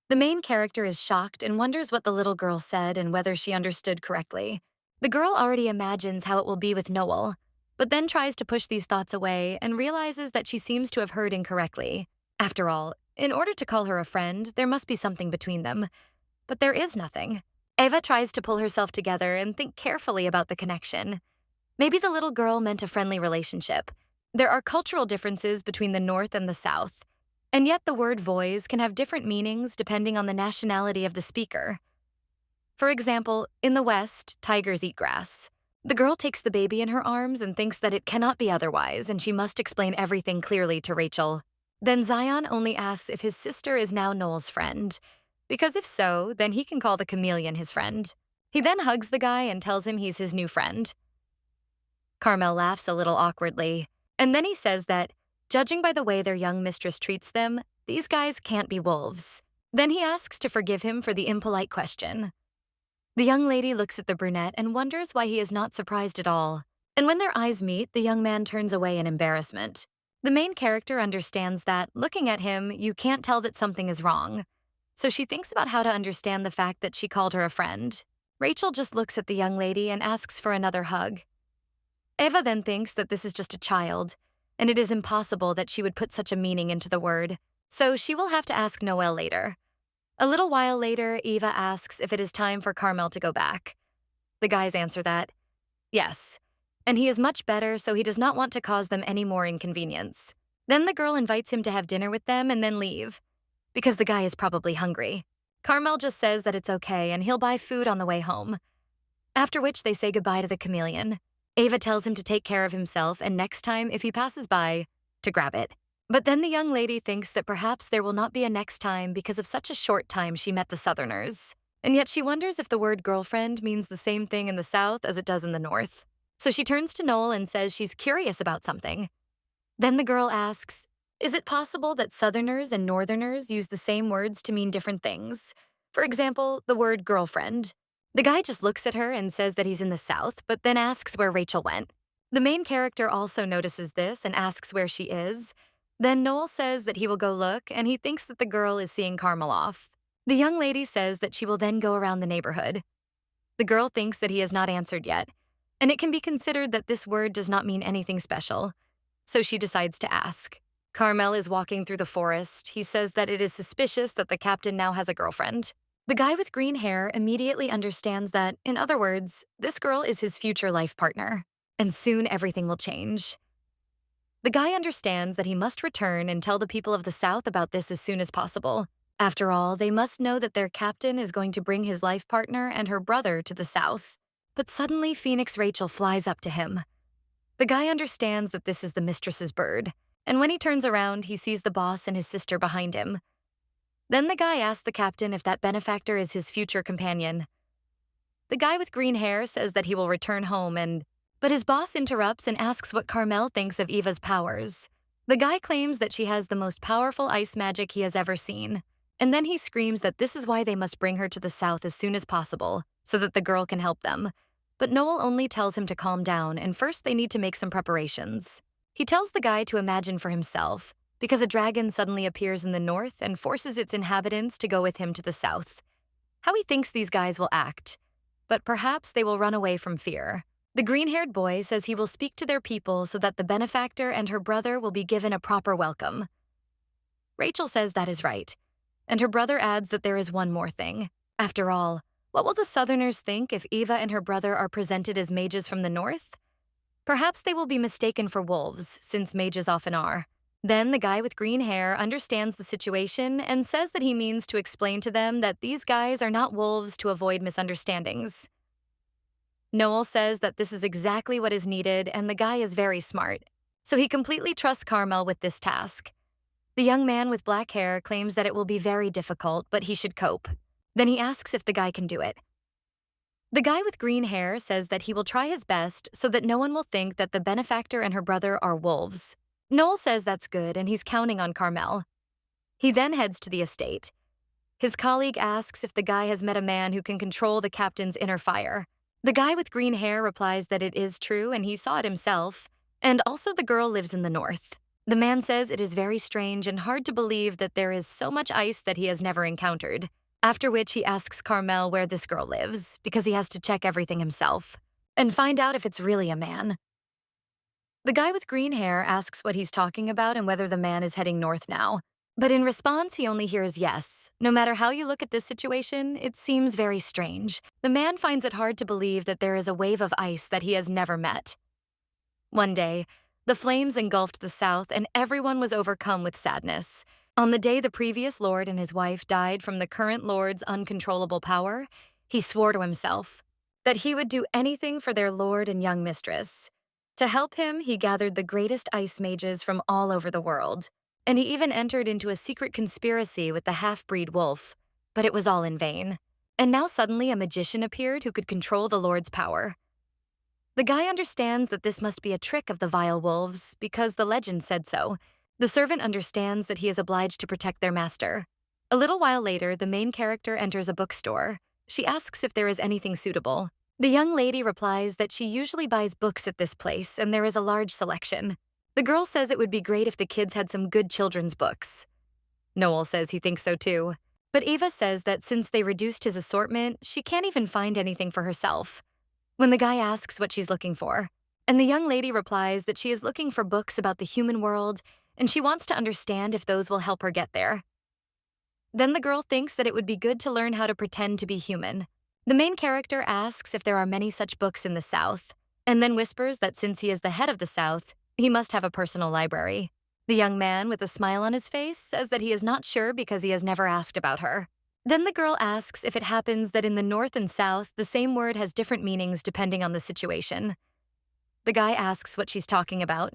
[SPEAKER 1] The main character is shocked and wonders what the little girl said and whether she understood correctly. The girl already imagines how it will be with Noel, but then tries to push these thoughts away and realizes that she seems to have heard incorrectly. After all, in order to call her a friend, there must be something between them. But there is nothing. Eva tries to pull herself together and think carefully about the connection. Maybe the little girl meant a friendly relationship. There are cultural differences between the North and the South, and yet the word voice can have different meanings depending on the nationality of the speaker. For example, in the West, tigers eat grass. The girl takes the baby in her arms and thinks that it cannot be otherwise, and she must explain everything clearly to Rachel. Then Zion only asks if his sister is now Noel's friend, because if so, then he can call the chameleon his friend. He then hugs the guy and tells him he's his new friend. Carmel laughs a little awkwardly, and then he says that, judging by the way their young mistress treats them, these guys can't be wolves. Then he asks to forgive him for the impolite question. The young lady looks at the brunette and wonders why he is not surprised at all. And when their eyes meet, the young man turns away in embarrassment. The main character understands that, looking at him, you can't tell that something is wrong. So she thinks about how to understand the fact that she called her a friend. Rachel just looks at the young lady and asks for another hug. Eva then thinks that this is just a child, and it is impossible that she would put such a meaning into the word, so she will have to ask Noel later. A little while later, Eva asks if it is time for Carmel to go back. The guys answer that, yes, and he is much better, so he does not want to cause them any more inconvenience. Then the girl invites him to have dinner with them and then leave, because the guy is probably hungry. Carmel just says that it's okay and he'll buy food on the way home, after which they say goodbye to the chameleon. Eva tells him to take care of himself and next time, if he passes by, to grab it. But then the young lady thinks that perhaps there will not be a next time because of such a short time she met the Southerners. And yet she wonders if the word girlfriend means the same thing in the South as it does in the North. So she turns to Noel and says she's curious about something. Then the girl asks, Is it possible that Southerners and Northerners use the same words to mean different things? For example, the word girlfriend. The guy just looks at her and says that he's in the South, but then asks where Rachel went. The main character also notices this and asks where she is. Then Noel says that he will go look, and he thinks that the girl is seeing Carmel off. The young lady says that she will then go around the neighborhood. The girl thinks that he has not answered yet, and it can be considered that this word does not mean anything special, so she decides to ask. Carmel is walking through the forest. He says that it is suspicious that the captain now has a girlfriend. The guy with green hair immediately understands that, in other words, this girl is his future life partner, and soon everything will change. The guy understands that he must return and tell the people of the South about this as soon as possible. After all, they must know that their captain is going to bring his life partner and her brother to the South. But suddenly, Phoenix Rachel flies up to him. The guy understands that this is the mistress's bird, and when he turns around, he sees the boss and his sister behind him. Then the guy asks the captain if that benefactor is his future companion. The guy with green hair says that he will return home but his boss interrupts and asks what Carmel thinks of Eva's powers. The guy claims that she has the most powerful ice magic he has ever seen, and then he screams that this is why they must bring her to the South as soon as possible, so that the girl can help them. But Noel only tells him to calm down, and first they need to make some preparations. He tells the guy to imagine for himself, because a dragon suddenly appears in the north and forces its inhabitants to go with him to the south. How he thinks these guys will act, but perhaps they will run away from fear. The green-haired boy says he will speak to their people so that the benefactor and her brother will be given a proper welcome. Rachel says that is right, and her brother adds that there is one more thing. After all, what will the Southerners think if Eva and her brother are presented as mages from the north? Perhaps they will be mistaken for wolves, since mages often are. Then the guy with green hair understands the situation and says that he means to explain to them that these guys are not wolves to avoid misunderstandings. Noel says that this is exactly what is needed, and the guy is very smart, so he completely trusts Carmel with this task. The young man with black hair claims that it will be very difficult, but he should cope. Then he asks if the guy can do it. The guy with green hair says that he will try his best so that no one will think that the benefactor and her brother are wolves. Noel says that's good, and he's counting on Carmel. He then heads to the estate. His colleague asks if the guy has met a man who can control the captain's inner fire. The guy with green hair replies that it is true and he saw it himself, and also the girl lives in the north. The man says it is very strange and hard to believe that there is so much ice that he has never encountered, after which he asks Carmel where this girl lives, because he has to check everything himself, and find out if it's really a man. The guy with green hair asks what he's talking about and whether the man is heading north now, but in response he only hears yes. No matter how you look at this situation, it seems very strange. The man finds it hard to believe that there is a wave of ice that he has never met. One day, the flames engulfed the south and everyone was overcome with sadness. On the day the previous lord and his wife died from the current lord's uncontrollable power, he swore to himself that he would do anything for their lord and young mistress. To help him, he gathered the greatest ice mages from all over the world, and he even entered into a secret conspiracy with the half-breed wolf, but it was all in vain. And now suddenly a magician appeared who could control the lord's power. The guy understands that this must be a trick of the vile wolves because the legend said so. The servant understands that he is obliged to protect their master. A little while later, the main character enters a bookstore. She asks if there is anything suitable. The young lady replies that she usually buys books at this place and there is a large selection. The girl says it would be great if the kids had some good children's books. Noel says he thinks so too. But Eva says that since they reduced his assortment, she can't even find anything for herself. When the guy asks what she's looking for, and the young lady replies that she is looking for books about the human world and she wants to understand if those will help her get there. Then the girl thinks that it would be good to learn how to pretend to be human. The main character asks if there are many such books in the South, and then whispers that since he is the head of the South, he must have a personal library. The young man, with a smile on his face, says that he is not sure because he has never asked about her. Then the girl asks if it happens that in the North and South, the same word has different meanings depending on the situation. The guy asks what she's talking about,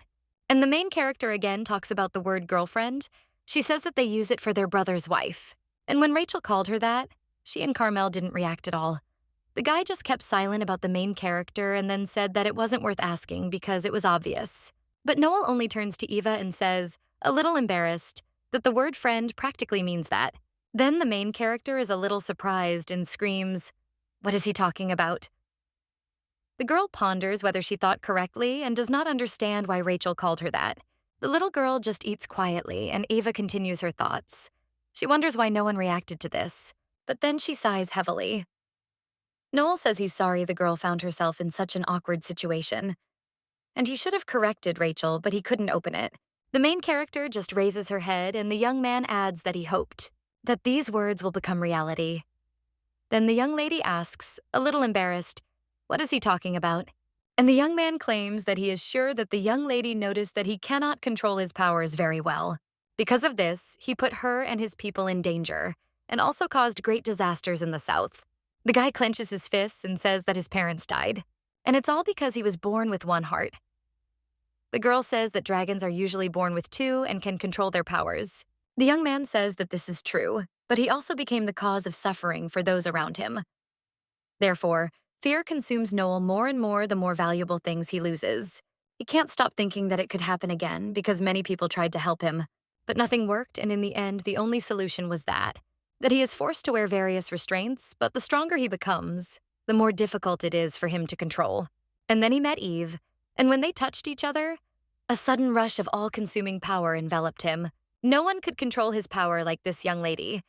[SPEAKER 1] and the main character again talks about the word girlfriend. She says that they use it for their brother's wife, and when Rachel called her that, she and Carmel didn't react at all. The guy just kept silent about the main character and then said that it wasn't worth asking because it was obvious. But Noel only turns to Eva and says, a little embarrassed that the word friend practically means that. Then the main character is a little surprised and screams, "What is he talking about?" The girl ponders whether she thought correctly and does not understand why Rachel called her that. The little girl just eats quietly, and Ava continues her thoughts. She wonders why no one reacted to this, but then she sighs heavily. Noel says he's sorry the girl found herself in such an awkward situation, and he should have corrected Rachel, but he couldn't open it. The main character just raises her head, and the young man adds that he hoped that these words will become reality. Then the young lady asks, a little embarrassed, "What is he talking about?" And the young man claims that he is sure that the young lady noticed that he cannot control his powers very well. Because of this, he put her and his people in danger, and also caused great disasters in the South. The guy clenches his fists and says that his parents died, and it's all because he was born with one heart. The girl says that dragons are usually born with two and can control their powers. The young man says that this is true, but he also became the cause of suffering for those around him. Therefore, fear consumes Noel more and more the more valuable things he loses. He can't stop thinking that it could happen again because many people tried to help him, but nothing worked, and in the end, the only solution was that he is forced to wear various restraints, but the stronger he becomes, the more difficult it is for him to control. And then he met Eve, and when they touched each other, a sudden rush of all-consuming power enveloped him. No one could control his power like this young lady.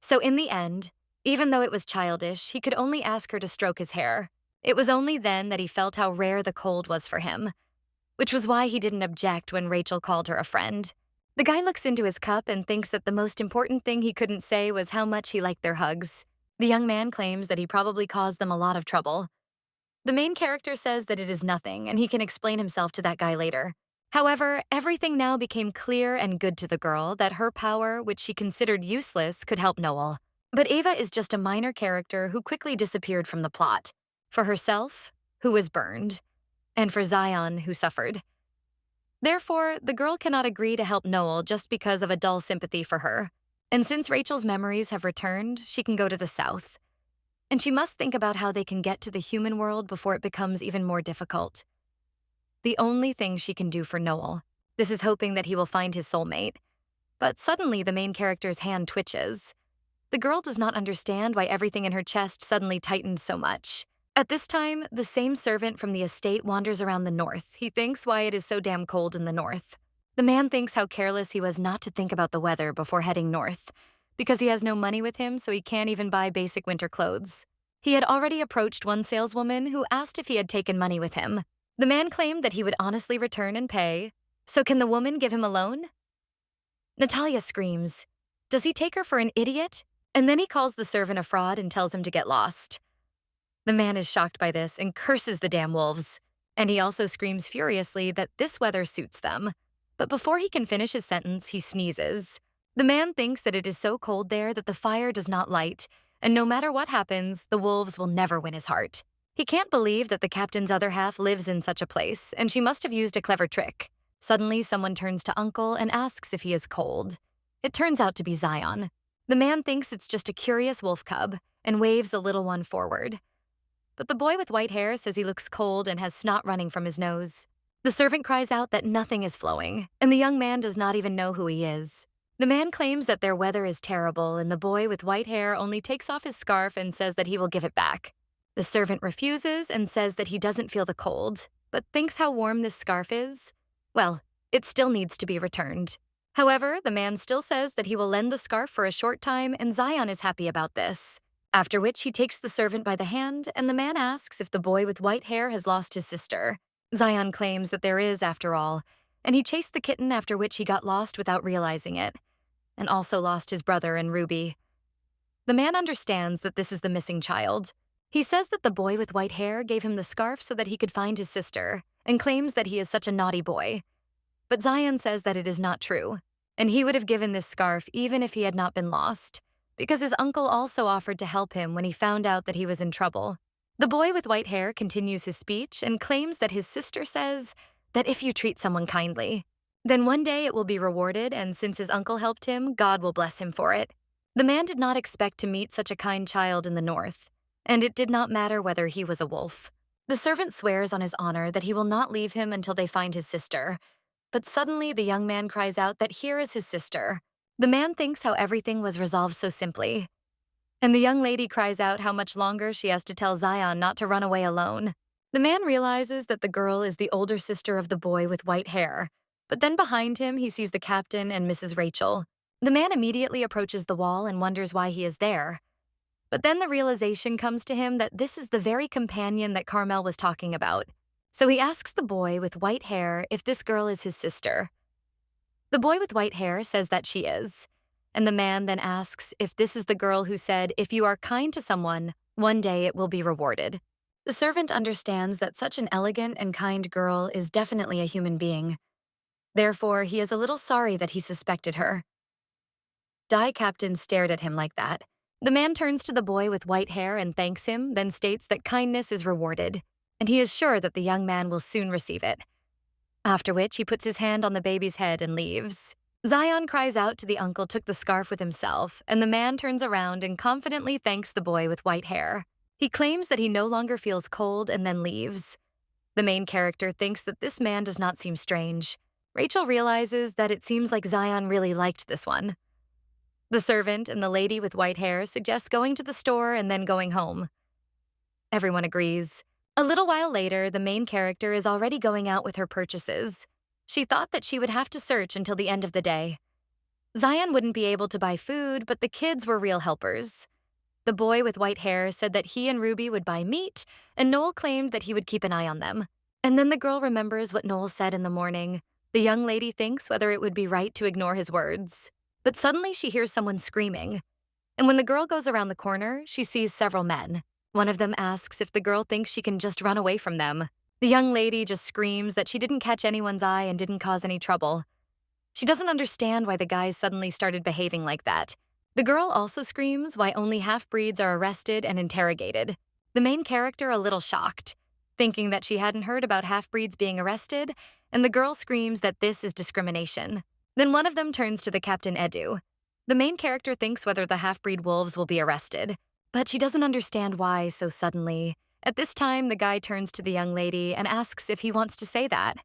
[SPEAKER 1] So in the end, even though it was childish, he could only ask her to stroke his hair. It was only then that he felt how rare the cold was for him, which was why he didn't object when Rachel called her a friend. The guy looks into his cup and thinks that the most important thing he couldn't say was how much he liked their hugs. The young man claims that he probably caused them a lot of trouble. The main character says that it is nothing, and he can explain himself to that guy later. However, everything now became clear and good to the girl that her power, which she considered useless, could help Noel. But Ava is just a minor character who quickly disappeared from the plot. For herself, who was burned, and for Zion, who suffered. Therefore, the girl cannot agree to help Noel just because of a dull sympathy for her. And since Rachel's memories have returned, she can go to the South. And she must think about how they can get to the human world before it becomes even more difficult. The only thing she can do for Noel. This is hoping that he will find his soulmate. But suddenly the main character's hand twitches. The girl does not understand why everything in her chest suddenly tightened so much. At this time, the same servant from the estate wanders around the north. He thinks why it is so damn cold in the north. The man thinks how careless he was not to think about the weather before heading north, because he has no money with him, so he can't even buy basic winter clothes. He had already approached one saleswoman who asked if he had taken money with him. The man claimed that he would honestly return and pay. So can the woman give him a loan? Natalia screams. Does he take her for an idiot? And then he calls the servant a fraud and tells him to get lost. The man is shocked by this and curses the damn wolves. And he also screams furiously that this weather suits them. But before he can finish his sentence, he sneezes. The man thinks that it is so cold there that the fire does not light, and no matter what happens, the wolves will never win his heart. He can't believe that the captain's other half lives in such a place, and she must have used a clever trick. Suddenly, someone turns to Uncle and asks if he is cold. It turns out to be Zion. The man thinks it's just a curious wolf cub and waves the little one forward. But the boy with white hair says he looks cold and has snot running from his nose. The servant cries out that nothing is flowing, and the young man does not even know who he is. The man claims that their weather is terrible, and the boy with white hair only takes off his scarf and says that he will give it back. The servant refuses and says that he doesn't feel the cold, but thinks how warm this scarf is. Well, it still needs to be returned. However, the man still says that he will lend the scarf for a short time, and Zion is happy about this. After which he takes the servant by the hand, and the man asks if the boy with white hair has lost his sister. Zion claims that there is, after all, and he chased the kitten, after which he got lost without realizing it, and also lost his brother and Ruby. The man understands that this is the missing child. He says that the boy with white hair gave him the scarf so that he could find his sister, and claims that he is such a naughty boy. But Zion says that it is not true, and he would have given this scarf even if he had not been lost, because his uncle also offered to help him when he found out that he was in trouble. The boy with white hair continues his speech and claims that his sister says that if you treat someone kindly, then one day it will be rewarded, and since his uncle helped him, God will bless him for it. The man did not expect to meet such a kind child in the north, and it did not matter whether he was a wolf. The servant swears on his honor that he will not leave him until they find his sister, But suddenly the young man cries out that here is his sister. The man thinks how everything was resolved so simply. And the young lady cries out how much longer she has to tell Zion not to run away alone. The man realizes that the girl is the older sister of the boy with white hair, but then behind him he sees the captain and Mrs. Rachel. The man immediately approaches the wall and wonders why he is there. But then the realization comes to him that this is the very companion that Carmel was talking about. So he asks the boy with white hair if this girl is his sister. The boy with white hair says that she is. And the man then asks if this is the girl who said, if you are kind to someone, one day it will be rewarded. The servant understands that such an elegant and kind girl is definitely a human being. Therefore, he is a little sorry that he suspected her. Die Captain stared at him like that. The man turns to the boy with white hair and thanks him, then states that kindness is rewarded, and he is sure that the young man will soon receive it. After which, he puts his hand on the baby's head and leaves. Zion cries out to the uncle took the scarf with himself, and the man turns around and confidently thanks the boy with white hair. He claims that he no longer feels cold and then leaves. The main character thinks that this man does not seem strange. Rachel realizes that it seems like Zion really liked this one. The servant and the lady with white hair suggest going to the store and then going home. Everyone agrees. A little while later, the main character is already going out with her purchases. She thought that she would have to search until the end of the day. Zion wouldn't be able to buy food, but the kids were real helpers. The boy with white hair said that he and Ruby would buy meat, and Noel claimed that he would keep an eye on them. And then the girl remembers what Noel said in the morning. The young lady thinks whether it would be right to ignore his words. But suddenly she hears someone screaming. And when the girl goes around the corner, she sees several men. One of them asks if the girl thinks she can just run away from them. The young lady just screams that she didn't catch anyone's eye and didn't cause any trouble. She doesn't understand why the guys suddenly started behaving like that. The girl also screams why only half-breeds are arrested and interrogated. The main character a little shocked, thinking that she hadn't heard about half-breeds being arrested, and the girl screams that this is discrimination. Then one of them turns to the Captain Edu. The main character thinks whether the half-breed wolves will be arrested, but she doesn't understand why so suddenly. At this time, the guy turns to the young lady and asks if he wants to say that.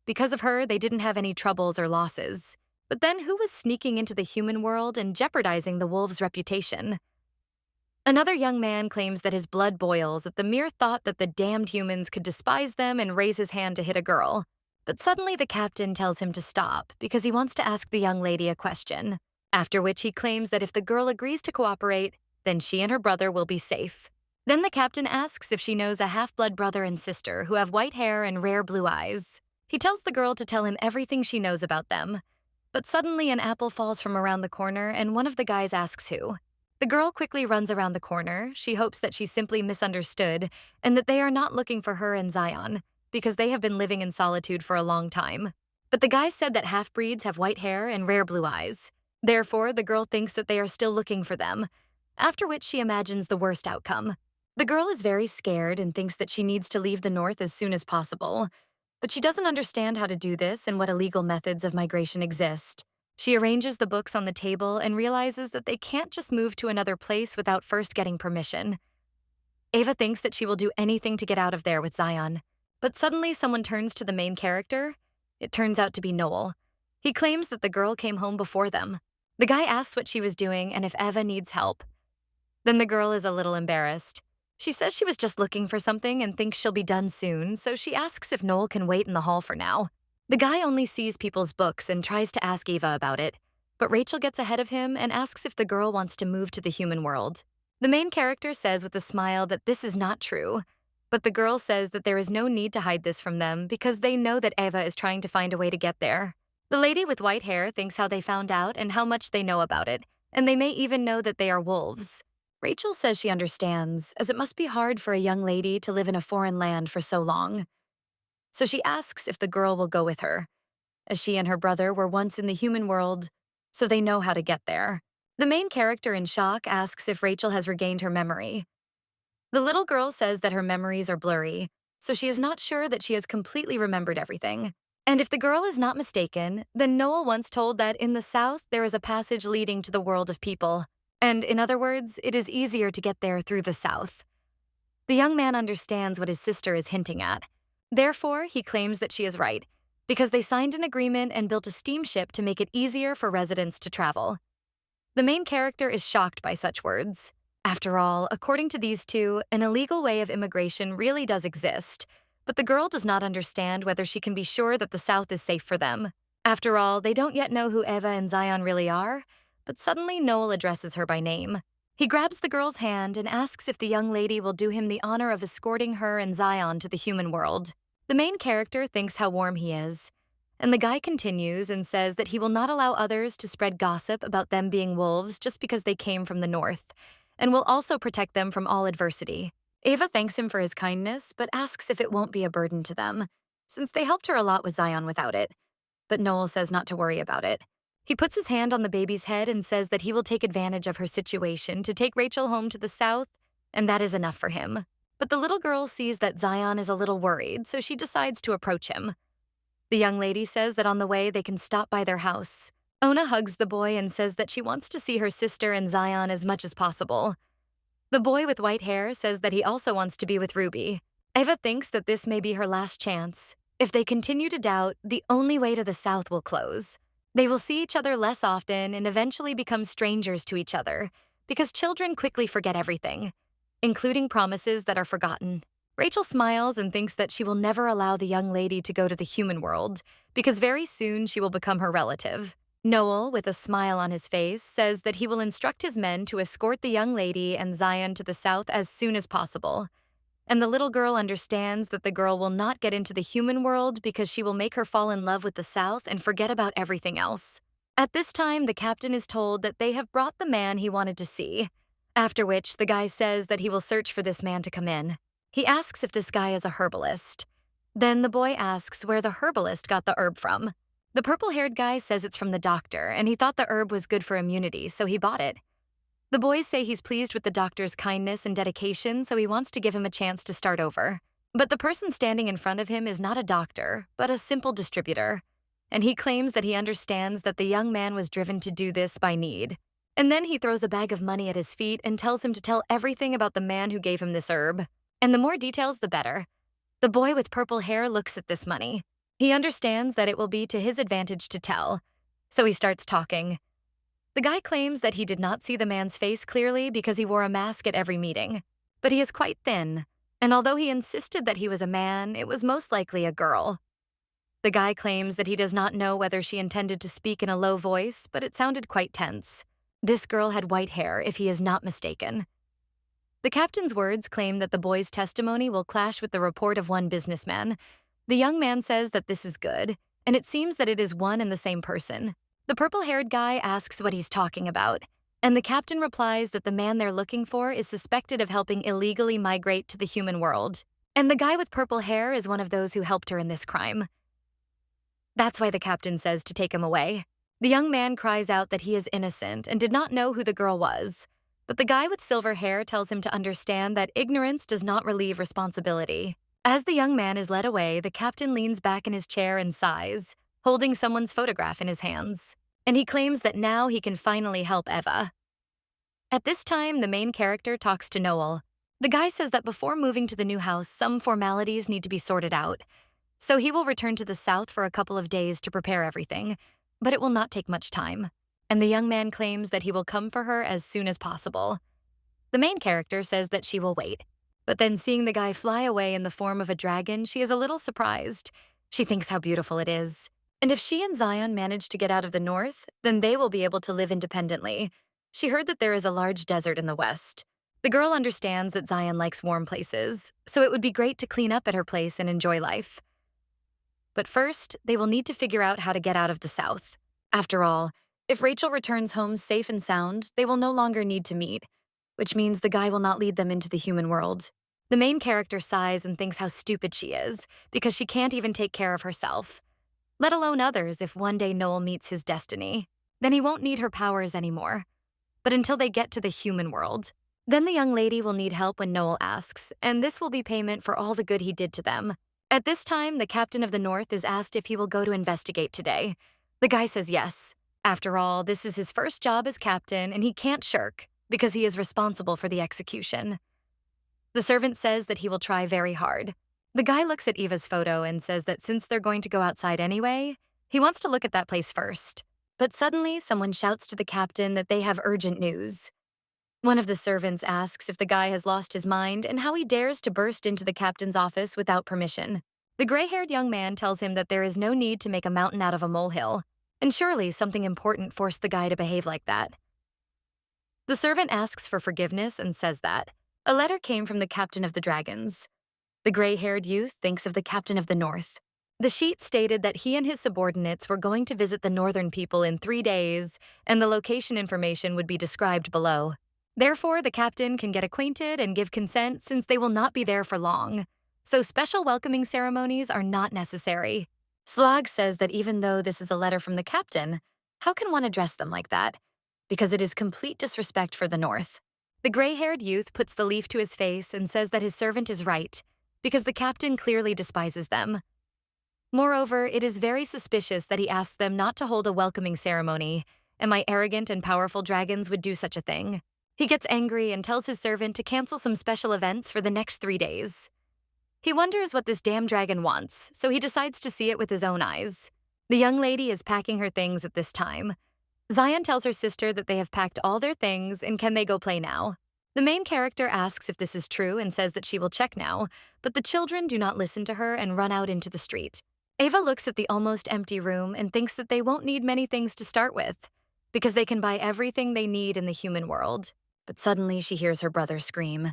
[SPEAKER 1] Because of her, they didn't have any troubles or losses. But then who was sneaking into the human world and jeopardizing the wolves' reputation? Another young man claims that his blood boils at the mere thought that the damned humans could despise them and raise his hand to hit a girl. But suddenly the captain tells him to stop because he wants to ask the young lady a question, after which he claims that if the girl agrees to cooperate, then she and her brother will be safe. Then the captain asks if she knows a half-blood brother and sister who have white hair and rare blue eyes. He tells the girl to tell him everything she knows about them. But suddenly an apple falls from around the corner and one of the guys asks who. The girl quickly runs around the corner. She hopes that she simply misunderstood and that they are not looking for her and Zion, because they have been living in solitude for a long time. But the guy said that half-breeds have white hair and rare blue eyes. Therefore, the girl thinks that they are still looking for them, after which she imagines the worst outcome. The girl is very scared and thinks that she needs to leave the north as soon as possible, but she doesn't understand how to do this and what illegal methods of migration exist. She arranges the books on the table and realizes that they can't just move to another place without first getting permission. Ava thinks that she will do anything to get out of there with Zion. But suddenly someone turns to the main character. It turns out to be Noel. He claims that the girl came home before them. The guy asks what she was doing and if Eva needs help. Then the girl is a little embarrassed. She says she was just looking for something and thinks she'll be done soon, so she asks if Noel can wait in the hall for now. The guy only sees people's books and tries to ask Eva about it, but Rachel gets ahead of him and asks if the girl wants to move to the human world. The main character says with a smile that this is not true, but the girl says that there is no need to hide this from them because they know that Eva is trying to find a way to get there. The lady with white hair thinks how they found out and how much they know about it, and they may even know that they are wolves. Rachel says she understands, as it must be hard for a young lady to live in a foreign land for so long. So she asks if the girl will go with her, as she and her brother were once in the human world, so they know how to get there. The main character in shock asks if Rachel has regained her memory. The little girl says that her memories are blurry, so she is not sure that she has completely remembered everything. And if the girl is not mistaken, then Noel once told that in the south there is a passage leading to the world of people. And in other words, it is easier to get there through the south. The young man understands what his sister is hinting at. Therefore, he claims that she is right, because they signed an agreement and built a steamship to make it easier for residents to travel. The main character is shocked by such words. After all, according to these two, an illegal way of immigration really does exist, but the girl does not understand whether she can be sure that the South is safe for them. After all, they don't yet know who Eva and Zion really are, but suddenly Noel addresses her by name. He grabs the girl's hand and asks if the young lady will do him the honor of escorting her and Zion to the human world. The main character thinks how warm he is, and the guy continues and says that he will not allow others to spread gossip about them being wolves just because they came from the north, and will also protect them from all adversity. Eva thanks him for his kindness, but asks if it won't be a burden to them, since they helped her a lot with Zion without it. But Noel says not to worry about it. He puts his hand on the baby's head and says that he will take advantage of her situation to take Rachel home to the South, and that is enough for him. But the little girl sees that Zion is a little worried, so she decides to approach him. The young lady says that on the way they can stop by their house. Ona hugs the boy and says that she wants to see her sister and Zion as much as possible. The boy with white hair says that he also wants to be with Ruby. Eva thinks that this may be her last chance. If they continue to doubt, the only way to the South will close. They will see each other less often and eventually become strangers to each other, because children quickly forget everything, including promises that are forgotten. Rachel smiles and thinks that she will never allow the young lady to go to the human world, because very soon she will become her relative. Noel, with a smile on his face, says that he will instruct his men to escort the young lady and Zion to the South as soon as possible. And the little girl understands that the girl will not get into the human world because she will make her fall in love with the South and forget about everything else. At this time, the captain is told that they have brought the man he wanted to see, after which the guy says that he will search for this man to come in. He asks if this guy is a herbalist. Then the boy asks where the herbalist got the herb from. The purple-haired guy says it's from the doctor, and he thought the herb was good for immunity, so he bought it. The boys say he's pleased with the doctor's kindness and dedication, so he wants to give him a chance to start over. But the person standing in front of him is not a doctor, but a simple distributor, and he claims that he understands that the young man was driven to do this by need. And then he throws a bag of money at his feet and tells him to tell everything about the man who gave him this herb. And the more details, the better. The boy with purple hair looks at this money. He understands that it will be to his advantage to tell, so he starts talking. The guy claims that he did not see the man's face clearly because he wore a mask at every meeting, but he is quite thin, and although he insisted that he was a man, it was most likely a girl. The guy claims that he does not know whether she intended to speak in a low voice, but it sounded quite tense. This girl had white hair, if he is not mistaken. The captain's words claim that the boy's testimony will clash with the report of one businessman. The young man says that this is good, and it seems that it is one and the same person. The purple-haired guy asks what he's talking about, and the captain replies that the man they're looking for is suspected of helping illegally migrate to the human world, and the guy with purple hair is one of those who helped her in this crime. That's why the captain says to take him away. The young man cries out that he is innocent and did not know who the girl was, but the guy with silver hair tells him to understand that ignorance does not relieve responsibility. As the young man is led away, the captain leans back in his chair and sighs, holding someone's photograph in his hands, and he claims that now he can finally help Eva. At this time, the main character talks to Noel. The guy says that before moving to the new house, some formalities need to be sorted out, so he will return to the South for a couple of days to prepare everything, but it will not take much time, and the young man claims that he will come for her as soon as possible. The main character says that she will wait, but then seeing the guy fly away in the form of a dragon, she is a little surprised. She thinks how beautiful it is. And if she and Zion manage to get out of the north, then they will be able to live independently. She heard that there is a large desert in the west. The girl understands that Zion likes warm places, so it would be great to clean up at her place and enjoy life. But first, they will need to figure out how to get out of the South. After all, if Rachel returns home safe and sound, they will no longer need to meet, which means the guy will not lead them into the human world. The main character sighs and thinks how stupid she is, because she can't even take care of herself, let alone others if one day Noel meets his destiny. Then he won't need her powers anymore. But until they get to the human world. Then the young lady will need help when Noel asks, and this will be payment for all the good he did to them. At this time, the captain of the North is asked if he will go to investigate today. The guy says yes. After all, this is his first job as captain, and he can't shirk, because he is responsible for the execution. The servant says that he will try very hard. The guy looks at Eva's photo and says that since they're going to go outside anyway, he wants to look at that place first. But suddenly, someone shouts to the captain that they have urgent news. One of the servants asks if the guy has lost his mind and how he dares to burst into the captain's office without permission. The gray-haired young man tells him that there is no need to make a mountain out of a molehill, and surely something important forced the guy to behave like that. The servant asks for forgiveness and says that a letter came from the captain of the dragons. The gray-haired youth thinks of the captain of the north. The sheet stated that he and his subordinates were going to visit the northern people in 3 days, and the location information would be described below. Therefore, the captain can get acquainted and give consent since they will not be there for long. So special welcoming ceremonies are not necessary. Slag says that even though this is a letter from the captain, how can one address them like that? Because it is complete disrespect for the north. The gray-haired youth puts the leaf to his face and says that his servant is right, because the captain clearly despises them. Moreover, it is very suspicious that he asks them not to hold a welcoming ceremony, and my arrogant and powerful dragons would do such a thing. He gets angry and tells his servant to cancel some special events for the next 3 days. He wonders what this damn dragon wants, so he decides to see it with his own eyes. The young lady is packing her things at this time. Zion tells her sister that they have packed all their things and can they go play now. The main character asks if this is true and says that she will check now, but the children do not listen to her and run out into the street. Ava looks at the almost empty room and thinks that they won't need many things to start with, because they can buy everything they need in the human world. But suddenly she hears her brother scream.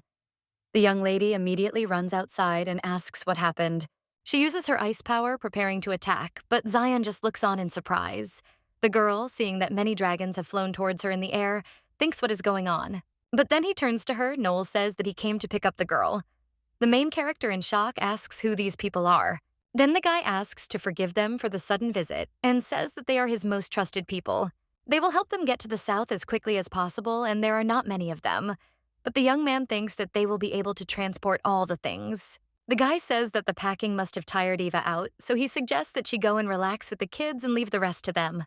[SPEAKER 1] The young lady immediately runs outside and asks what happened. She uses her ice power, preparing to attack, but Zion just looks on in surprise. The girl, seeing that many dragons have flown towards her in the air, thinks what is going on. But then he turns to her. Noel says that he came to pick up the girl. The main character in shock asks who these people are. Then the guy asks to forgive them for the sudden visit and says that they are his most trusted people. They will help them get to the south as quickly as possible, and there are not many of them. But the young man thinks that they will be able to transport all the things. The guy says that the packing must have tired Eva out, so he suggests that she go and relax with the kids and leave the rest to them.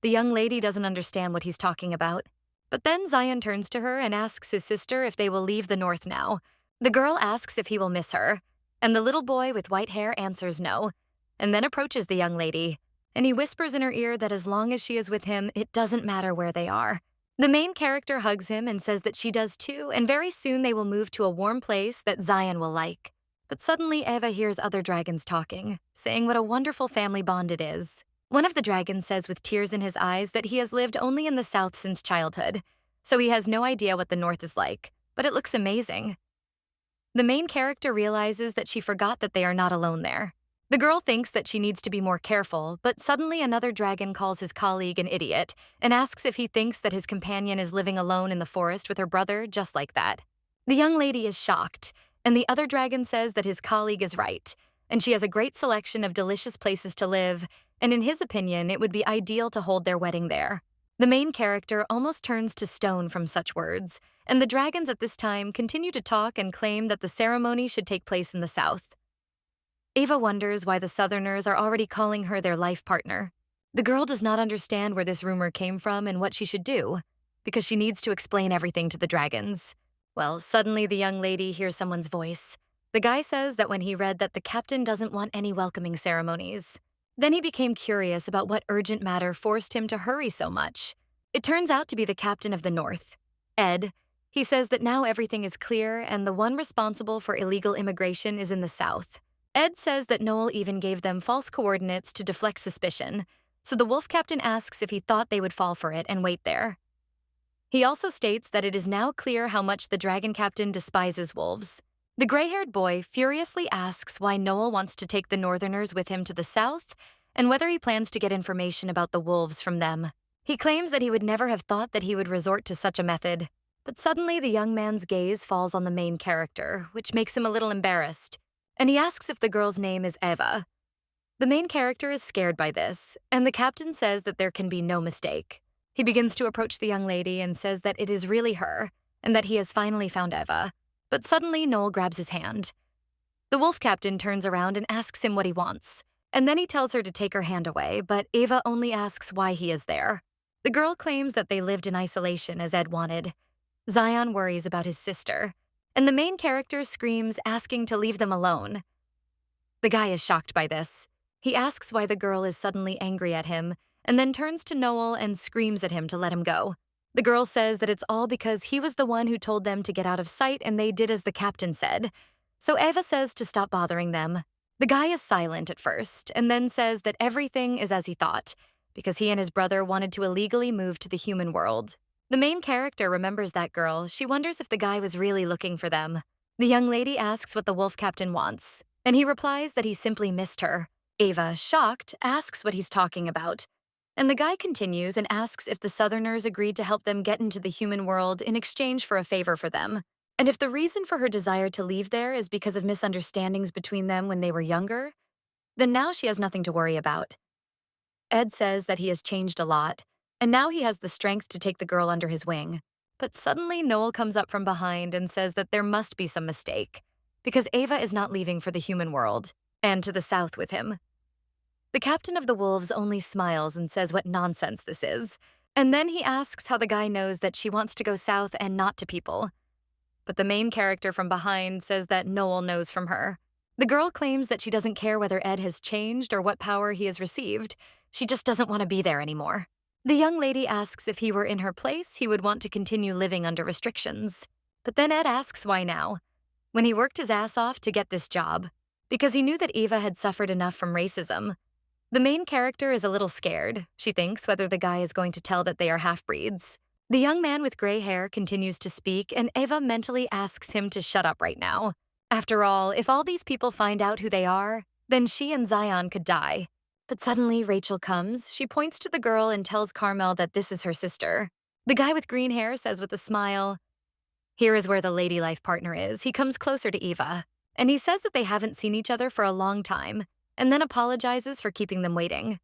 [SPEAKER 1] The young lady doesn't understand what he's talking about. But then Zion turns to her and asks his sister if they will leave the north now. The girl asks if he will miss her, and the little boy with white hair answers no, and then approaches the young lady, and he whispers in her ear that as long as she is with him, it doesn't matter where they are. The main character hugs him and says that she does too, and very soon they will move to a warm place that Zion will like. But suddenly Eva hears other dragons talking, saying what a wonderful family bond it is. One of the dragons says with tears in his eyes that he has lived only in the south since childhood, so he has no idea what the north is like, but it looks amazing. The main character realizes that she forgot that they are not alone there. The girl thinks that she needs to be more careful, but suddenly another dragon calls his colleague an idiot and asks if he thinks that his companion is living alone in the forest with her brother just like that. The young lady is shocked, and the other dragon says that his colleague is right, and she has a great selection of delicious places to live, and in his opinion, it would be ideal to hold their wedding there. The main character almost turns to stone from such words, and the dragons at this time continue to talk and claim that the ceremony should take place in the south. Ava wonders why the Southerners are already calling her their life partner. The girl does not understand where this rumor came from and what she should do, because she needs to explain everything to the dragons. Well, suddenly the young lady hears someone's voice. The guy says that when he read that the captain doesn't want any welcoming ceremonies. Then he became curious about what urgent matter forced him to hurry so much. It turns out to be the captain of the north, Ed. He says that now everything is clear and the one responsible for illegal immigration is in the south. Ed says that Noel even gave them false coordinates to deflect suspicion, so the wolf captain asks if he thought they would fall for it and wait there. He also states that it is now clear how much the dragon captain despises wolves. The gray-haired boy furiously asks why Noel wants to take the northerners with him to the south and whether he plans to get information about the wolves from them. He claims that he would never have thought that he would resort to such a method, but suddenly the young man's gaze falls on the main character, which makes him a little embarrassed, and he asks if the girl's name is Eva. The main character is scared by this, and the captain says that there can be no mistake. He begins to approach the young lady and says that it is really her, and that he has finally found Eva. But suddenly, Noel grabs his hand. The wolf captain turns around and asks him what he wants, and then he tells her to take her hand away, but Eva only asks why he is there. The girl claims that they lived in isolation as Ed wanted. Zion worries about his sister, and the main character screams, asking to leave them alone. The guy is shocked by this. He asks why the girl is suddenly angry at him, and then turns to Noel and screams at him to let him go. The girl says that it's all because he was the one who told them to get out of sight and they did as the captain said. So Eva says to stop bothering them. The guy is silent at first, and then says that everything is as he thought, because he and his brother wanted to illegally move to the human world. The main character remembers that girl. She wonders if the guy was really looking for them. The young lady asks what the wolf captain wants, and he replies that he simply missed her. Eva, shocked, asks what he's talking about. And the guy continues and asks if the Southerners agreed to help them get into the human world in exchange for a favor for them. And if the reason for her desire to leave there is because of misunderstandings between them when they were younger, then now she has nothing to worry about. Ed says that he has changed a lot, and now he has the strength to take the girl under his wing. But suddenly Noel comes up from behind and says that there must be some mistake, because Eva is not leaving for the human world, and to the south with him. The captain of the wolves only smiles and says what nonsense this is, and then he asks how the guy knows that she wants to go south and not to people. But the main character from behind says that Noel knows from her. The girl claims that she doesn't care whether Ed has changed or what power he has received. She just doesn't want to be there anymore. The young lady asks if he were in her place, he would want to continue living under restrictions. But then Ed asks why now, when he worked his ass off to get this job, because he knew that Eva had suffered enough from racism. The main character is a little scared. She thinks whether the guy is going to tell that they are half-breeds. The young man with gray hair continues to speak, and Eva mentally asks him to shut up right now. After all, if all these people find out who they are, then she and Zion could die. But suddenly Rachel comes. She points to the girl and tells Carmel that this is her sister. The guy with green hair says with a smile, "Here is where the lady life partner is." He comes closer to Eva, and he says that they haven't seen each other for a long time, and then apologizes for keeping them waiting.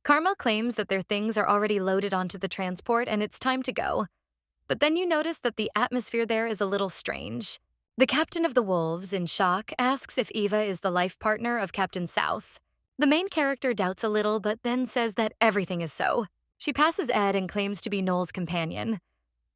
[SPEAKER 1] Carmel claims that their things are already loaded onto the transport and it's time to go. But then you notice that the atmosphere there is a little strange. The captain of the wolves, in shock, asks if Eva is the life partner of Captain South. The main character doubts a little, but then says that everything is so. She passes Ed and claims to be Noel's companion.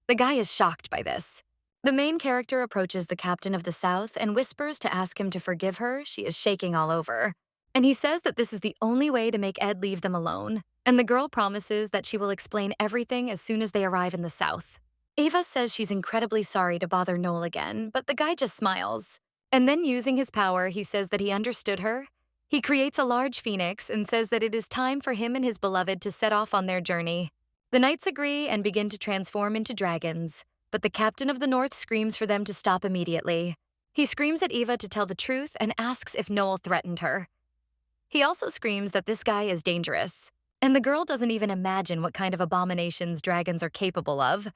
[SPEAKER 1] The guy is shocked by this. The main character approaches the captain of the South and whispers to ask him to forgive her. She is shaking all over. And he says that this is the only way to make Ed leave them alone, and the girl promises that she will explain everything as soon as they arrive in the South. Eva says she's incredibly sorry to bother Noel again, but the guy just smiles. And then using his power, he says that he understood her. He creates a large phoenix and says that it is time for him and his beloved to set off on their journey. The knights agree and begin to transform into dragons, but the captain of the North screams for them to stop immediately. He screams at Eva to tell the truth and asks if Noel threatened her. He also screams that this guy is dangerous, and the girl doesn't even imagine what kind of abominations dragons are capable of,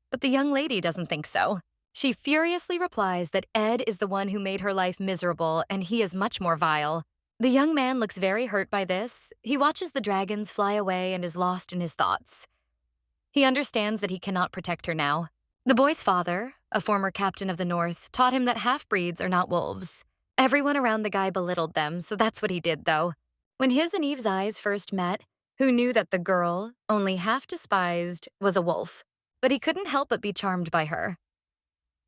[SPEAKER 1] but the young lady doesn't think so. She furiously replies that Ed is the one who made her life miserable and he is much more vile. The young man looks very hurt by this. He watches the dragons fly away and is lost in his thoughts. He understands that he cannot protect her now. The boy's father, a former captain of the North, taught him that half-breeds are not wolves. Everyone around the guy belittled them, so that's what he did, though. When his and Eve's eyes first met, who knew that the girl, only half despised, was a wolf, but he couldn't help but be charmed by her.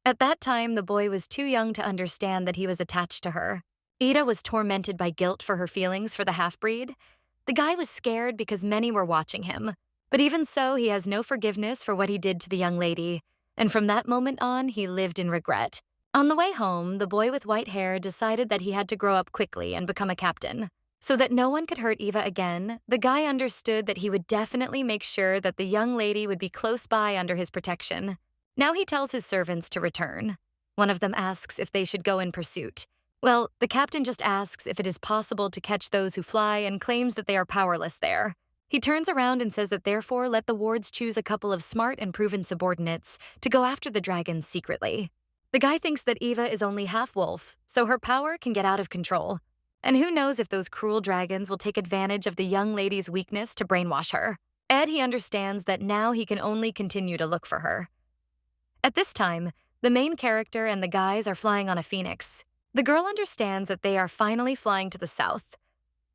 [SPEAKER 1] At that time, the boy was too young to understand that he was attached to her. Ida was tormented by guilt for her feelings for the half-breed. The guy was scared because many were watching him, but even so, he has no forgiveness for what he did to the young lady, and from that moment on, he lived in regret. On the way home, the boy with white hair decided that he had to grow up quickly and become a captain. So that no one could hurt Eva again, the guy understood that he would definitely make sure that the young lady would be close by under his protection. Now he tells his servants to return. One of them asks if they should go in pursuit. Well, the captain just asks if it is possible to catch those who fly and claims that they are powerless there. He turns around and says that therefore let the wards choose a couple of smart and proven subordinates to go after the dragons secretly. The guy thinks that Eva is only half-wolf, so her power can get out of control. And who knows if those cruel dragons will take advantage of the young lady's weakness to brainwash her. Ed, he understands that now he can only continue to look for her. At this time, the main character and the guys are flying on a phoenix. The girl understands that they are finally flying to the south.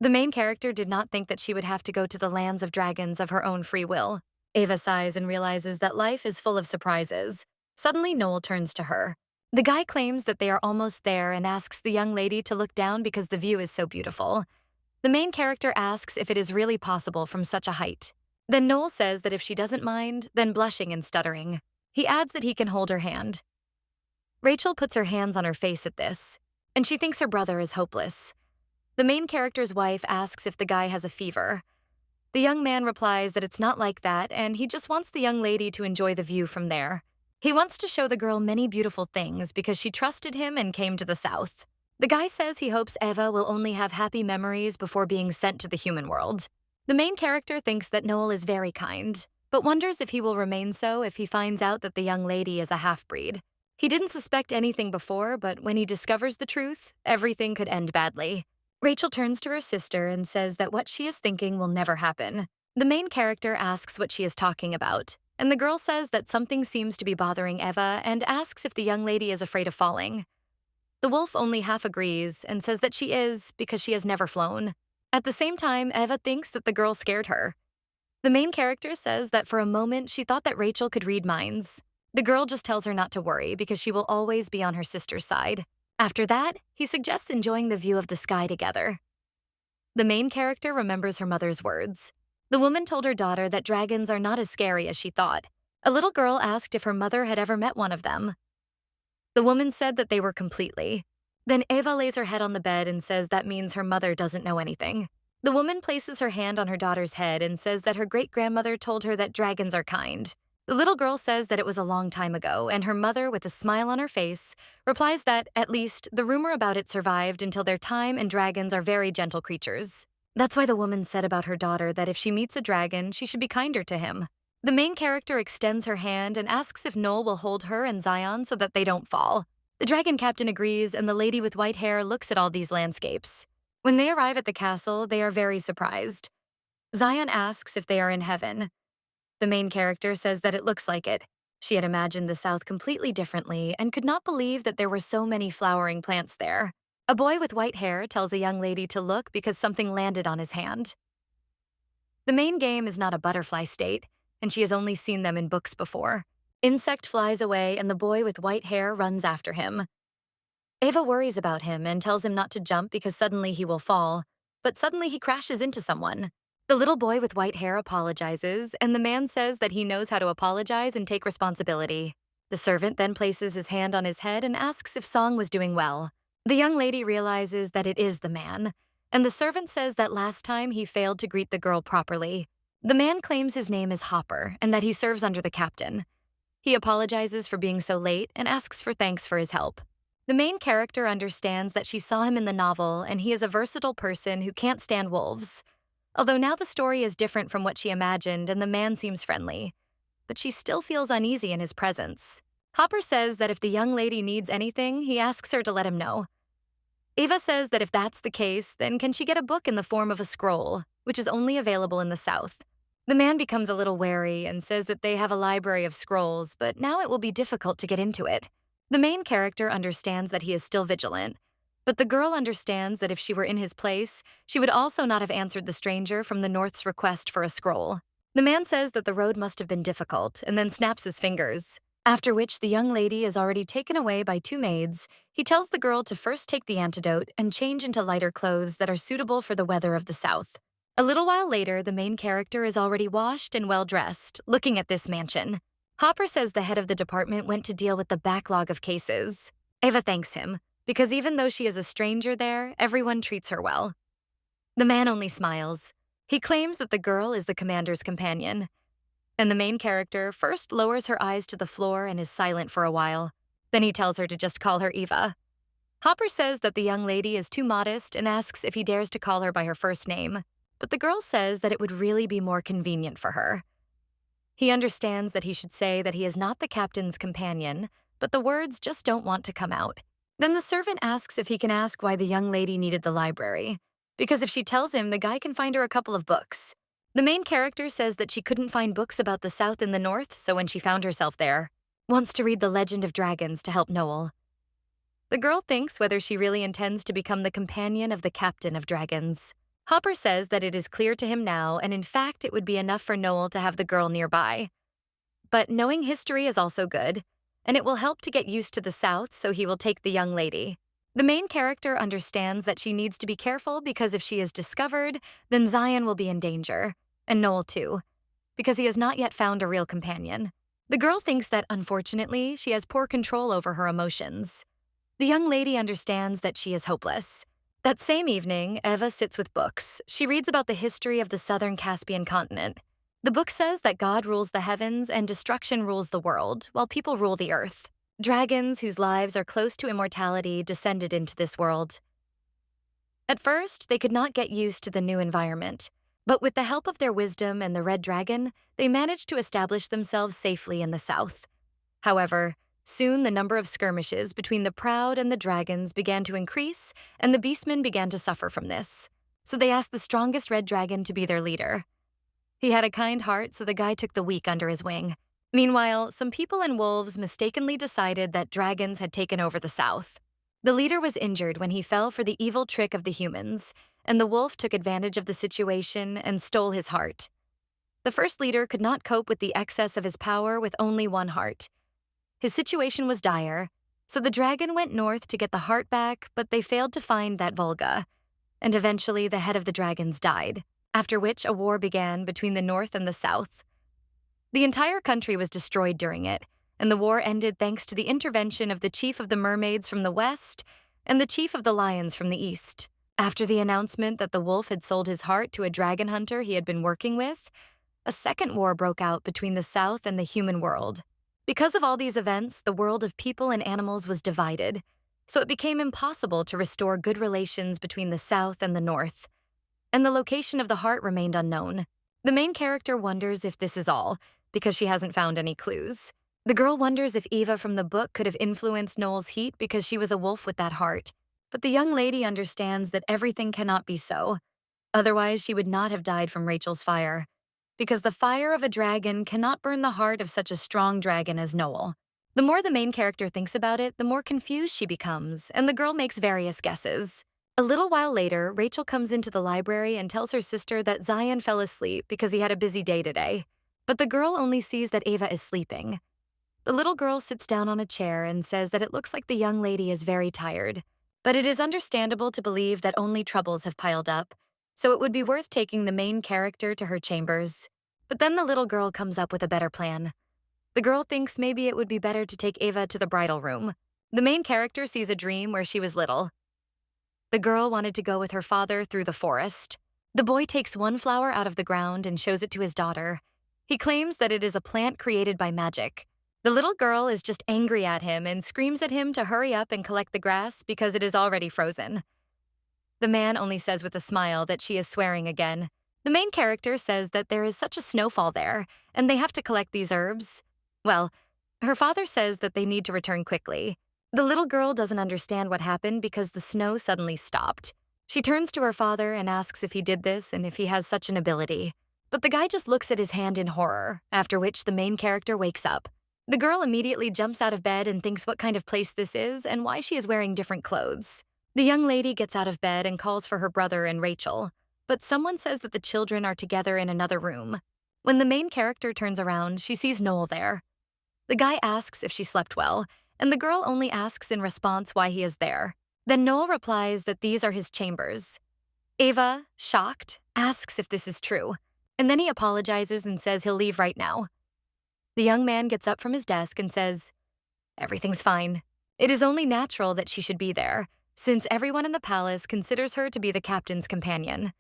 [SPEAKER 1] The main character did not think that she would have to go to the lands of dragons of her own free will. Eva sighs and realizes that life is full of surprises. Suddenly, Noel turns to her. The guy claims that they are almost there and asks the young lady to look down because the view is so beautiful. The main character asks if it is really possible from such a height. Then Noel says that if she doesn't mind, then blushing and stuttering. He adds that he can hold her hand. Rachel puts her hands on her face at this, and she thinks her brother is hopeless. The main character's wife asks if the guy has a fever. The young man replies that it's not like that, and he just wants the young lady to enjoy the view from there. He wants to show the girl many beautiful things because she trusted him and came to the South. The guy says he hopes Eva will only have happy memories before being sent to the human world. The main character thinks that Noel is very kind, but wonders if he will remain so if he finds out that the young lady is a half-breed. He didn't suspect anything before, but when he discovers the truth, everything could end badly. Rachel turns to her sister and says that what she is thinking will never happen. The main character asks what she is talking about, and the girl says that something seems to be bothering Eva and asks if the young lady is afraid of falling. The wolf only half agrees and says that she is because she has never flown. At the same time, Eva thinks that the girl scared her. The main character says that for a moment she thought that Rachel could read minds. The girl just tells her not to worry because she will always be on her sister's side. After that, he suggests enjoying the view of the sky together. The main character remembers her mother's words. The woman told her daughter that dragons are not as scary as she thought. A little girl asked if her mother had ever met one of them. The woman said that they were completely. Then Eva lays her head on the bed and says that means her mother doesn't know anything. The woman places her hand on her daughter's head and says that her great-grandmother told her that dragons are kind. The little girl says that it was a long time ago, and her mother, with a smile on her face, replies that, at least, the rumor about it survived until their time and dragons are very gentle creatures. That's why the woman said about her daughter that if she meets a dragon, she should be kinder to him. The main character extends her hand and asks if Noel will hold her and Zion so that they don't fall. The dragon captain agrees, and the lady with white hair looks at all these landscapes. When they arrive at the castle, they are very surprised. Zion asks if they are in heaven. The main character says that it looks like it. She had imagined the South completely differently and could not believe that there were so many flowering plants there. A boy with white hair tells a young lady to look because something landed on his hand. The main game is not a butterfly state, and she has only seen them in books before. Insect flies away and the boy with white hair runs after him. Eva worries about him and tells him not to jump because suddenly he will fall, but suddenly he crashes into someone. The little boy with white hair apologizes, and the man says that he knows how to apologize and take responsibility. The servant then places his hand on his head and asks if Song was doing well. The young lady realizes that it is the man, and the servant says that last time he failed to greet the girl properly. The man claims his name is Hopper and that he serves under the captain. He apologizes for being so late and asks for thanks for his help. The main character understands that she saw him in the novel and he is a versatile person who can't stand wolves. Although now the story is different from what she imagined and the man seems friendly, but she still feels uneasy in his presence. Hopper says that if the young lady needs anything, he asks her to let him know. Eva says that if that's the case, then can she get a book in the form of a scroll, which is only available in the South. The man becomes a little wary and says that they have a library of scrolls, but now it will be difficult to get into it. The main character understands that he is still vigilant, but the girl understands that if she were in his place, she would also not have answered the stranger from the North's request for a scroll. The man says that the road must have been difficult and then snaps his fingers, after which the young lady is already taken away by two maids. He tells the girl to first take the antidote and change into lighter clothes that are suitable for the weather of the South. A little while later, the main character is already washed and well-dressed, looking at this mansion. Hopper says the head of the department went to deal with the backlog of cases. Eva thanks him, because even though she is a stranger there, everyone treats her well. The man only smiles. He claims that the girl is the commander's companion. And the main character first lowers her eyes to the floor and is silent for a while. Then he tells her to just call her Eva. Hopper says that the young lady is too modest and asks if he dares to call her by her first name. But the girl says that it would really be more convenient for her. He understands that he should say that he is not the captain's companion, but the words just don't want to come out. Then the servant asks if he can ask why the young lady needed the library, because if she tells him, the guy can find her a couple of books. The main character says that she couldn't find books about the South and the North, so when she found herself there, wants to read The Legend of Dragons to help Noel. The girl thinks whether she really intends to become the companion of the captain of dragons. Hopper says that it is clear to him now, and in fact it would be enough for Noel to have the girl nearby. But knowing history is also good, and it will help to get used to the South, so he will take the young lady. The main character understands that she needs to be careful because if she is discovered, then Zion will be in danger, and Noel too, because he has not yet found a real companion. The girl thinks that, unfortunately, she has poor control over her emotions. The young lady understands that she is hopeless. That same evening, Eva sits with books. She reads about the history of the southern Caspian continent. The book says that God rules the heavens and destruction rules the world, while people rule the earth. Dragons, whose lives are close to immortality, descended into this world. At first, they could not get used to the new environment, but with the help of their wisdom and the red dragon, they managed to establish themselves safely in the south. However, soon the number of skirmishes between the proud and the dragons began to increase, and the beastmen began to suffer from this. So they asked the strongest red dragon to be their leader. He had a kind heart, so the guy took the weak under his wing. Meanwhile, some people and wolves mistakenly decided that dragons had taken over the south. The leader was injured when he fell for the evil trick of the humans, and the wolf took advantage of the situation and stole his heart. The first leader could not cope with the excess of his power with only one heart. His situation was dire, so the dragon went north to get the heart back, but they failed to find that Volga, and eventually the head of the dragons died, after which a war began between the north and the south. The entire country was destroyed during it, and the war ended thanks to the intervention of the chief of the mermaids from the west and the chief of the lions from the east. After the announcement that the wolf had sold his heart to a dragon hunter he had been working with, a second war broke out between the south and the human world. Because of all these events, the world of people and animals was divided, so it became impossible to restore good relations between the south and the north, and the location of the heart remained unknown. The main character wonders if this is all, because she hasn't found any clues. The girl wonders if Eva from the book could have influenced Noel's heat because she was a wolf with that heart. But the young lady understands that everything cannot be so. Otherwise, she would not have died from Rachel's fire, because the fire of a dragon cannot burn the heart of such a strong dragon as Noel. The more the main character thinks about it, the more confused she becomes, and the girl makes various guesses. A little while later, Rachel comes into the library and tells her sister that Zion fell asleep because he had a busy day today. But the girl only sees that Eva is sleeping. The little girl sits down on a chair and says that it looks like the young lady is very tired. But it is understandable to believe that only troubles have piled up, so it would be worth taking the main character to her chambers. But then the little girl comes up with a better plan. The girl thinks maybe it would be better to take Eva to the bridal room. The main character sees a dream where she was little. The girl wanted to go with her father through the forest. The boy takes one flower out of the ground and shows it to his daughter. He claims that it is a plant created by magic. The little girl is just angry at him and screams at him to hurry up and collect the grass because it is already frozen. The man only says with a smile that she is swearing again. The main character says that there is such a snowfall there, and they have to collect these herbs. Well, her father says that they need to return quickly. The little girl doesn't understand what happened because the snow suddenly stopped. She turns to her father and asks if he did this and if he has such an ability. But the guy just looks at his hand in horror, after which the main character wakes up. The girl immediately jumps out of bed and thinks what kind of place this is and why she is wearing different clothes. The young lady gets out of bed and calls for her brother and Rachel, but someone says that the children are together in another room. When the main character turns around, she sees Noel there. The guy asks if she slept well, and the girl only asks in response why he is there. Then Noel replies that these are his chambers. Eva, shocked, asks if this is true, and then he apologizes and says he'll leave right now. The young man gets up from his desk and says, "Everything's fine. It is only natural that she should be there, since everyone in the palace considers her to be the captain's companion."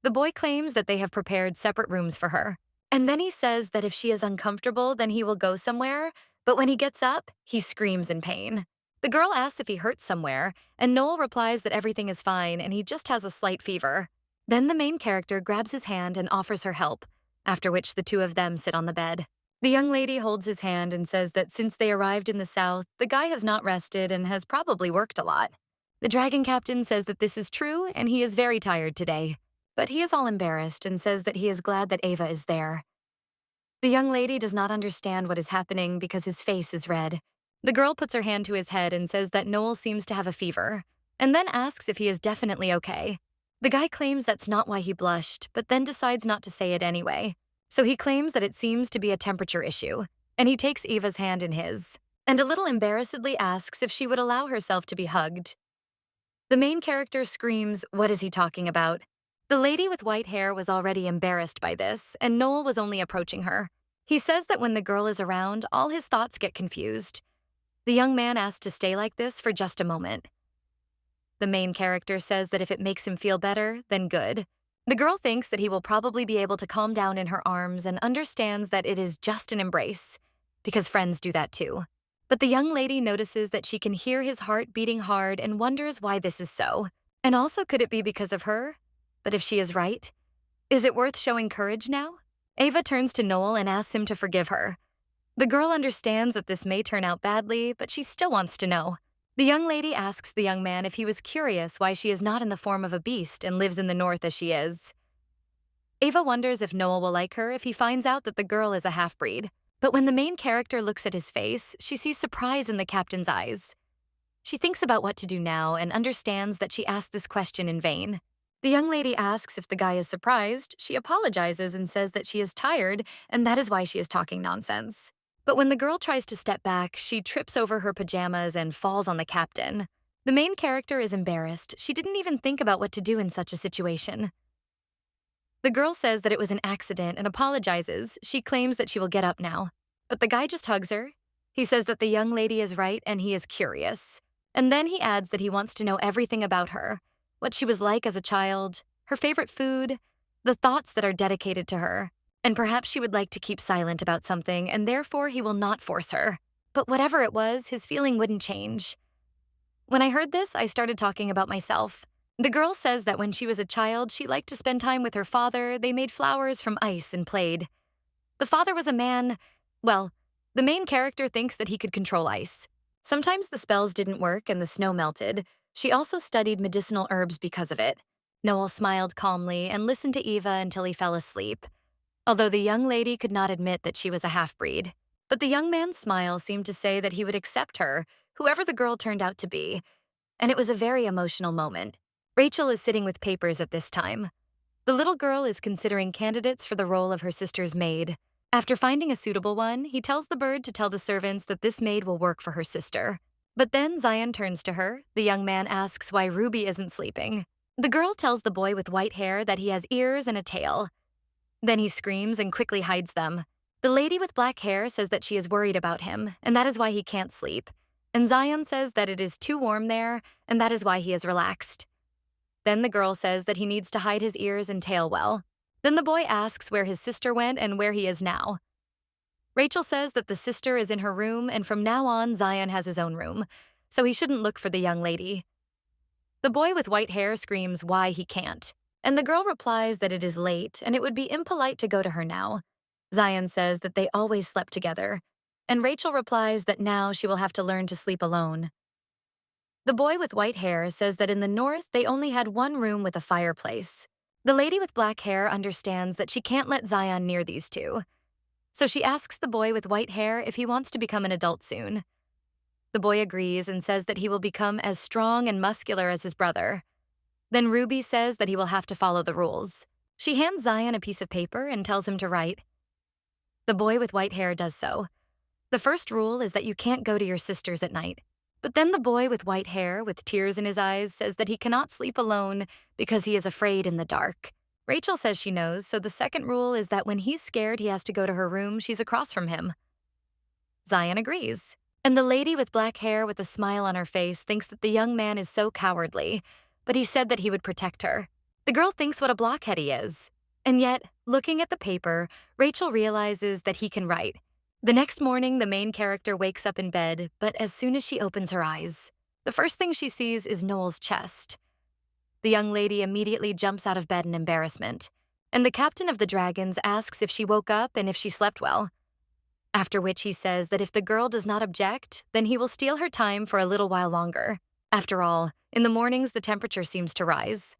[SPEAKER 1] The boy claims that they have prepared separate rooms for her, and then he says that if she is uncomfortable, then he will go somewhere, but when he gets up, he screams in pain. The girl asks if he hurts somewhere, and Noel replies that everything is fine and he just has a slight fever. Then the main character grabs his hand and offers her help, after which the two of them sit on the bed. The young lady holds his hand and says that since they arrived in the south, the guy has not rested and has probably worked a lot. The dragon captain says that this is true and he is very tired today, but he is all embarrassed and says that he is glad that Eva is there. The young lady does not understand what is happening because his face is red. The girl puts her hand to his head and says that Noel seems to have a fever, and then asks if he is definitely okay. The guy claims that's not why he blushed, but then decides not to say it anyway. So he claims that it seems to be a temperature issue, and he takes Eva's hand in his. and a little embarrassedly asks if she would allow herself to be hugged. The main character screams, "What is he talking about?" The lady with white hair was already embarrassed by this, and Noel was only approaching her. He says that when the girl is around, all his thoughts get confused. The young man asks to stay like this for just a moment. The main character says that if it makes him feel better, then good. The girl thinks that he will probably be able to calm down in her arms and understands that it is just an embrace, because friends do that too. But the young lady notices that she can hear his heart beating hard and wonders why this is so. And also, could it be because of her? But if she is right, is it worth showing courage now? Ava turns to Noel and asks him to forgive her. The girl understands that this may turn out badly, but she still wants to know. The young lady asks the young man if he was curious why she is not in the form of a beast and lives in the north as she is. Ava wonders if Noel will like her if he finds out that the girl is a half-breed. But when the main character looks at his face, she sees surprise in the captain's eyes. She thinks about what to do now and understands that she asked this question in vain. The young lady asks if the guy is surprised. She apologizes and says that she is tired, and that is why she is talking nonsense. But when the girl tries to step back, she trips over her pajamas and falls on the captain. The main character is embarrassed. She didn't even think about what to do in such a situation. The girl says that it was an accident and apologizes. She claims that she will get up now. But the guy just hugs her. He says that the young lady is right and he is curious. And then he adds that he wants to know everything about her, what she was like as a child, her favorite food, the thoughts that are dedicated to her. And perhaps she would like to keep silent about something, and therefore he will not force her. But whatever it was, his feeling wouldn't change. When I heard this, I started talking about myself. The girl says that when she was a child, she liked to spend time with her father. They made flowers from ice and played. The father was a man. Well, the main character thinks that he could control ice. Sometimes the spells didn't work and the snow melted. She also studied medicinal herbs because of it. Noel smiled calmly and listened to Eva until he fell asleep, although the young lady could not admit that she was a half-breed. But the young man's smile seemed to say that he would accept her, whoever the girl turned out to be, and it was a very emotional moment. Rachel is sitting with papers at this time. The little girl is considering candidates for the role of her sister's maid. After finding a suitable one, he tells the bird to tell the servants that this maid will work for her sister. But then Zion turns to her. The young man asks why Ruby isn't sleeping. The girl tells the boy with white hair that he has ears and a tail. Then he screams and quickly hides them. The lady with black hair says that she is worried about him, and that is why he can't sleep. And Zion says that it is too warm there, and that is why he is relaxed. Then the girl says that he needs to hide his ears and tail well. Then the boy asks where his sister went and where he is now. Rachel says that the sister is in her room, and from now on, Zion has his own room, so he shouldn't look for the young lady. The boy with white hair screams why he can't, and the girl replies that it is late and it would be impolite to go to her now. Zion says that they always slept together, and Rachel replies that now she will have to learn to sleep alone. The boy with white hair says that in the north they only had one room with a fireplace. The lady with black hair understands that she can't let Zion near these two, so she asks the boy with white hair if he wants to become an adult soon. The boy agrees and says that he will become as strong and muscular as his brother. Then Ruby says that he will have to follow the rules. She hands Zion a piece of paper and tells him to write. The boy with white hair does so. The first rule is that you can't go to your sister's at night. But then the boy with white hair, with tears in his eyes, says that he cannot sleep alone because he is afraid in the dark. Rachel says she knows, so the second rule is that when he's scared he has to go to her room, she's across from him. Zion agrees. And the lady with black hair with a smile on her face thinks that the young man is so cowardly, but he said that he would protect her. The girl thinks what a blockhead he is. And yet, looking at the paper, Rachel realizes that he can write. The next morning, the main character wakes up in bed, but as soon as she opens her eyes, the first thing she sees is Noel's chest. The young lady immediately jumps out of bed in embarrassment, and the captain of the dragons asks if she woke up and if she slept well. After which he says that if the girl does not object, then he will steal her time for a little while longer. After all, in the mornings the temperature seems to rise.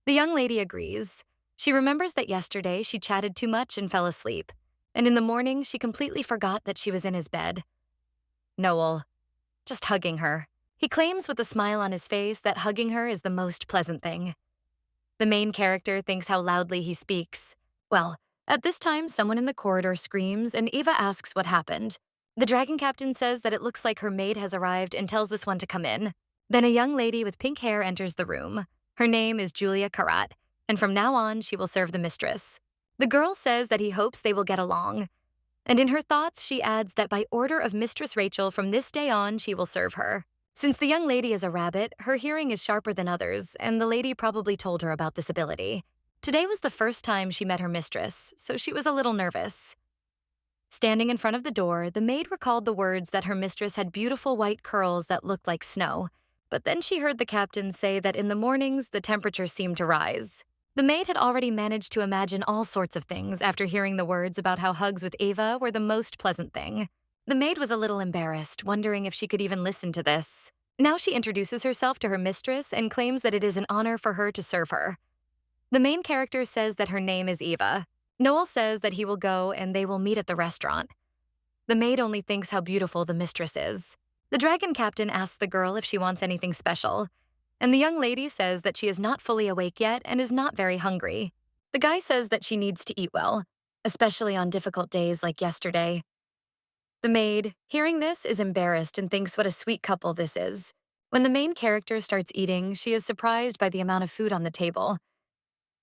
[SPEAKER 1] The young lady agrees. She remembers that yesterday she chatted too much and fell asleep, and in the morning she completely forgot that she was in his bed. Noel, just hugging her. He claims with a smile on his face that hugging her is the most pleasant thing. The main character thinks how loudly he speaks. Well, at this time someone in the corridor screams and Eva asks what happened. The dragon captain says that it looks like her maid has arrived and tells this one to come in. Then a young lady with pink hair enters the room. Her name is Julia Karat, and from now on, she will serve the mistress. The girl says that he hopes they will get along. And in her thoughts, she adds that by order of Mistress Rachel, from this day on, she will serve her. Since the young lady is a rabbit, her hearing is sharper than others, and the lady probably told her about this ability. Today was the first time she met her mistress, so she was a little nervous. Standing in front of the door, the maid recalled the words that her mistress had beautiful white curls that looked like snow. But then she heard the captain say that in the mornings, the temperature seemed to rise. The maid had already managed to imagine all sorts of things after hearing the words about how hugs with Ava were the most pleasant thing. The maid was a little embarrassed, wondering if she could even listen to this. Now she introduces herself to her mistress and claims that it is an honor for her to serve her. The main character says that her name is Eva. Noel says that he will go and they will meet at the restaurant. The maid only thinks how beautiful the mistress is. The dragon captain asks the girl if she wants anything special, and the young lady says that she is not fully awake yet and is not very hungry. The guy says that she needs to eat well, especially on difficult days like yesterday. The maid, hearing this, is embarrassed and thinks what a sweet couple this is. When the main character starts eating, she is surprised by the amount of food on the table.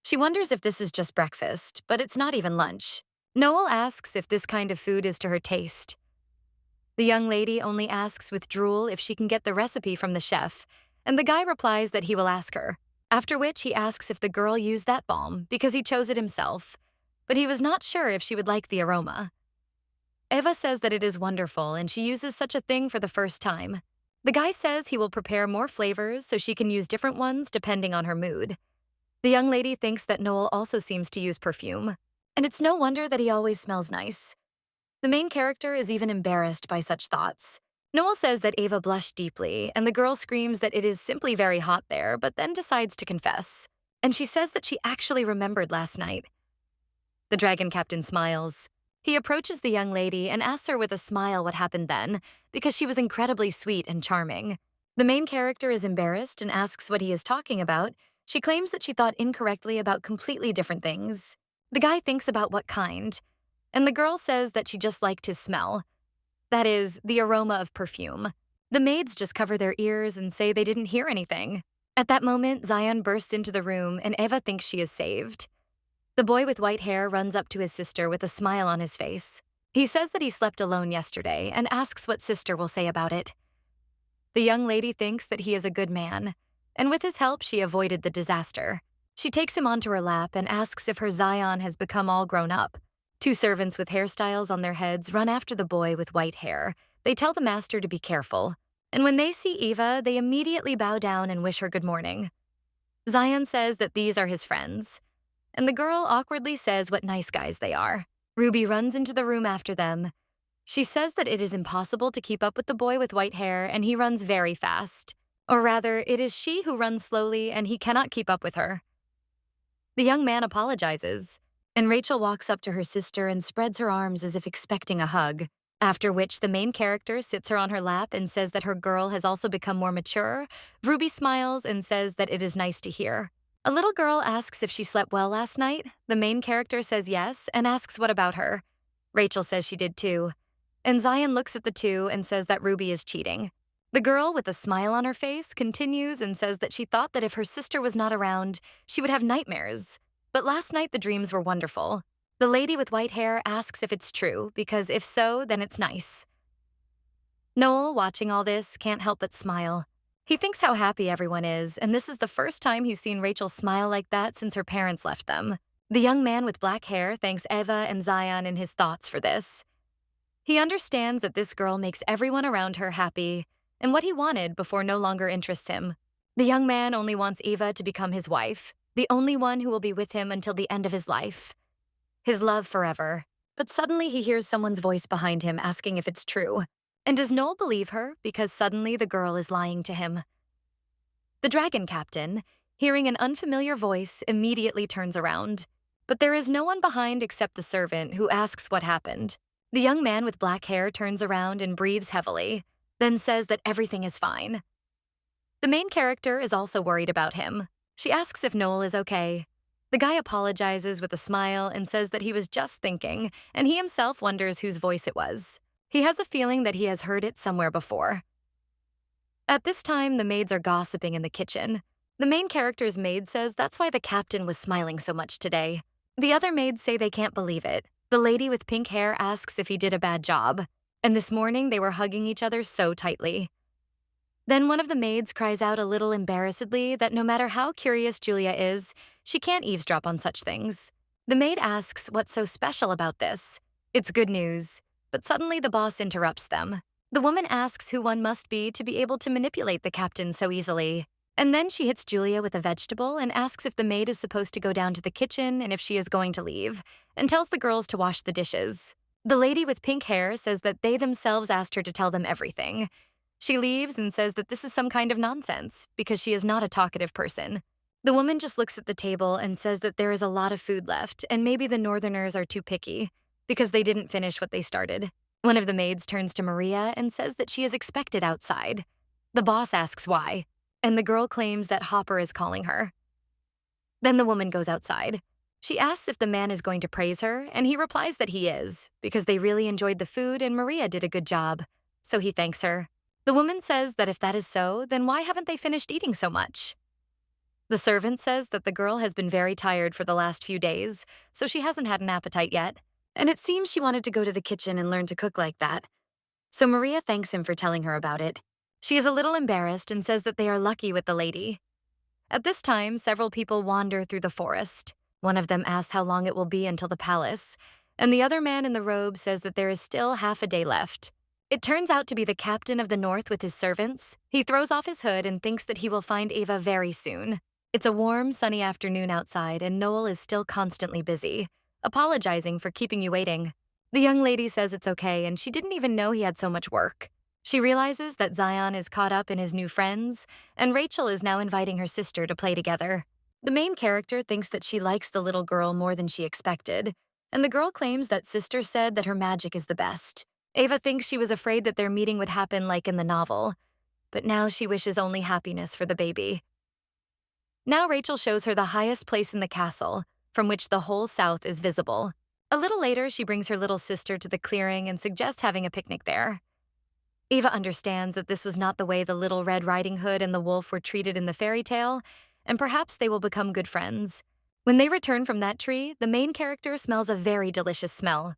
[SPEAKER 1] She wonders if this is just breakfast, but it's not even lunch. Noel asks if this kind of food is to her taste. The young lady only asks with drool if she can get the recipe from the chef, and the guy replies that he will ask her, after which he asks if the girl used that balm because he chose it himself, but he was not sure if she would like the aroma. Eva says that it is wonderful and she uses such a thing for the first time. The guy says he will prepare more flavors so she can use different ones depending on her mood. The young lady thinks that Noel also seems to use perfume, and it's no wonder that he always smells nice. The main character is even embarrassed by such thoughts. Noel says that Ava blushed deeply, and the girl screams that it is simply very hot there, but then decides to confess. And she says that she actually remembered last night. The dragon captain smiles. He approaches the young lady and asks her with a smile what happened then, because she was incredibly sweet and charming. The main character is embarrassed and asks what he is talking about. She claims that she thought incorrectly about completely different things. The guy thinks about what kind, and the girl says that she just liked his smell. That is, the aroma of perfume. The maids just cover their ears and say they didn't hear anything. At that moment, Zion bursts into the room and Eva thinks she is saved. The boy with white hair runs up to his sister with a smile on his face. He says that he slept alone yesterday and asks what sister will say about it. The young lady thinks that he is a good man, and with his help, she avoided the disaster. She takes him onto her lap and asks if her Zion has become all grown up. Two servants with hairstyles on their heads run after the boy with white hair. They tell the master to be careful, and when they see Eva, they immediately bow down and wish her good morning. Zion says that these are his friends, and the girl awkwardly says what nice guys they are. Ruby runs into the room after them. She says that it is impossible to keep up with the boy with white hair, and he runs very fast. Or rather, it is she who runs slowly, and he cannot keep up with her. The young man apologizes, and Rachel walks up to her sister and spreads her arms as if expecting a hug, after which the main character sits her on her lap and says that her girl has also become more mature. Ruby smiles and says that it is nice to hear. A little girl asks if she slept well last night. The main character says yes and asks what about her. Rachel says she did too, and Zion looks at the two and says that Ruby is cheating. The girl, with a smile on her face, continues and says that she thought that if her sister was not around, she would have nightmares. But last night the dreams were wonderful. The lady with white hair asks if it's true, because if so, then it's nice. Noel, watching all this, can't help but smile. He thinks how happy everyone is, and this is the first time he's seen Rachel smile like that since her parents left them. The young man with black hair thanks Eva and Zion in his thoughts for this. He understands that this girl makes everyone around her happy, and what he wanted before no longer interests him. The young man only wants Eva to become his wife, the only one who will be with him until the end of his life. His love forever. But suddenly he hears someone's voice behind him asking if it's true. And does Noel believe her because suddenly the girl is lying to him? The dragon captain, hearing an unfamiliar voice, immediately turns around. But there is no one behind except the servant, who asks what happened. The young man with black hair turns around and breathes heavily, then says that everything is fine. The main character is also worried about him. She asks if Noel is okay. The guy apologizes with a smile and says that he was just thinking, and he himself wonders whose voice it was. He has a feeling that he has heard it somewhere before. At this time, the maids are gossiping in the kitchen. The main character's maid says that's why the captain was smiling so much today. The other maids say they can't believe it. The lady with pink hair asks if he did a bad job. And this morning, they were hugging each other so tightly. Then one of the maids cries out a little embarrassedly that no matter how curious Julia is, she can't eavesdrop on such things. The maid asks what's so special about this. It's good news, but suddenly the boss interrupts them. The woman asks who one must be to be able to manipulate the captain so easily. And then she hits Julia with a vegetable and asks if the maid is supposed to go down to the kitchen and if she is going to leave, and tells the girls to wash the dishes. The lady with pink hair says that they themselves asked her to tell them everything. She leaves and says that this is some kind of nonsense because she is not a talkative person. The woman just looks at the table and says that there is a lot of food left and maybe the Northerners are too picky because they didn't finish what they started. One of the maids turns to Maria and says that she is expected outside. The boss asks why, and the girl claims that Hopper is calling her. Then the woman goes outside. She asks if the man is going to praise her, and he replies that he is, because they really enjoyed the food and Maria did a good job, so he thanks her. The woman says that if that is so, then why haven't they finished eating so much? The servant says that the girl has been very tired for the last few days, so she hasn't had an appetite yet, and it seems she wanted to go to the kitchen and learn to cook like that. So Maria thanks him for telling her about it. She is a little embarrassed and says that they are lucky with the lady. At this time, several people wander through the forest. One of them asks how long it will be until the palace, and the other man in the robe says that there is still half a day left. It turns out to be the captain of the North with his servants. He throws off his hood and thinks that he will find Ava very soon. It's a warm, sunny afternoon outside, and Noel is still constantly busy, apologizing for keeping you waiting. The young lady says it's okay, and she didn't even know he had so much work. She realizes that Zion is caught up in his new friends, and Rachel is now inviting her sister to play together. The main character thinks that she likes the little girl more than she expected, and the girl claims that sister said that her magic is the best. Ava thinks she was afraid that their meeting would happen like in the novel, but now she wishes only happiness for the baby. Now Rachel shows her the highest place in the castle, from which the whole south is visible. A little later, she brings her little sister to the clearing and suggests having a picnic there. Ava understands that this was not the way the Little Red Riding Hood and the wolf were treated in the fairy tale, and perhaps they will become good friends. When they return from that tree, the main character smells a very delicious smell.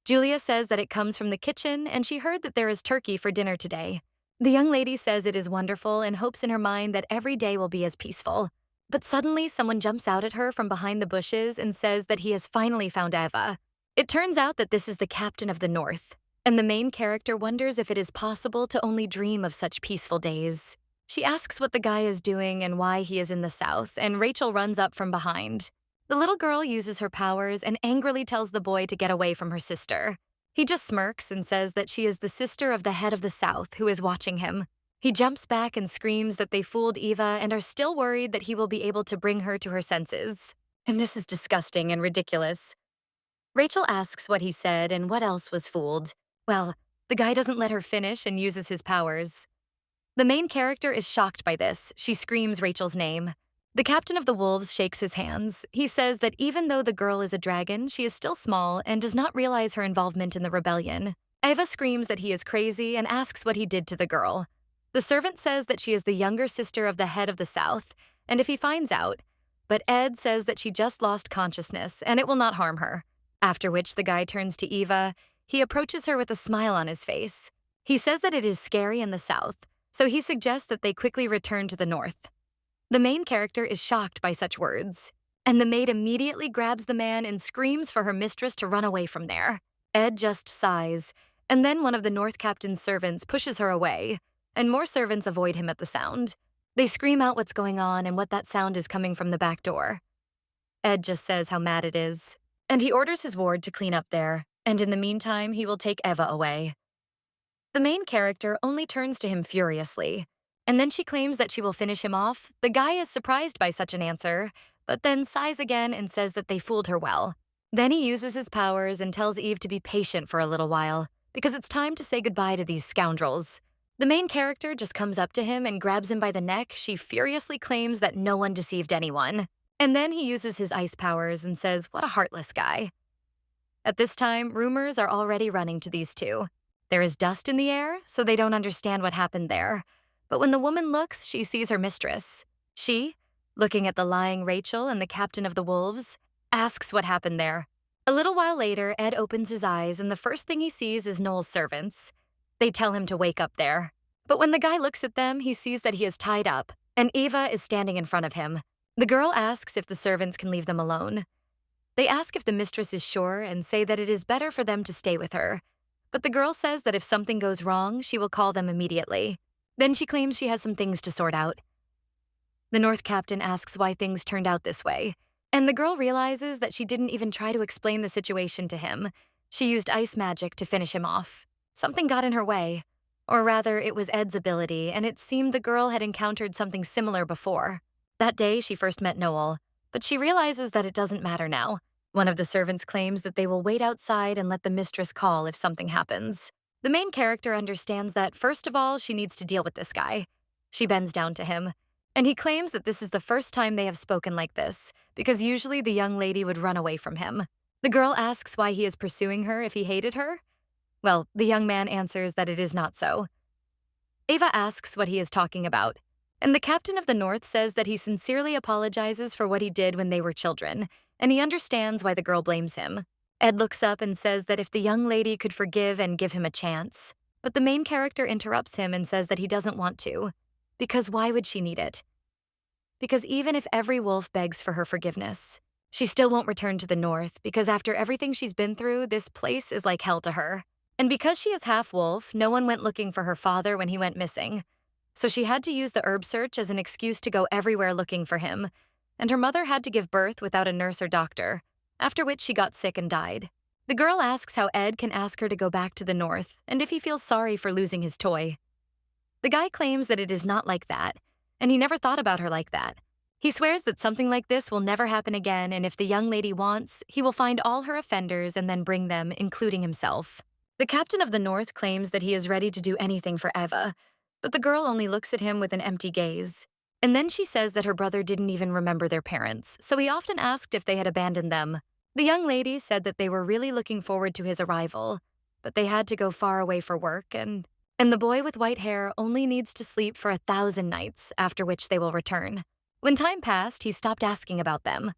[SPEAKER 1] Julia says that it comes from the kitchen, and she heard that there is turkey for dinner today. The young lady says it is wonderful and hopes in her mind that every day will be as peaceful. But suddenly, someone jumps out at her from behind the bushes and says that he has finally found Eva. It turns out that this is the captain of the North, and the main character wonders if it is possible to only dream of such peaceful days. She asks what the guy is doing and why he is in the South, and Rachel runs up from behind. The little girl uses her powers and angrily tells the boy to get away from her sister. He just smirks and says that she is the sister of the head of the South who is watching him. He jumps back and screams that they fooled Eva and are still worried that he will be able to bring her to her senses. And this is disgusting and ridiculous. Rachel asks what he said and what else was fooled. Well, the guy doesn't let her finish and uses his powers. The main character is shocked by this. She screams Rachel's name. The captain of the wolves shakes his hands. He says that even though the girl is a dragon, she is still small and does not realize her involvement in the rebellion. Eva screams that he is crazy and asks what he did to the girl. The servant says that she is the younger sister of the head of the South, and if he finds out, but Ed says that she just lost consciousness and it will not harm her. After which the guy turns to Eva. He approaches her with a smile on his face. He says that it is scary in the South, so he suggests that they quickly return to the North. The main character is shocked by such words, and the maid immediately grabs the man and screams for her mistress to run away from there. Ed just sighs, and then one of the North captain's servants pushes her away, and more servants avoid him at the sound. They scream out what's going on and what that sound is coming from the back door. Ed just says how mad it is, and he orders his ward to clean up there, and in the meantime, he will take Eva away. The main character only turns to him furiously, and then she claims that she will finish him off. The guy is surprised by such an answer, but then sighs again and says that they fooled her well. Then he uses his powers and tells Eve to be patient for a little while, because it's time to say goodbye to these scoundrels. The main character just comes up to him and grabs him by the neck. She furiously claims that no one deceived anyone. And then he uses his ice powers and says, what a heartless guy. At this time, rumors are already running to these two. There is dust in the air, so they don't understand what happened there. But when the woman looks, she sees her mistress. She, looking at the lying Rachel and the captain of the wolves, asks what happened there. A little while later, Ed opens his eyes, and the first thing he sees is Noel's servants. They tell him to wake up there. But when the guy looks at them, he sees that he is tied up, and Eva is standing in front of him. The girl asks if the servants can leave them alone. They ask if the mistress is sure and say that it is better for them to stay with her. But the girl says that if something goes wrong, she will call them immediately. Then she claims she has some things to sort out. The North captain asks why things turned out this way, and the girl realizes that she didn't even try to explain the situation to him. She used ice magic to finish him off. Something got in her way. Or rather, it was Ed's ability, and it seemed the girl had encountered something similar before. That day, she first met Noel, but she realizes that it doesn't matter now. One of the servants claims that they will wait outside and let the mistress call if something happens. The main character understands that, first of all, she needs to deal with this guy. She bends down to him, and he claims that this is the first time they have spoken like this, because usually the young lady would run away from him. The girl asks why he is pursuing her if he hated her. Well, the young man answers that it is not so. Ava asks what he is talking about, and the captain of the North says that he sincerely apologizes for what he did when they were children, and he understands why the girl blames him. Ed looks up and says that if the young lady could forgive and give him a chance, but the main character interrupts him and says that he doesn't want to. Because why would she need it? Because even if every wolf begs for her forgiveness, she still won't return to the North because after everything she's been through, this place is like hell to her. And because she is half wolf, no one went looking for her father when he went missing. So she had to use the herb search as an excuse to go everywhere looking for him. And her mother had to give birth without a nurse or doctor, after which she got sick and died. The girl asks how Ed can ask her to go back to the North and if he feels sorry for losing his toy. The guy claims that it is not like that, and he never thought about her like that. He swears that something like this will never happen again, and if the young lady wants, he will find all her offenders and then bring them, including himself. The captain of the North claims that he is ready to do anything for Eva, but the girl only looks at him with an empty gaze. And then she says that her brother didn't even remember their parents, so he often asked if they had abandoned them. The young lady said that they were really looking forward to his arrival, but they had to go far away for work, and the boy with white hair only needs to sleep for 1,000 nights, after which they will return. When time passed, he stopped asking about them.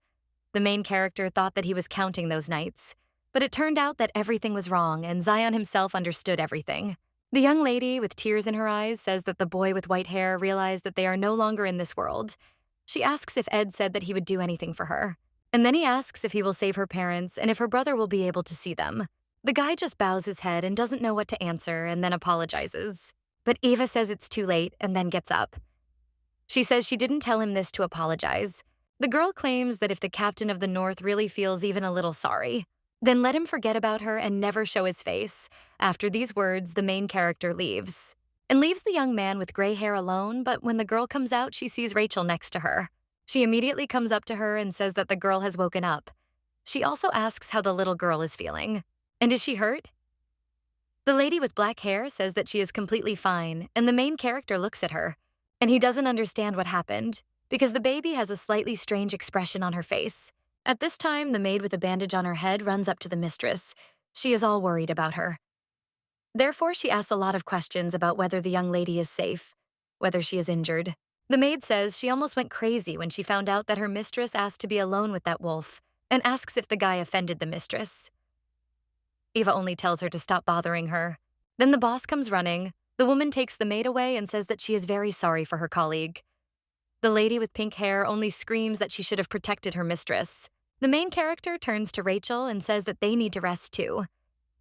[SPEAKER 1] The main character thought that he was counting those nights, but it turned out that everything was wrong, and Zion himself understood everything. The young lady, with tears in her eyes, says that the boy with white hair realized that they are no longer in this world. She asks if Ed said that he would do anything for her. And then he asks if he will save her parents and if her brother will be able to see them. The guy just bows his head and doesn't know what to answer and then apologizes. But Eva says it's too late and then gets up. She says she didn't tell him this to apologize. The girl claims that if the captain of the North really feels even a little sorry, then let him forget about her and never show his face. After these words, the main character leaves. And leaves the young man with gray hair alone, but when the girl comes out, she sees Rachel next to her. She immediately comes up to her and says that the girl has woken up. She also asks how the little girl is feeling. And is she hurt? The lady with black hair says that she is completely fine, and the main character looks at her. And he doesn't understand what happened, because the baby has a slightly strange expression on her face. At this time, the maid with a bandage on her head runs up to the mistress. She is all worried about her. Therefore, she asks a lot of questions about whether the young lady is safe, whether she is injured. The maid says she almost went crazy when she found out that her mistress asked to be alone with that wolf, and asks if the guy offended the mistress. Eva only tells her to stop bothering her. Then the boss comes running. The woman takes the maid away and says that she is very sorry for her colleague. The lady with pink hair only screams that she should have protected her mistress. The main character turns to Rachel and says that they need to rest too.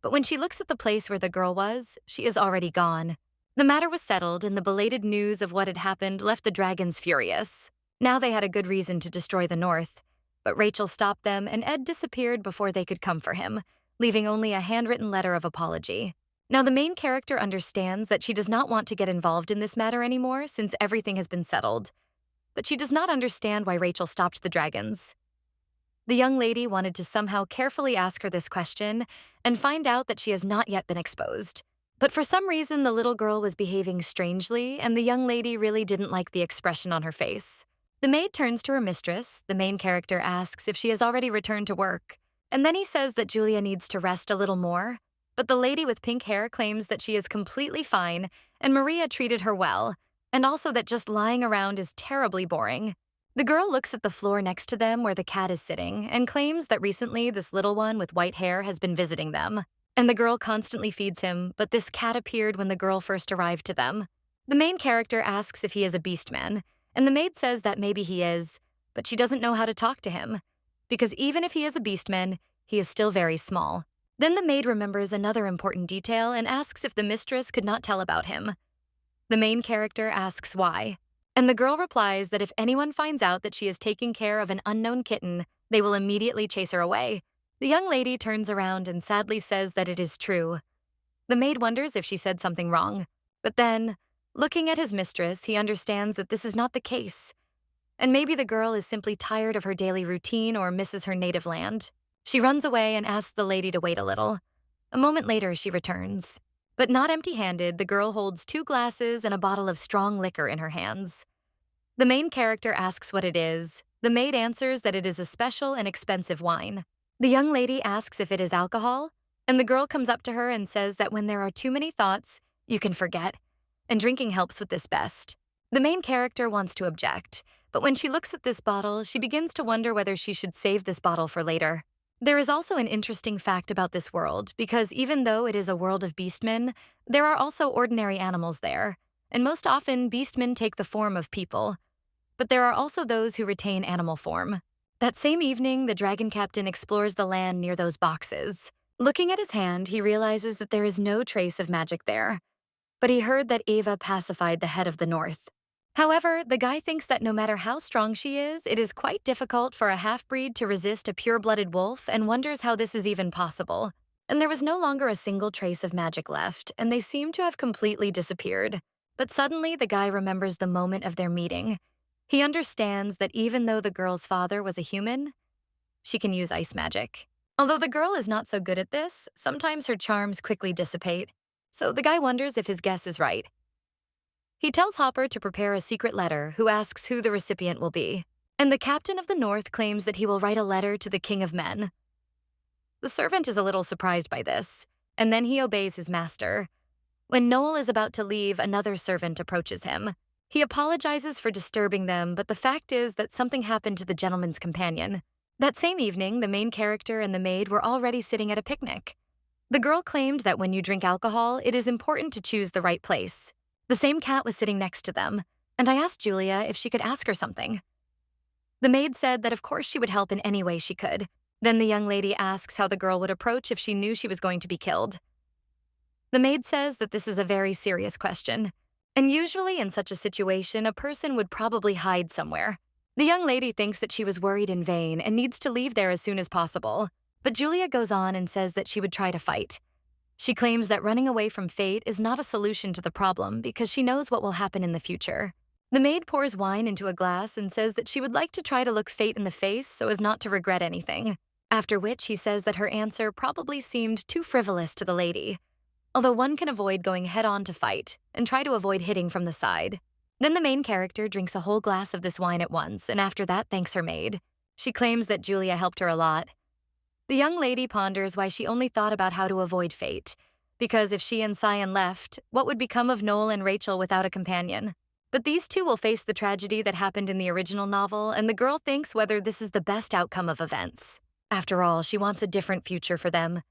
[SPEAKER 1] But when she looks at the place where the girl was, she is already gone. The matter was settled, and the belated news of what had happened left the dragons furious. Now they had a good reason to destroy the North. But Rachel stopped them, and Ed disappeared before they could come for him, leaving only a handwritten letter of apology. Now the main character understands that she does not want to get involved in this matter anymore since everything has been settled. But she does not understand why Rachel stopped the dragons. The young lady wanted to somehow carefully ask her this question and find out that she has not yet been exposed. But for some reason, the little girl was behaving strangely, and the young lady really didn't like the expression on her face. The maid turns to her mistress. The main character asks if she has already returned to work. And then he says that Julia needs to rest a little more. But the lady with pink hair claims that she is completely fine and Maria treated her well, and also that just lying around is terribly boring. The girl looks at the floor next to them where the cat is sitting and claims that recently this little one with white hair has been visiting them. And the girl constantly feeds him, but this cat appeared when the girl first arrived to them. The main character asks if he is a beastman, and the maid says that maybe he is, but she doesn't know how to talk to him. Because even if he is a beastman, he is still very small. Then the maid remembers another important detail and asks if the mistress could not tell about him. The main character asks why, and the girl replies that if anyone finds out that she is taking care of an unknown kitten, they will immediately chase her away. The young lady turns around and sadly says that it is true. The maid wonders if she said something wrong, but then, looking at his mistress, he understands that this is not the case. And maybe the girl is simply tired of her daily routine or misses her native land. She runs away and asks the lady to wait a little. A moment later, she returns. But not empty-handed, the girl holds 2 glasses and a bottle of strong liquor in her hands. The main character asks what it is. The maid answers that it is a special and expensive wine. The young lady asks if it is alcohol, and the girl comes up to her and says that when there are too many thoughts, you can forget, and drinking helps with this best. The main character wants to object, but when she looks at this bottle, she begins to wonder whether she should save this bottle for later. There is also an interesting fact about this world, because even though it is a world of beastmen, there are also ordinary animals there, and most often beastmen take the form of people. But there are also those who retain animal form. That same evening, the dragon captain explores the land near those boxes. Looking at his hand, he realizes that there is no trace of magic there. But he heard that Ava pacified the head of the North. However, the guy thinks that no matter how strong she is, it is quite difficult for a half-breed to resist a pure-blooded wolf and wonders how this is even possible. And there was no longer a single trace of magic left, and they seem to have completely disappeared. But suddenly, the guy remembers the moment of their meeting. He understands that even though the girl's father was a human, she can use ice magic. Although the girl is not so good at this, sometimes her charms quickly dissipate. So the guy wonders if his guess is right. He tells Hopper to prepare a secret letter, who asks who the recipient will be. And the captain of the North claims that he will write a letter to the King of Men. The servant is a little surprised by this, and then he obeys his master. When Noel is about to leave, another servant approaches him. He apologizes for disturbing them, but the fact is that something happened to the gentleman's companion. That same evening, the main character and the maid were already sitting at a picnic. The girl claimed that when you drink alcohol, it is important to choose the right place. The same cat was sitting next to them, and I asked Julia if she could ask her something. The maid said that of course she would help in any way she could. Then the young lady asks how the girl would approach if she knew she was going to be killed. The maid says that this is a very serious question, and usually in such a situation, a person would probably hide somewhere. The young lady thinks that she was worried in vain and needs to leave there as soon as possible, but Julia goes on and says that she would try to fight. She claims that running away from fate is not a solution to the problem because she knows what will happen in the future. The maid pours wine into a glass and says that she would like to try to look fate in the face so as not to regret anything, after which he says that her answer probably seemed too frivolous to the lady, although one can avoid going head-on to fight and try to avoid hitting from the side. Then the main character drinks a whole glass of this wine at once, and after that thanks her maid. She claims that Julia helped her a lot. The young lady ponders why she only thought about how to avoid fate, because if she and Cyan left, what would become of Noel and Rachel without a companion? But these two will face the tragedy that happened in the original novel, and the girl thinks whether this is the best outcome of events. After all, she wants a different future for them.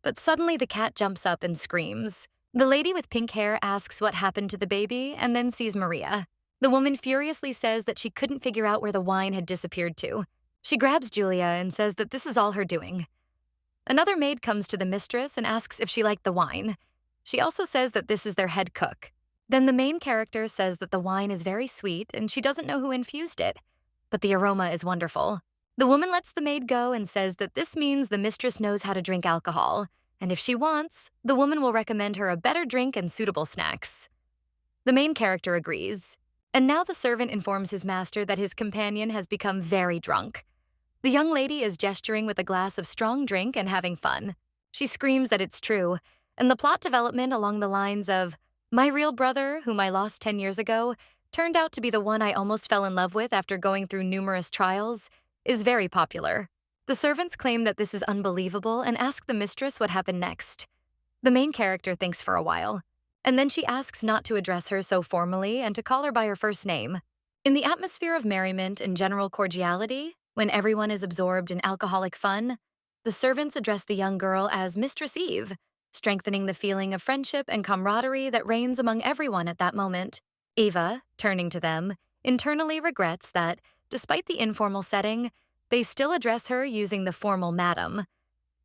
[SPEAKER 1] But suddenly the cat jumps up and screams. The lady with pink hair asks what happened to the baby and then sees Maria. The woman furiously says that she couldn't figure out where the wine had disappeared to. She grabs Julia and says that this is all her doing. Another maid comes to the mistress and asks if she liked the wine. She also says that this is their head cook. Then the main character says that the wine is very sweet and she doesn't know who infused it, but the aroma is wonderful. The woman lets the maid go and says that this means the mistress knows how to drink alcohol, and if she wants, the woman will recommend her a better drink and suitable snacks. The main character agrees, and now the servant informs his master that his companion has become very drunk. The young lady is gesturing with a glass of strong drink and having fun. She screams that it's true, and the plot development along the lines of, "My real brother, whom I lost 10 years ago, turned out to be the one I almost fell in love with after going through numerous trials," is very popular. The servants claim that this is unbelievable and ask the mistress what happened next. The main character thinks for a while, and then she asks not to address her so formally and to call her by her first name. In the atmosphere of merriment and general cordiality, when everyone is absorbed in alcoholic fun, the servants address the young girl as Mistress Eve, strengthening the feeling of friendship and camaraderie that reigns among everyone at that moment. Eva, turning to them, internally regrets that, despite the informal setting, they still address her using the formal madam.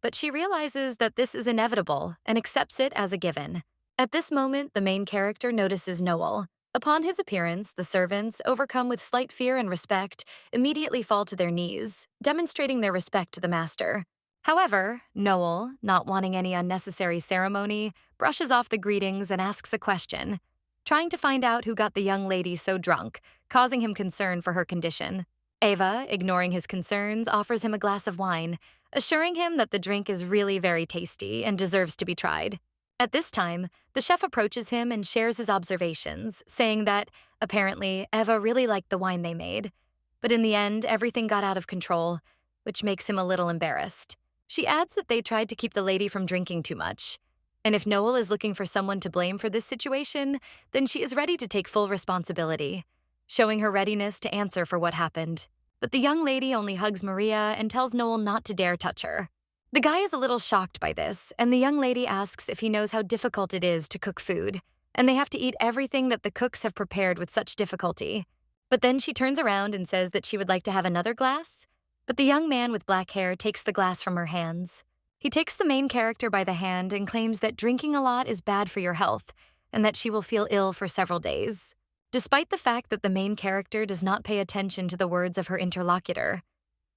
[SPEAKER 1] But she realizes that this is inevitable and accepts it as a given. At this moment, the main character notices Noel. Upon his appearance, the servants, overcome with slight fear and respect, immediately fall to their knees, demonstrating their respect to the master. However, Noel, not wanting any unnecessary ceremony, brushes off the greetings and asks a question, trying to find out who got the young lady so drunk, causing him concern for her condition. Eva, ignoring his concerns, offers him a glass of wine, assuring him that the drink is really very tasty and deserves to be tried. At this time, the chef approaches him and shares his observations, saying that, apparently, Eva really liked the wine they made. But in the end, everything got out of control, which makes him a little embarrassed. She adds that they tried to keep the lady from drinking too much. And if Noel is looking for someone to blame for this situation, then she is ready to take full responsibility, showing her readiness to answer for what happened. But the young lady only hugs Maria and tells Noel not to dare touch her. The guy is a little shocked by this, and the young lady asks if he knows how difficult it is to cook food, and they have to eat everything that the cooks have prepared with such difficulty. But then she turns around and says that she would like to have another glass, but the young man with black hair takes the glass from her hands. He takes the main character by the hand and claims that drinking a lot is bad for your health, and that she will feel ill for several days. Despite the fact that the main character does not pay attention to the words of her interlocutor,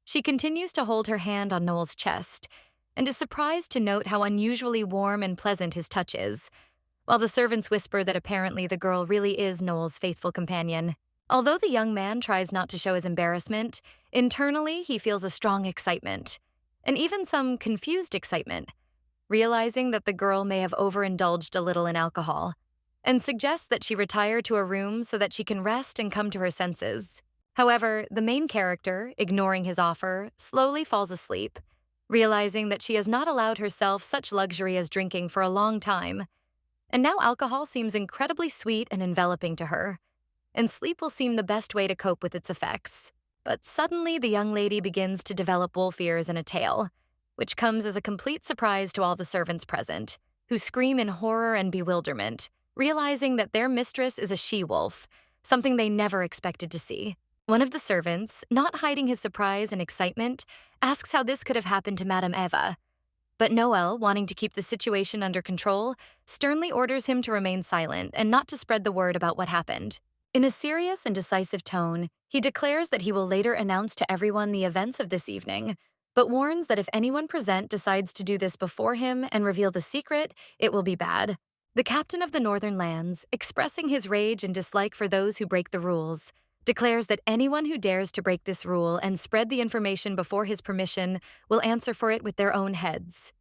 [SPEAKER 1] she continues to hold her hand on Noel's chest, and is surprised to note how unusually warm and pleasant his touch is, while the servants whisper that apparently the girl really is Noel's faithful companion. Although the young man tries not to show his embarrassment, internally he feels a strong excitement, and even some confused excitement, realizing that the girl may have overindulged a little in alcohol, and suggests that she retire to a room so that she can rest and come to her senses. However, the main character, ignoring his offer, slowly falls asleep, realizing that she has not allowed herself such luxury as drinking for a long time, and now alcohol seems incredibly sweet and enveloping to her, and sleep will seem the best way to cope with its effects. But suddenly the young lady begins to develop wolf ears and a tail, which comes as a complete surprise to all the servants present, who scream in horror and bewilderment, realizing that their mistress is a she-wolf, something they never expected to see. One of the servants, not hiding his surprise and excitement, asks how this could have happened to Madame Eva. But Noel, wanting to keep the situation under control, sternly orders him to remain silent and not to spread the word about what happened. In a serious and decisive tone, he declares that he will later announce to everyone the events of this evening, but warns that if anyone present decides to do this before him and reveal the secret, it will be bad. The captain of the Northern Lands, expressing his rage and dislike for those who break the rules, declares that anyone who dares to break this rule and spread the information before his permission will answer for it with their own heads.